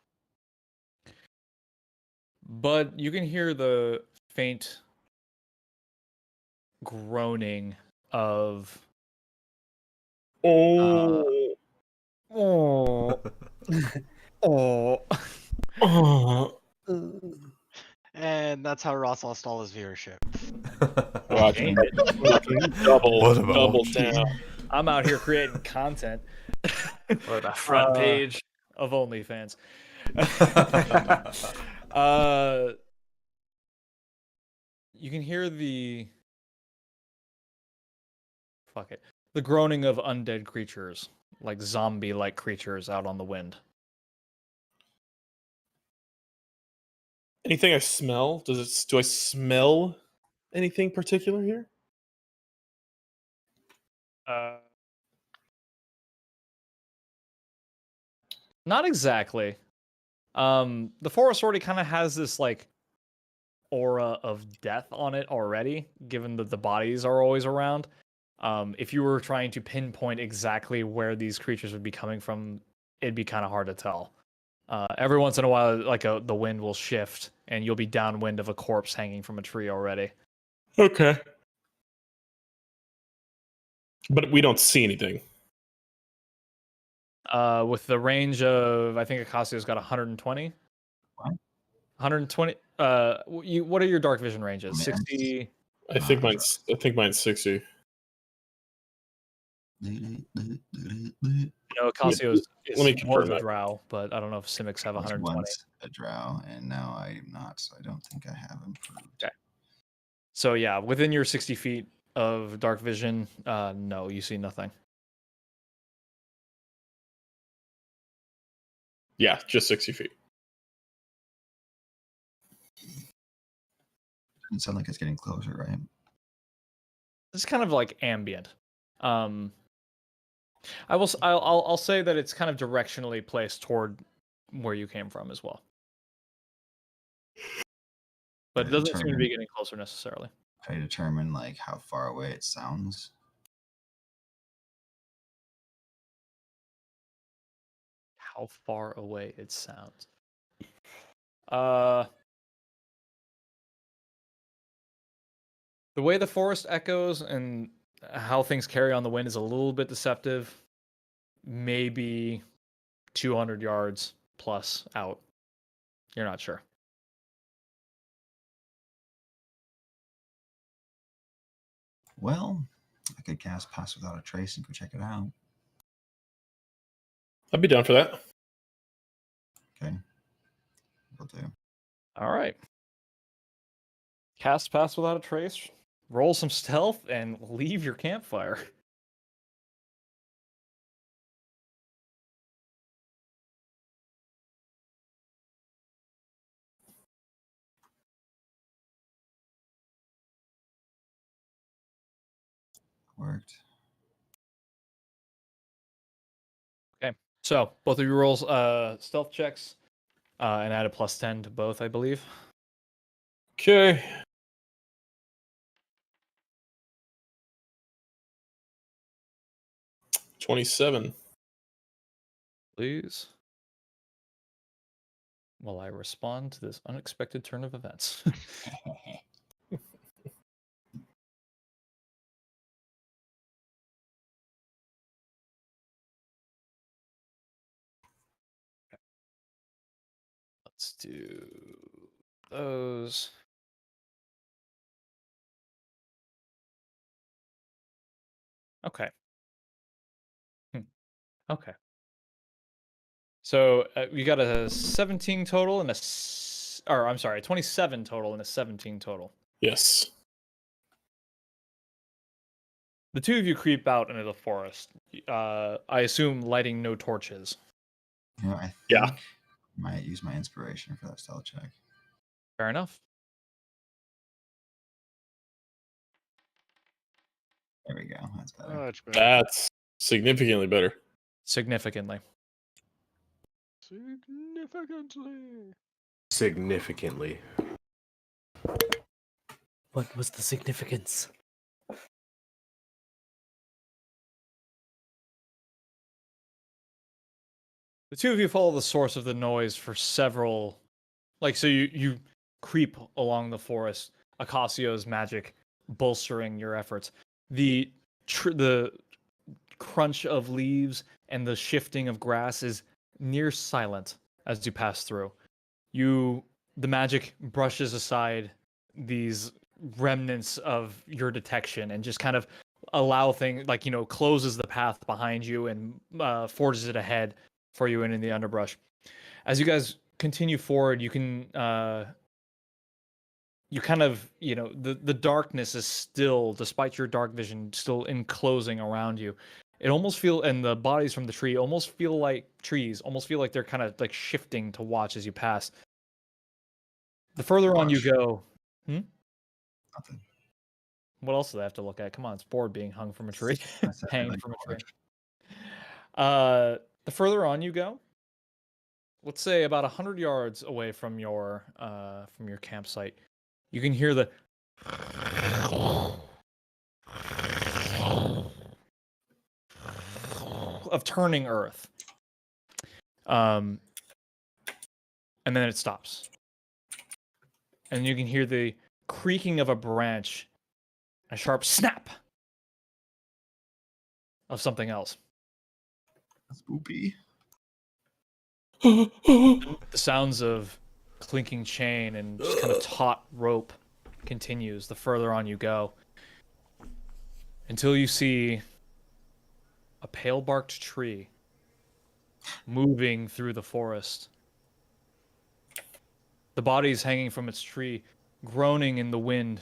Speaker 2: But you can hear the faint groaning of Oh. Oh.
Speaker 4: Oh,
Speaker 6: And that's how Ross lost all his viewership.
Speaker 4: watch
Speaker 2: Dang
Speaker 4: it. Double,
Speaker 1: What about
Speaker 4: double
Speaker 1: you?
Speaker 4: down.
Speaker 2: I'm out here creating content
Speaker 9: Or that front page.
Speaker 2: of OnlyFans. You can hear the the groaning of undead creatures, like zombie-like creatures out on the wind.
Speaker 4: Anything I smell? Do I smell anything particular here?
Speaker 2: Not exactly. The forest already kind of has this like aura of death on it already, given that the bodies are always around. If you were trying to pinpoint exactly where these creatures would be coming from, it'd be kind of hard to tell. Every once in a while, like the wind will shift, and you'll be downwind of a corpse hanging from a tree already.
Speaker 4: Okay. But we don't see anything.
Speaker 2: With the range of, I think Acasio's got 120.
Speaker 8: What?
Speaker 2: 120. What are your dark vision ranges?
Speaker 8: Man.
Speaker 2: 60.
Speaker 4: I think mine's 60.
Speaker 2: No, Acasio's
Speaker 4: Let me
Speaker 2: was
Speaker 4: confirm
Speaker 2: a
Speaker 4: that.
Speaker 2: drow, but I don't know if Simics have
Speaker 8: I was
Speaker 2: 120.
Speaker 8: once a drow, and now I am not, so I don't think I have improved.
Speaker 2: Okay. So yeah, within your 60 feet of dark vision, no, you see nothing.
Speaker 4: Yeah, just 60 feet.
Speaker 8: Doesn't sound like it's getting closer, right?
Speaker 2: It's kind of like ambient. I'll say that it's kind of directionally placed toward where you came from as well. But it doesn't seem to be getting closer necessarily.
Speaker 8: Try to determine like how far away it sounds.
Speaker 2: How far away it sounds. The way the forest echoes and how things carry on the wind is a little bit deceptive. Maybe 200 yards plus out. You're not sure.
Speaker 8: Well, I could cast Pass Without a Trace and go check it out.
Speaker 4: I'd be down for that.
Speaker 8: Okay. Will do.
Speaker 2: All right. Cast Pass Without a Trace, roll some stealth, and leave your campfire.
Speaker 8: Worked.
Speaker 2: Okay. So both of you rolls stealth checks and add a +10 to both, I believe.
Speaker 4: Okay. $27.
Speaker 2: Please. While I respond to this unexpected turn of events. Let's do those. Okay. Okay. So you got a 17 total and I'm sorry, 27 total and a 17 total.
Speaker 4: Yes.
Speaker 2: The two of you creep out into the forest. I assume lighting no torches.
Speaker 8: You know, I think
Speaker 4: Yeah.
Speaker 8: I might use my inspiration for that stealth check.
Speaker 2: Fair enough.
Speaker 8: There we go. That's better.
Speaker 6: Much better.
Speaker 4: That's significantly better.
Speaker 2: Significantly.
Speaker 6: Significantly.
Speaker 3: Significantly.
Speaker 5: What was the significance?
Speaker 2: The two of you follow the source of the noise for several, so you creep along the forest. Acasio's magic bolstering your efforts. The crunch of leaves, and the shifting of grass is near silent as you pass through. The magic brushes aside these remnants of your detection and just kind of allow things like, closes the path behind you and forges it ahead for you and in the underbrush. As you guys continue forward, you can you kind of, the darkness is still, despite your dark vision, still enclosing around you. It almost and the bodies from the tree almost feel like they're kind of like shifting to watch as you pass. The further on you go,
Speaker 8: Nothing.
Speaker 2: what else do they have to look at? Come on, it's board being hung from a tree,
Speaker 8: I said I
Speaker 2: hanging
Speaker 8: like
Speaker 2: from a
Speaker 8: to
Speaker 2: tree.
Speaker 8: watch.
Speaker 2: The further on you go, let's say about 100 yards away from your campsite, you can hear the of turning earth. And then it stops. And you can hear the creaking of a branch, a sharp snap of something else.
Speaker 8: Spoopy.
Speaker 2: The sounds of clinking chain and just kind of taut rope continues the further on you go, until you see a pale-barked tree moving through the forest. The bodies hanging from its tree, groaning in the wind,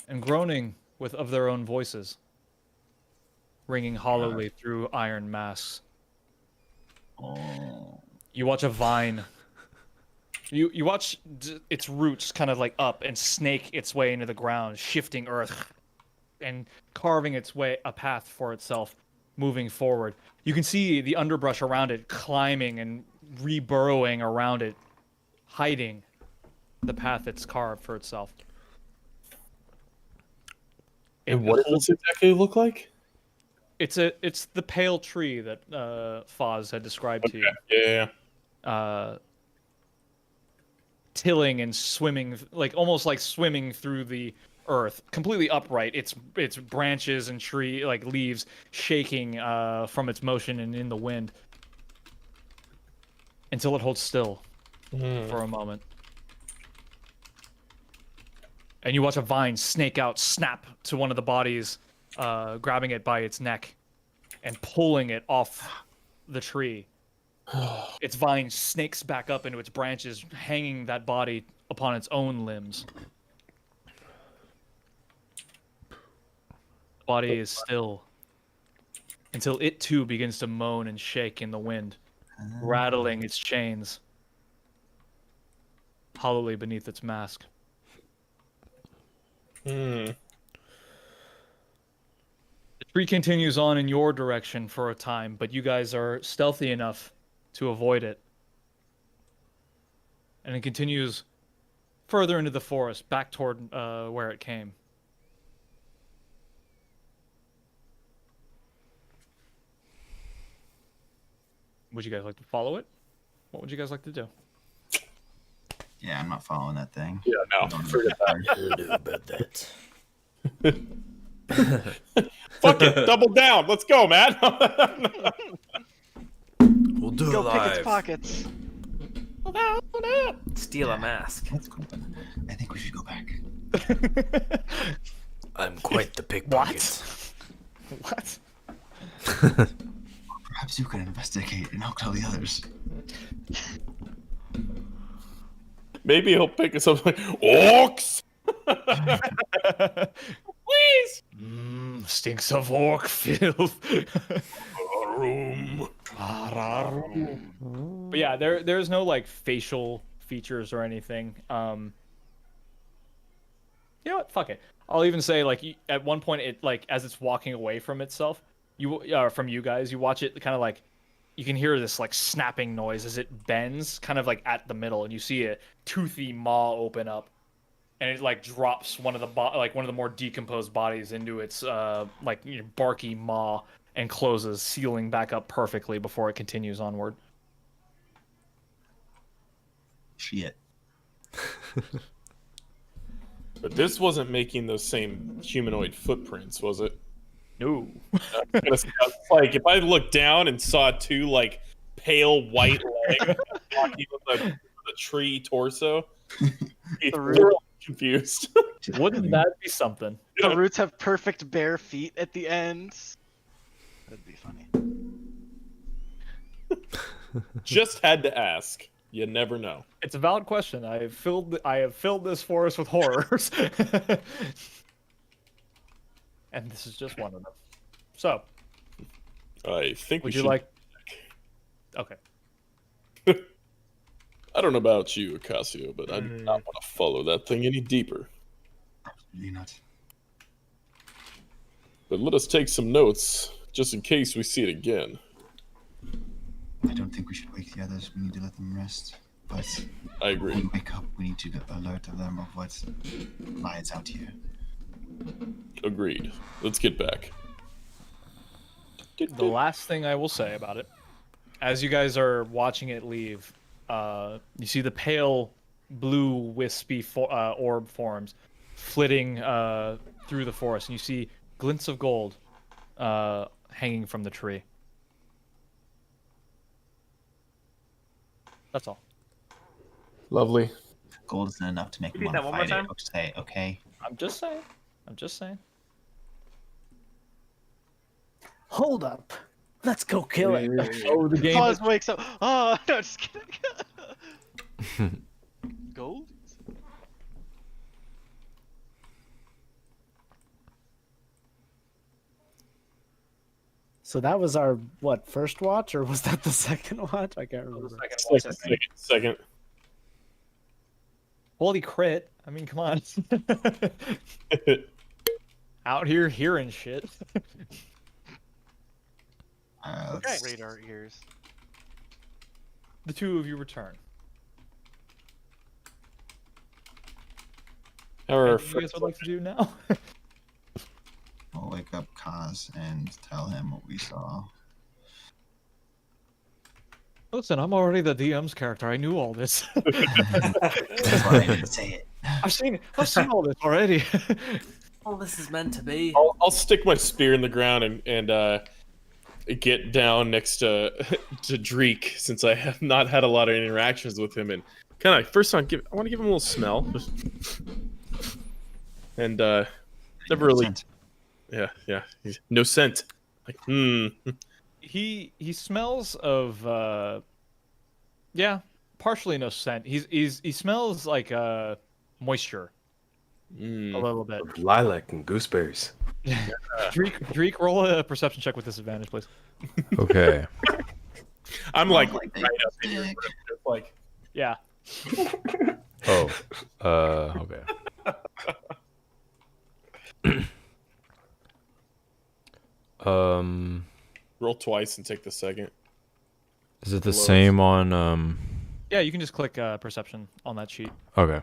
Speaker 2: and groaning of their own voices, ringing hollowly through iron masks.
Speaker 8: Oh.
Speaker 2: You watch a vine. You watch its roots kind of like up and snake its way into the ground, shifting earth and carving its way a path for itself, moving forward. You can see the underbrush around it climbing and reburrowing around it, hiding the path it's carved for itself.
Speaker 4: And what does this exactly look like?
Speaker 2: It's the pale tree that Foz had described to you.
Speaker 4: Yeah.
Speaker 2: Tilling and swimming, almost like swimming through the earth, completely upright. Its branches and tree leaves shaking from its motion and in the wind, until it holds still for a moment. And you watch a vine snake out, snap to one of the bodies, grabbing it by its neck and pulling it off the tree. Its vine snakes back up into its branches, hanging that body upon its own limbs. The body is still until it too begins to moan and shake in the wind, rattling its chains hollowly beneath its mask. The tree continues on in your direction for a time, but you guys are stealthy enough to avoid it. And it continues further into the forest, back toward where it came. Would you guys like to follow it? What would you guys like to do?
Speaker 8: Yeah, I'm not following that thing.
Speaker 4: Yeah, no. Forget that.
Speaker 1: I don't know about that.
Speaker 4: Fuck it. Double down. Let's go, man.
Speaker 1: We'll do
Speaker 6: Go
Speaker 1: it
Speaker 6: pick its
Speaker 1: live.
Speaker 6: pockets.
Speaker 9: Steal a mask.
Speaker 8: Let's go. I think we should go back.
Speaker 1: I'm quite the pickpocket.
Speaker 2: What?
Speaker 8: Perhaps you can investigate and I'll tell the others.
Speaker 4: Maybe he'll pick us up like orcs. Please.
Speaker 2: Stinks of orc filth.
Speaker 4: Room.
Speaker 2: But yeah, there's no facial features or anything. You know what? Fuck it. I'll even say at one point it as it's walking away from itself, from you guys, you watch it kind of you can hear this snapping noise as it bends kind of at the middle, and you see a toothy maw open up, and it drops one of the one of the more decomposed bodies into its barky maw and closes, sealing back up perfectly before it continues onward.
Speaker 8: Shit.
Speaker 4: But this wasn't making those same humanoid footprints, was it?
Speaker 2: No.
Speaker 4: It's like if I looked down and saw two like pale white legs walking with the tree torso, I'd be thoroughly confused.
Speaker 2: Wouldn't that be something?
Speaker 6: The roots have perfect bare feet at the end. That'd be funny.
Speaker 4: Just had to ask. You never know.
Speaker 2: It's a valid question. I have filled this forest with horrors. And this is just one of them. So,
Speaker 4: I think
Speaker 2: would
Speaker 4: we
Speaker 2: you
Speaker 4: should.
Speaker 2: like? Okay.
Speaker 4: I don't know about you, Ocasio, but I do not want to follow that thing any deeper.
Speaker 8: Absolutely not.
Speaker 4: But let us take some notes, just in case we see it again.
Speaker 8: I don't think we should wake the others. We need to let them rest. But
Speaker 4: I
Speaker 8: when
Speaker 4: agree.
Speaker 8: we wake up, we need to alert them of what lies out here.
Speaker 4: Agreed. Let's get back.
Speaker 2: The last thing I will say about it, as you guys are watching it leave, you see the pale blue wispy orb forms flitting through the forest, and you see glints of gold hanging from the tree. That's all.
Speaker 4: Lovely.
Speaker 8: Gold isn't enough to make me
Speaker 9: Repeat
Speaker 8: want
Speaker 9: that
Speaker 8: to
Speaker 9: one more
Speaker 8: fight
Speaker 9: time?
Speaker 8: it. Say, okay.
Speaker 2: I'm just saying. I'm just saying.
Speaker 5: Hold up. Let's go kill it.
Speaker 2: Oh, the game.
Speaker 6: Pause wakes up. Oh, no, just kidding. Gold?
Speaker 5: So that was our first watch, or was that the second watch? I can't remember.
Speaker 4: Second.
Speaker 2: Holy crit! I mean, come on. Out here hearing shit.
Speaker 8: Let's-
Speaker 6: Radar ears.
Speaker 2: The two of you return.
Speaker 4: Our
Speaker 2: Anything you guys would like to do now?
Speaker 8: We'll wake up Kaz and tell him what we saw.
Speaker 2: Listen, I'm already the DM's character. I knew all this.
Speaker 8: That's why I didn't say it.
Speaker 2: I've seen all this already.
Speaker 7: All this is meant to be.
Speaker 4: I'll stick my spear in the ground and get down next to Dreek, since I have not had a lot of interactions with him, and kind of first time I want to give him a little smell, and never really,
Speaker 8: Scent.
Speaker 4: yeah, no scent, like
Speaker 2: He smells of partially no scent. He smells like moisture a little bit.
Speaker 3: Lilac and gooseberries.
Speaker 2: Dreek, roll a perception check with disadvantage, please.
Speaker 1: Okay.
Speaker 4: I'm like
Speaker 8: Like
Speaker 4: right up in your
Speaker 8: stick.
Speaker 4: grip, just like
Speaker 2: Yeah.
Speaker 1: Oh. Okay.
Speaker 4: roll twice and take the second.
Speaker 1: Is it the
Speaker 4: Close.
Speaker 1: same on
Speaker 2: Yeah, you can just click perception on that sheet.
Speaker 1: Okay.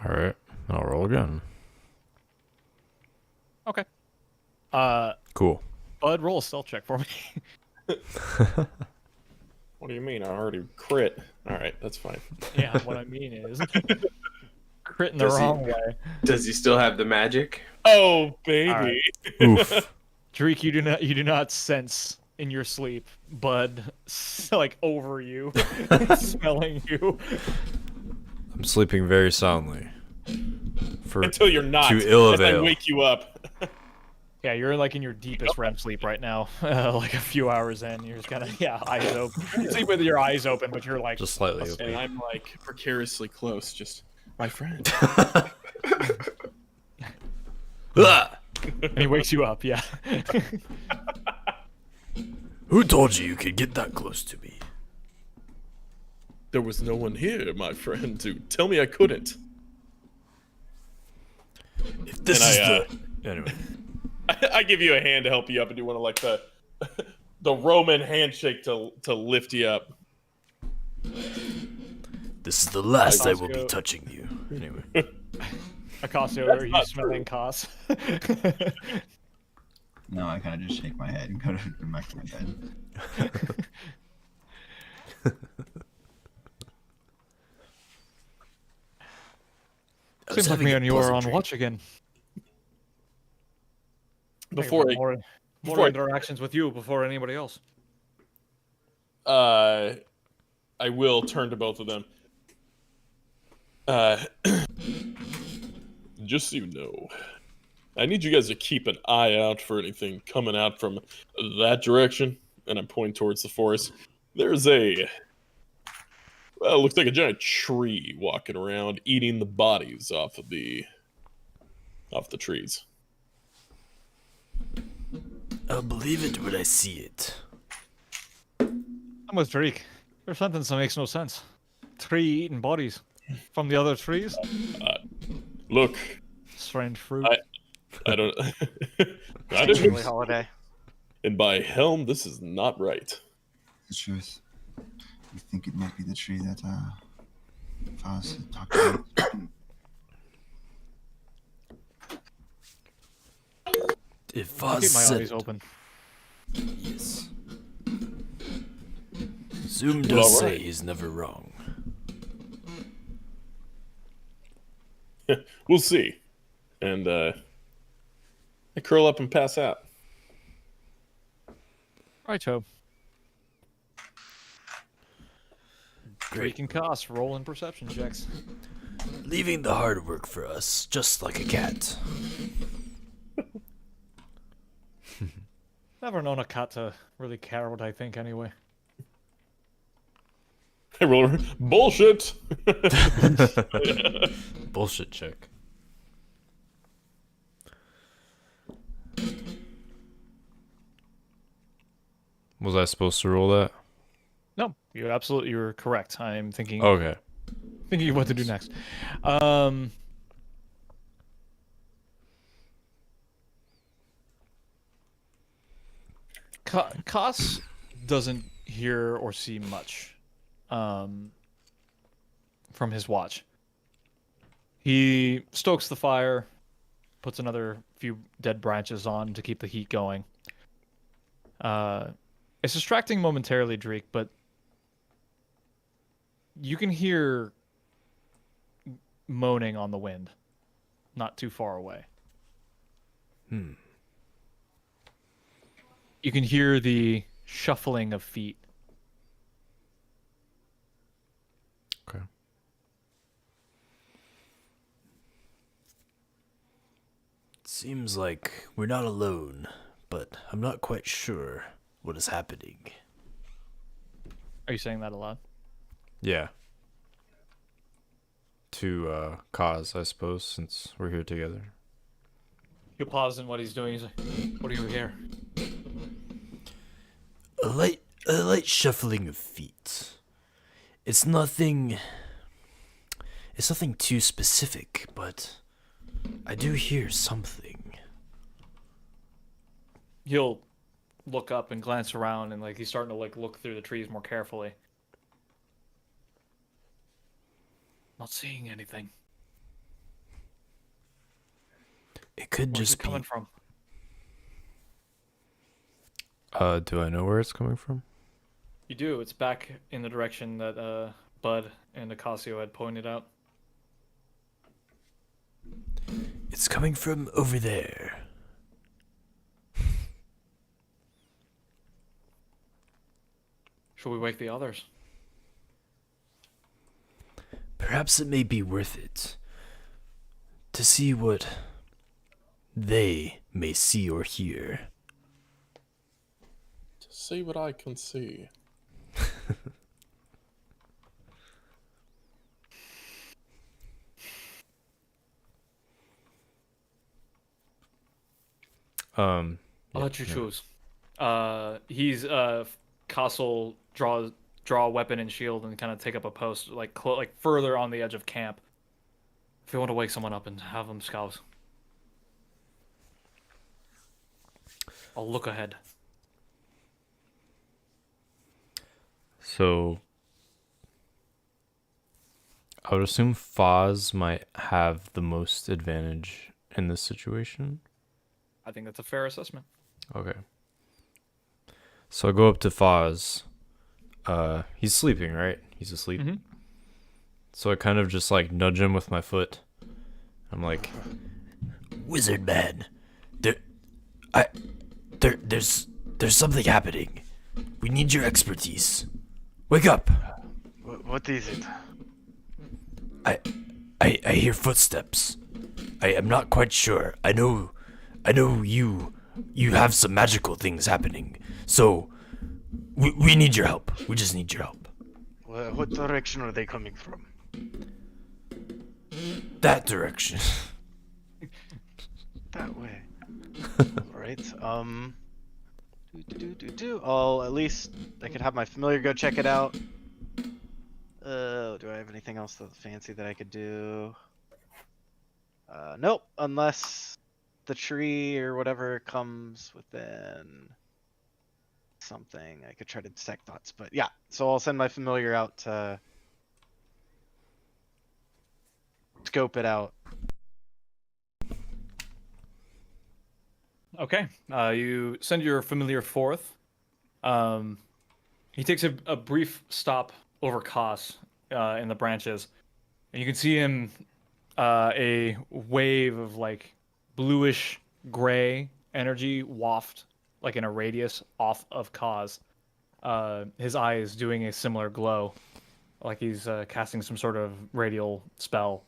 Speaker 1: All right. I'll roll again.
Speaker 2: Okay.
Speaker 1: Cool.
Speaker 2: Bud, roll a stealth check for me.
Speaker 4: What do you mean? I already crit. All right, that's fine.
Speaker 2: Yeah, what I mean is crit in the
Speaker 3: Does he-
Speaker 2: wrong way.
Speaker 3: Does he still have the magic?
Speaker 4: Oh baby.
Speaker 2: All right.
Speaker 1: Oof.
Speaker 2: Dreek, you do not sense in your sleep Bud like over you, smelling you.
Speaker 1: I'm sleeping very soundly. For
Speaker 4: Until you're not.
Speaker 1: to ill
Speaker 4: as I
Speaker 1: avail.
Speaker 4: wake you up.
Speaker 2: Yeah, you're like in your deepest REM sleep right now. Like a few hours in, you're just kind of eyes open. You sleep with your eyes open, but you're like
Speaker 1: just slightly
Speaker 2: asleep.
Speaker 4: And I'm like precariously close, just my friend.
Speaker 1: Ah!
Speaker 2: And he wakes you up. Yeah.
Speaker 1: Who told you you could get that close to me?
Speaker 4: There was no one here, my friend, to tell me I couldn't.
Speaker 1: If this
Speaker 4: And
Speaker 1: is
Speaker 4: I,
Speaker 1: the anyway.
Speaker 4: I give you a hand to help you up and do one of like the Roman handshake to lift you up.
Speaker 1: This is the last I will be
Speaker 2: Costco.
Speaker 1: touching you. Anyway.
Speaker 2: Acasio, are you
Speaker 4: not
Speaker 2: smelling Cos?
Speaker 8: No, I kind of just shake my head and go back to my bed.
Speaker 1: I was
Speaker 2: Seems like
Speaker 1: having
Speaker 2: me
Speaker 1: a
Speaker 2: and you are
Speaker 1: pleasant
Speaker 2: on
Speaker 1: dream.
Speaker 2: watch again.
Speaker 4: before
Speaker 2: more
Speaker 4: before I-
Speaker 2: interactions with you before anybody else.
Speaker 4: I will turn to both of them. Just so you know, I need you guys to keep an eye out for anything coming out from that direction. And I'm pointing towards the forest. There's well, it looks like a giant tree walking around, eating the bodies off the trees.
Speaker 1: I'll believe it when I see it.
Speaker 2: I'm with Drake. There's something that makes no sense. Tree eating bodies from the other trees.
Speaker 4: Look,
Speaker 2: Strange fruit.
Speaker 4: I don't. I
Speaker 6: Sanctuary
Speaker 4: didn't.
Speaker 6: holiday.
Speaker 4: And by helm, this is not right.
Speaker 8: The truth. You think it might be the tree that Foz had talked about?
Speaker 1: If
Speaker 2: I'll
Speaker 1: Foz
Speaker 2: keep my
Speaker 1: said
Speaker 2: eyes open.
Speaker 1: yes. Zoom
Speaker 4: Well,
Speaker 1: does say
Speaker 4: alright.
Speaker 1: he's never wrong.
Speaker 4: We'll see. And I curl up and pass out.
Speaker 2: Righto.
Speaker 1: Great.
Speaker 2: Drake and Koss rolling perception checks.
Speaker 1: Leaving the hard work for us, just like a cat.
Speaker 2: Never known a cat to really care what I think anyway.
Speaker 4: I roll bullshit.
Speaker 10: Bullshit check. Was I supposed to roll that?
Speaker 2: No, you're correct. I'm thinking
Speaker 10: Okay.
Speaker 2: thinking of what to do next. Koss doesn't hear or see much from his watch. He stokes the fire, puts another few dead branches on to keep the heat going. It's distracting momentarily, Drake, but you can hear moaning on the wind, not too far away. You can hear the shuffling of feet.
Speaker 10: Okay.
Speaker 1: Seems like we're not alone, but I'm not quite sure what is happening.
Speaker 2: Are you saying that aloud?
Speaker 10: Yeah. To cause, I suppose, since we're here together.
Speaker 2: He'll pause in what he's doing. He's like, "What do you hear?"
Speaker 1: A light shuffling of feet. It's nothing too specific, but I do hear something.
Speaker 2: He'll look up and glance around, and like he's starting to like look through the trees more carefully. Not seeing anything.
Speaker 1: It could
Speaker 2: Where's
Speaker 1: just
Speaker 2: it coming
Speaker 1: be
Speaker 2: from?
Speaker 10: Do I know where it's coming from?
Speaker 2: You do. It's back in the direction that Bud and Acasio had pointed out.
Speaker 1: It's coming from over there.
Speaker 2: Should we wake the others?
Speaker 1: Perhaps it may be worth it to see what they may see or hear.
Speaker 4: To see what I can see.
Speaker 2: I'll let you choose. He's Castle draw a weapon and shield and kind of take up a post like further on the edge of camp. If you want to wake someone up and have them scout. I'll look ahead.
Speaker 10: So I would assume Foz might have the most advantage in this situation.
Speaker 2: I think that's a fair assessment.
Speaker 10: Okay. So I go up to Foz. He's sleeping, right? He's asleep.
Speaker 2: Mhm.
Speaker 10: So I kind of just like nudge him with my foot. I'm like,
Speaker 1: Wizard man, There's something happening. We need your expertise. Wake up.
Speaker 6: What is it?
Speaker 1: I hear footsteps. I am not quite sure. I know you have some magical things happening. So we need your help. We just need your help.
Speaker 6: What direction are they coming from?
Speaker 1: That direction.
Speaker 6: That way. Alright, I'll at least I could have my familiar go check it out. Do I have anything else that's fancy that I could do? Nope, unless the tree or whatever comes within something. I could try to detect thoughts, but yeah. So I'll send my familiar out to scope it out.
Speaker 2: Okay. You send your familiar forth. He takes a brief stop over Kos in the branches, and you can see him a wave of like bluish gray energy waft like in a radius off of Kos. His eye is doing a similar glow, like he's casting some sort of radial spell.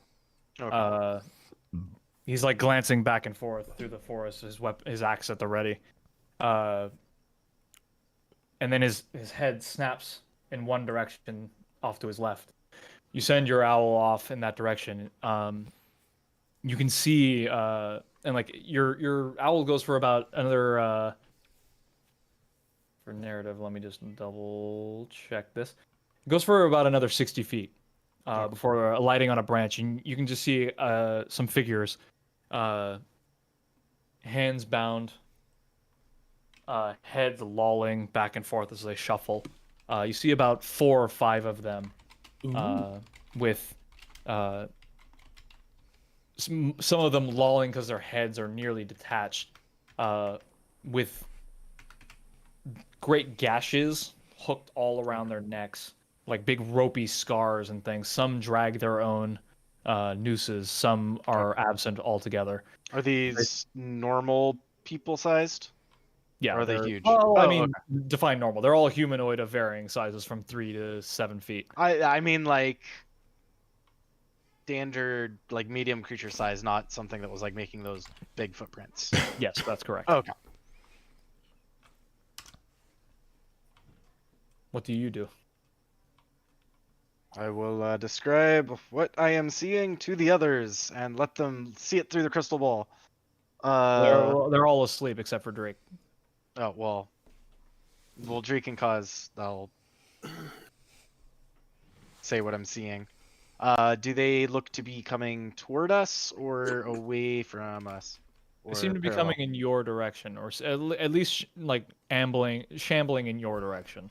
Speaker 6: Okay.
Speaker 2: He's like glancing back and forth through the forest, his axe at the ready. And then his head snaps in one direction off to his left. You send your owl off in that direction. You can see and like your owl goes for about another for narrative, let me just double check this. It goes for about another 60 feet before alighting on a branch, and you can just see some figures, hands bound, heads lolling back and forth as they shuffle. You see about 4 or 5 of them with some of them lolling because their heads are nearly detached, with great gashes hooked all around their necks, like big ropey scars and things. Some drag their own nooses, some are absent altogether.
Speaker 6: Are these normal people sized?
Speaker 2: Yeah,
Speaker 6: Or are they
Speaker 2: they're-
Speaker 6: huge?
Speaker 2: Well, I
Speaker 6: Oh,
Speaker 2: mean, define normal. They're all humanoid of varying sizes, from 3 to 7 feet.
Speaker 6: I mean like standard like medium creature size, not something that was like making those big footprints.
Speaker 2: Yes, that's correct.
Speaker 6: Okay.
Speaker 2: What do you do?
Speaker 6: I will describe what I am seeing to the others and let them see it through the crystal ball.
Speaker 2: They're all asleep except for Drake.
Speaker 6: Oh well. Well, Drake and Cause, I'll say what I'm seeing. Do they look to be coming toward us or away from us?
Speaker 2: They seem to be
Speaker 6: parallel?
Speaker 2: coming in your direction, or at least like shambling in your direction.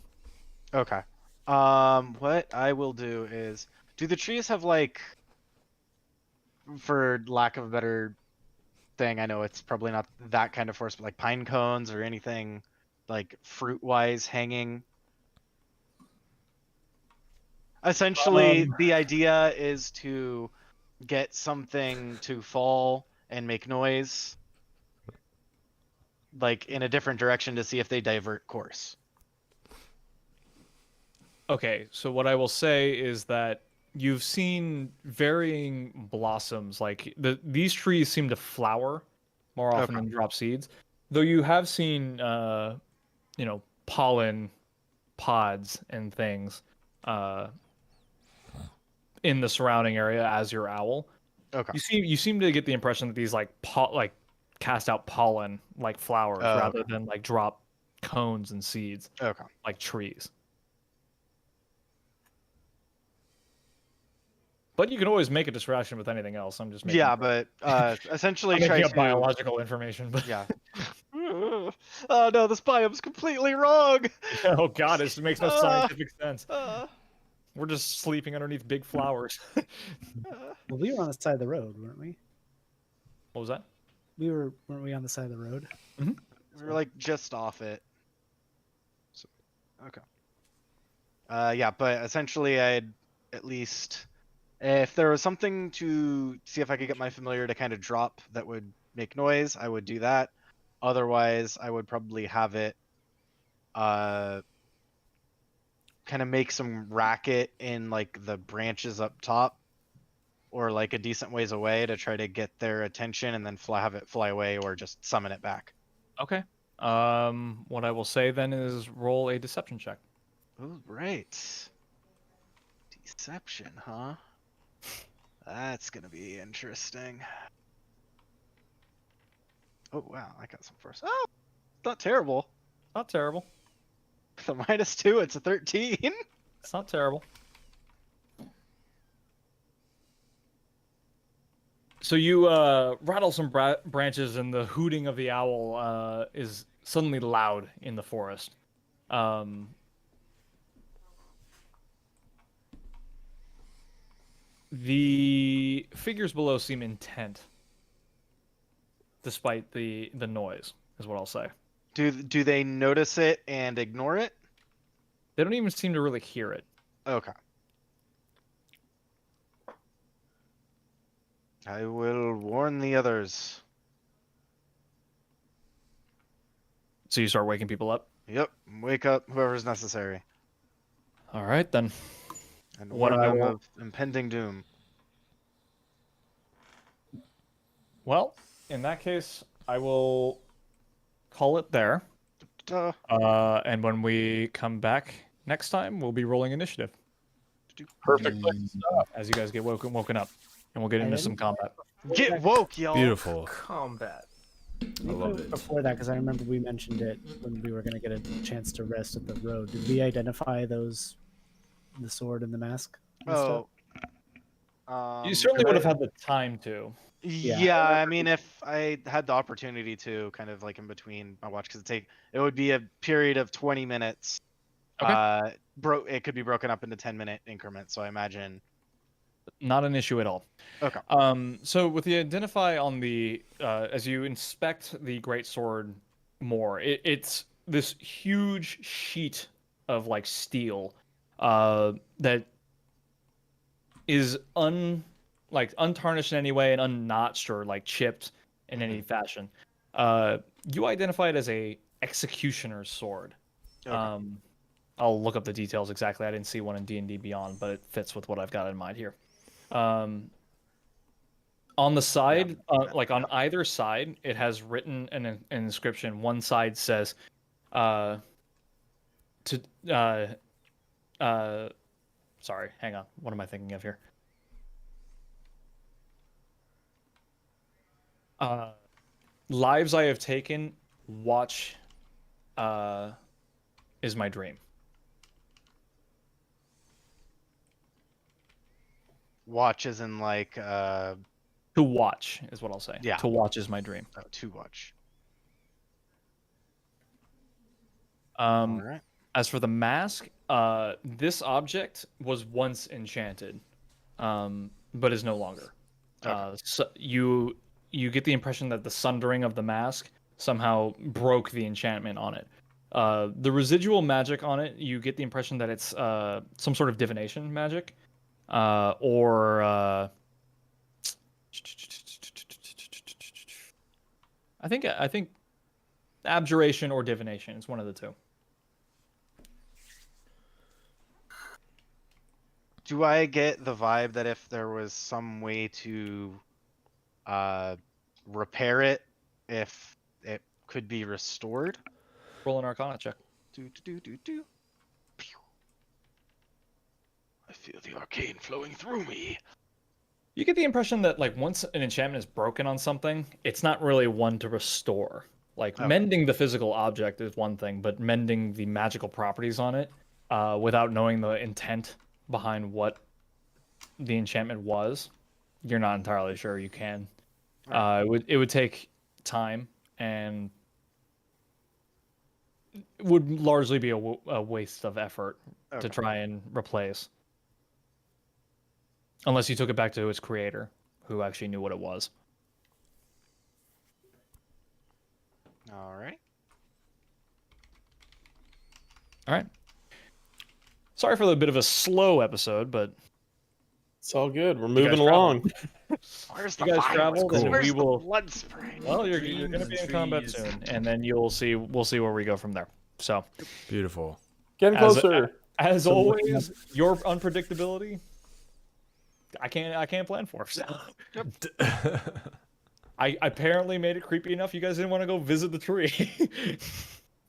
Speaker 6: Okay. What I will do is, do the trees have like, for lack of a better thing, I know it's probably not that kind of forest, but like pine cones or anything like fruit-wise hanging? Essentially, the idea is to get something to fall and make noise, like in a different direction to see if they divert course.
Speaker 2: Okay, so what I will say is that you've seen varying blossoms. Like these trees seem to flower more often than drop seeds, though you have seen, pollen pods and things in the surrounding area as your owl.
Speaker 6: Okay.
Speaker 2: You seem to get the impression that these like cast out pollen like flowers rather than like drop cones and seeds
Speaker 6: Okay.
Speaker 2: like trees. But you can always make a distraction with anything else. I'm just making
Speaker 6: but essentially
Speaker 2: I'm
Speaker 6: try
Speaker 2: making
Speaker 6: to
Speaker 2: up biological information. But
Speaker 6: yeah. Oh no, this biome's completely wrong.
Speaker 2: oh god, it makes no scientific sense.
Speaker 6: Uh,
Speaker 2: We're just sleeping underneath big flowers.
Speaker 5: Well, we were on the side of the road, weren't we?
Speaker 2: What was that?
Speaker 5: Weren't we on the side of the road?
Speaker 6: we were like just off it. So, okay. Yeah, but essentially, I'd at least, if there was something to see if I could get my familiar to kind of drop that would make noise, I would do that. Otherwise, I would probably have it kind of make some racket in like the branches up top, or like a decent ways away to try to get their attention, and then have it fly away, or just summon it back.
Speaker 2: Okay. What I will say then is roll a deception check.
Speaker 6: Oh, right. Deception, huh? That's gonna be interesting. Oh wow, I got some first. Oh, not terrible.
Speaker 2: Not terrible.
Speaker 6: With a -2, it's a 13.
Speaker 2: It's not terrible. So you rattle some branches, and the hooting of the owl is suddenly loud in the forest. The figures below seem intent, despite the noise, is what I'll say.
Speaker 6: Do they notice it and ignore it?
Speaker 2: They don't even seem to really hear it.
Speaker 6: Okay. I will warn the others.
Speaker 2: So you start waking people up?
Speaker 6: Yep, wake up whoever's necessary.
Speaker 2: All right, then.
Speaker 6: And
Speaker 2: What
Speaker 6: warn
Speaker 2: I
Speaker 6: them
Speaker 2: will-
Speaker 6: of impending doom.
Speaker 2: Well, in that case, I will call it there.
Speaker 6: Duh.
Speaker 2: And when we come back next time, we'll be rolling initiative
Speaker 4: Perfect.
Speaker 2: as you guys get woken up, and we'll get into some combat.
Speaker 6: Get woke, y'all.
Speaker 10: Beautiful.
Speaker 7: Combat.
Speaker 10: I love it.
Speaker 5: Before that, because I remember we mentioned it when we were going to get a chance to rest at the road. Did we identify those, the sword and the mask? And stuff?
Speaker 6: Oh.
Speaker 2: You certainly would have
Speaker 6: I-
Speaker 2: had the time to.
Speaker 6: Yeah, I mean, if I had the opportunity to, kind of like in between my watch, because it would be a period of 20 minutes.
Speaker 2: Okay.
Speaker 6: It could be broken up into 10-minute increments, so I imagine.
Speaker 2: Not an issue at all.
Speaker 6: Okay.
Speaker 2: So with the identify on the as you inspect the great sword more, it's this huge sheet of like steel that is untarnished in any way and unnotched or like chipped in any fashion. You identify it as a executioner's sword.
Speaker 6: Okay.
Speaker 2: I'll look up the details exactly. I didn't see one in D&D Beyond, but it fits with what I've got in mind here. On the side, like on either side, it has written an inscription. One side says, sorry, hang on. What am I thinking of here? Lives I have taken, watch is my dream.
Speaker 6: Watch as in like
Speaker 2: To watch is what I'll say.
Speaker 6: Yeah.
Speaker 2: To watch is my dream.
Speaker 6: to watch.
Speaker 2: All
Speaker 6: right.
Speaker 2: As for the mask, this object was once enchanted, but is no longer. So you get the impression that the sundering of the mask somehow broke the enchantment on it. The residual magic on it, you get the impression that it's some sort of divination magic, or I think abjuration or divination. It's one of the two.
Speaker 6: Do I get the vibe that if there was some way to repair it, if it could be restored?
Speaker 2: Roll an Arcana check.
Speaker 6: Do. Pew. I feel the arcane flowing through me.
Speaker 2: You get the impression that like once an enchantment is broken on something, it's not really one to restore. Like mending the physical object is one thing, but mending the magical properties on it, without knowing the intent behind what the enchantment was, you're not entirely sure you can. It would take time and would largely be a waste of effort to try and replace. Unless you took it back to its creator, who actually knew what it was.
Speaker 6: All right.
Speaker 2: All right. Sorry for the bit of a slow episode, but
Speaker 4: It's all good. We're
Speaker 2: You
Speaker 4: moving
Speaker 2: guys
Speaker 4: along.
Speaker 6: Where's
Speaker 2: You
Speaker 6: the
Speaker 2: guys
Speaker 6: violence?
Speaker 2: traveled, and
Speaker 6: Where's
Speaker 2: we
Speaker 6: the
Speaker 2: will.
Speaker 6: blood spray?
Speaker 2: Well, you're gonna be in combat
Speaker 7: trees.
Speaker 2: soon, and then we'll see where we go from there. So,
Speaker 10: Beautiful.
Speaker 4: Getting
Speaker 2: As-
Speaker 4: closer.
Speaker 2: as
Speaker 5: So what-
Speaker 2: always, your unpredictability, I can't plan for. So. I apparently made it creepy enough. You guys didn't want to go visit the tree.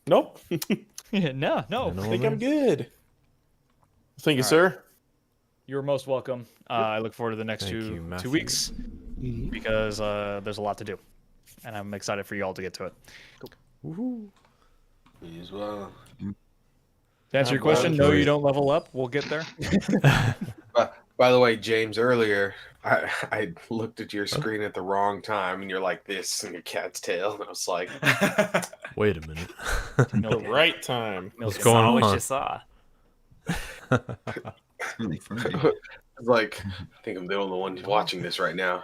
Speaker 4: Nope.
Speaker 2: Yeah, no.
Speaker 4: I think I'm good. Thank you,
Speaker 2: All
Speaker 4: sir.
Speaker 2: You're most welcome. I look forward to the next
Speaker 10: Thank you,
Speaker 2: two
Speaker 10: Matthew.
Speaker 2: weeks because there's a lot to do, and I'm excited for you all to get to it.
Speaker 10: Woohoo.
Speaker 3: Me as well.
Speaker 2: To answer your
Speaker 4: well,
Speaker 2: question, no,
Speaker 10: enjoy
Speaker 2: you
Speaker 10: it.
Speaker 2: don't level up. We'll get there.
Speaker 3: By the way, James, earlier I looked at your screen at the wrong time, and you're like this, and your cat's tail, and I was like,
Speaker 10: Wait a minute.
Speaker 4: The right time.
Speaker 10: What's
Speaker 9: It's
Speaker 10: going
Speaker 9: not what
Speaker 10: on?
Speaker 9: you saw.
Speaker 8: It's really furry.
Speaker 3: like, I think I'm the only one watching this right now.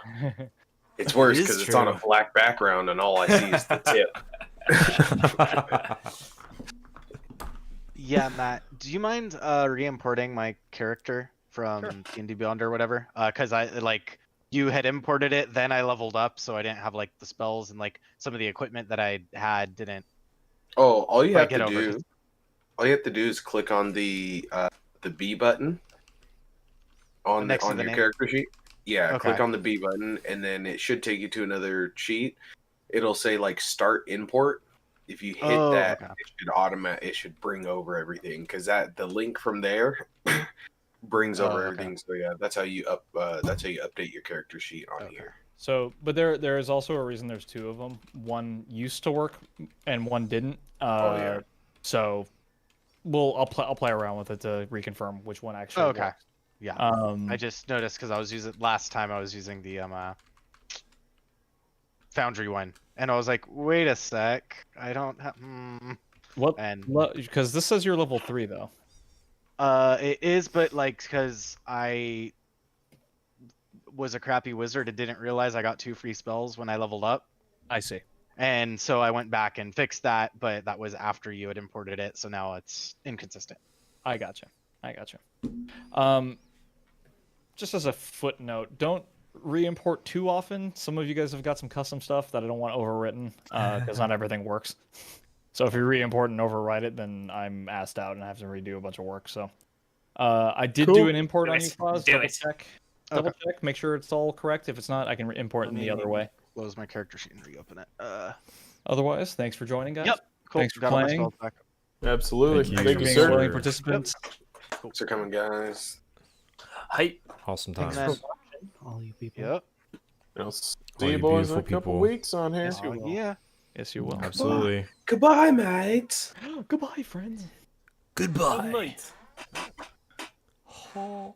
Speaker 3: It's worse
Speaker 9: It is
Speaker 3: because it's on a
Speaker 9: true.
Speaker 3: black background, and all I see is the tip.
Speaker 6: Yeah, Matt, do you mind re-importing my character from D&D Beyond or whatever? Because I you had imported it, then I leveled up, so I didn't have like the spells and like some of the equipment that I had didn't.
Speaker 3: Oh, all you have
Speaker 6: Get
Speaker 3: to
Speaker 6: over
Speaker 3: do,
Speaker 6: it.
Speaker 3: all you have to do is click on the B button on
Speaker 6: Next to
Speaker 3: on
Speaker 6: the
Speaker 3: your
Speaker 6: name?
Speaker 3: character sheet. Yeah, click
Speaker 6: Okay.
Speaker 3: on the B button, and then it should take you to another sheet. It'll say like start import. If you hit
Speaker 6: Oh,
Speaker 3: that,
Speaker 6: okay.
Speaker 3: it should bring over everything because the link from there brings over
Speaker 6: Oh, okay.
Speaker 3: everything. So yeah, that's how you update your character sheet on
Speaker 6: Okay.
Speaker 3: here.
Speaker 2: So, but there is also a reason there's two of them. One used to work, and one didn't.
Speaker 3: Yeah.
Speaker 2: So, I'll play around with it to reconfirm which one actually.
Speaker 6: Okay.
Speaker 2: works.
Speaker 6: Yeah.
Speaker 2: Um,
Speaker 6: I just noticed because I was using last time I was using the Foundry one, and I was like, wait a sec, I don't have.
Speaker 2: what?
Speaker 6: And
Speaker 2: Because this says you're level 3 though.
Speaker 6: it is, but like because I was a crappy wizard and didn't realize I got 2 free spells when I leveled up,
Speaker 2: I see.
Speaker 6: and so I went back and fixed that, but that was after you had imported it, so now it's inconsistent.
Speaker 2: I gotcha. Just as a footnote, don't re-import too often. Some of you guys have got some custom stuff that I don't want overwritten because not everything works. So if you re-import and overwrite it, then I'm asked out and I have to redo a bunch of work. So I did
Speaker 4: Cool.
Speaker 2: do an import
Speaker 9: Do
Speaker 2: on
Speaker 9: it.
Speaker 2: you, Pause.
Speaker 9: Do
Speaker 2: Double
Speaker 9: it.
Speaker 2: check. Double check. Make sure it's all correct. If it's not, I can import
Speaker 6: Let
Speaker 2: in the
Speaker 6: me-
Speaker 2: other way.
Speaker 6: Close my character sheet and reopen it.
Speaker 2: Otherwise, thanks for joining, guys.
Speaker 6: Yep. Cool.
Speaker 2: Thanks for
Speaker 6: Got all my
Speaker 2: playing.
Speaker 6: spells back.
Speaker 4: Absolutely.
Speaker 10: Thank
Speaker 4: Thank
Speaker 10: you.
Speaker 4: you,
Speaker 2: Being
Speaker 4: sir.
Speaker 2: willing participants.
Speaker 3: Thanks for coming, guys.
Speaker 9: Hi.
Speaker 10: Awesome
Speaker 6: And
Speaker 10: times.
Speaker 6: then,
Speaker 5: all you people.
Speaker 6: yep.
Speaker 4: I'll see
Speaker 10: All
Speaker 4: you
Speaker 10: you
Speaker 4: boys in a
Speaker 10: beautiful
Speaker 4: couple
Speaker 10: people.
Speaker 4: weeks on here.
Speaker 2: Yes, you
Speaker 6: Oh,
Speaker 2: will.
Speaker 6: yeah.
Speaker 2: Yes, you will.
Speaker 10: Absolutely.
Speaker 3: Goodbye, mate.
Speaker 2: Goodbye, friends.
Speaker 7: Good
Speaker 1: Goodbye.
Speaker 7: night.
Speaker 2: Oh.